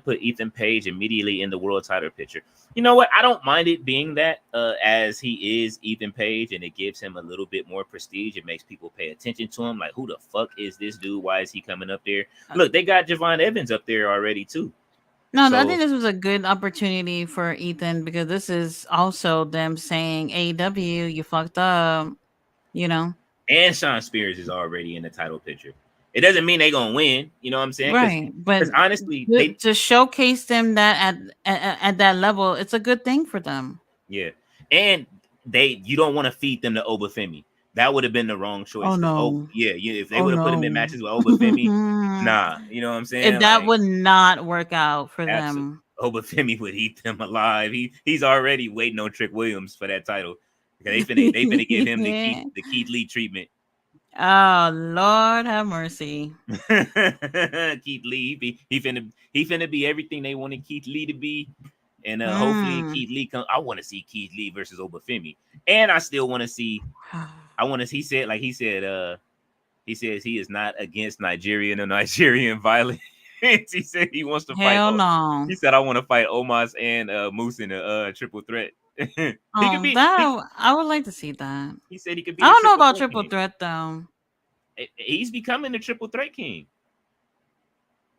put Ethan Page immediately in the world title picture. You know what? I don't mind it being that as he is Ethan Page, and it gives him a little bit more prestige. It makes people pay attention to him. Like, who the fuck is this dude? Why is he coming up there? Look, they got Javon Evans up there already too. No, I think this was a good opportunity for Ethan because this is also them saying, AEW, you fucked up, you know. And Sean Spears is already in the title picture. It doesn't mean they're gonna win, you know what I'm saying? Right, but honestly, to showcase them that at that level, it's a good thing for them. Yeah, and you don't want to feed them to Obafemi. That would have been the wrong choice. Oh no, if they would have put him in matches with Obafemi, nah, you know what I'm saying? That would not work out for them. Obafemi would eat them alive. He's already waiting on Trick Williams for that title. They finna give him the Keith Lee treatment. Oh Lord, have mercy. Keith Lee, he finna be everything they wanted Keith Lee to be, and hopefully Keith Lee come. I want to see Keith Lee versus Obafemi, and I still want to see. He says he is not against Nigerian or Nigerian violence. He said he wants to fight. Hell no. He said I want to fight Omos and Moose in a triple threat. I would like to see that. He said he could be. I don't know about triple threat though. He's becoming the triple threat king.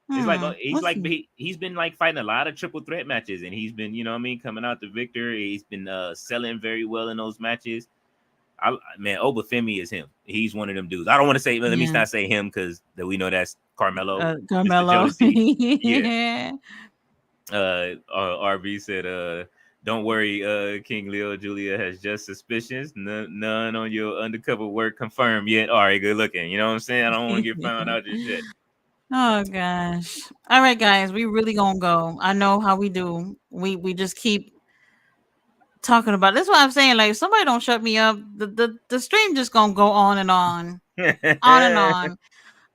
He's been like fighting a lot of triple threat matches, and he's been, you know what I mean, coming out the victor. He's been selling very well in those matches. Obafemi is him. He's one of them dudes. I don't want to say. Let me not say him because we know that's Carmelo. Carmelo. Yeah. RV said, don't worry, King Leo. Julia has just suspicions. None on your undercover work confirmed yet. All right, good looking. You know what I'm saying? I don't want to get found out just yet. Oh gosh. All right, guys, we really gonna go. I know how we do. We just keep talking about. That's why I'm saying, like, if somebody don't shut me up, the stream just gonna go on and on, on and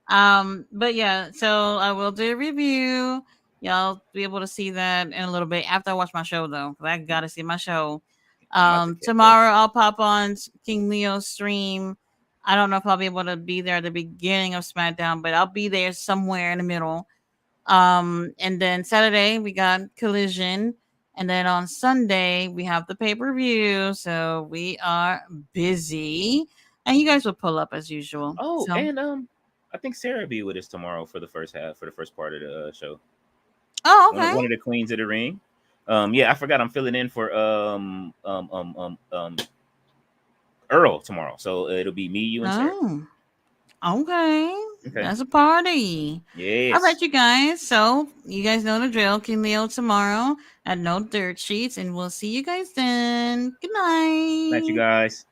on. But yeah, so I will do a review. Y'all be able to see that in a little bit after I watch my show, though, because I gotta see my show. I'm about to catch up. Tomorrow I'll pop on King Leo's stream. I don't know if I'll be able to be there at the beginning of SmackDown, but I'll be there somewhere in the middle. And then Saturday we got Collision, and then on Sunday we have the pay-per-view. So we are busy, and you guys will pull up as usual. Oh, So, and I think Sarah will be with us tomorrow for the first half, for the first part of the show. oh, One of, okay. one of the queens of the ring. Yeah, I forgot I'm filling in for Earl tomorrow, so it'll be me, you, and Sarah. Oh, okay. Okay. That's a party. Yes. All right, you guys. So you guys know the drill. King Leo tomorrow at No Dirt Sheets, and we'll see you guys then. Good night. Night, you guys.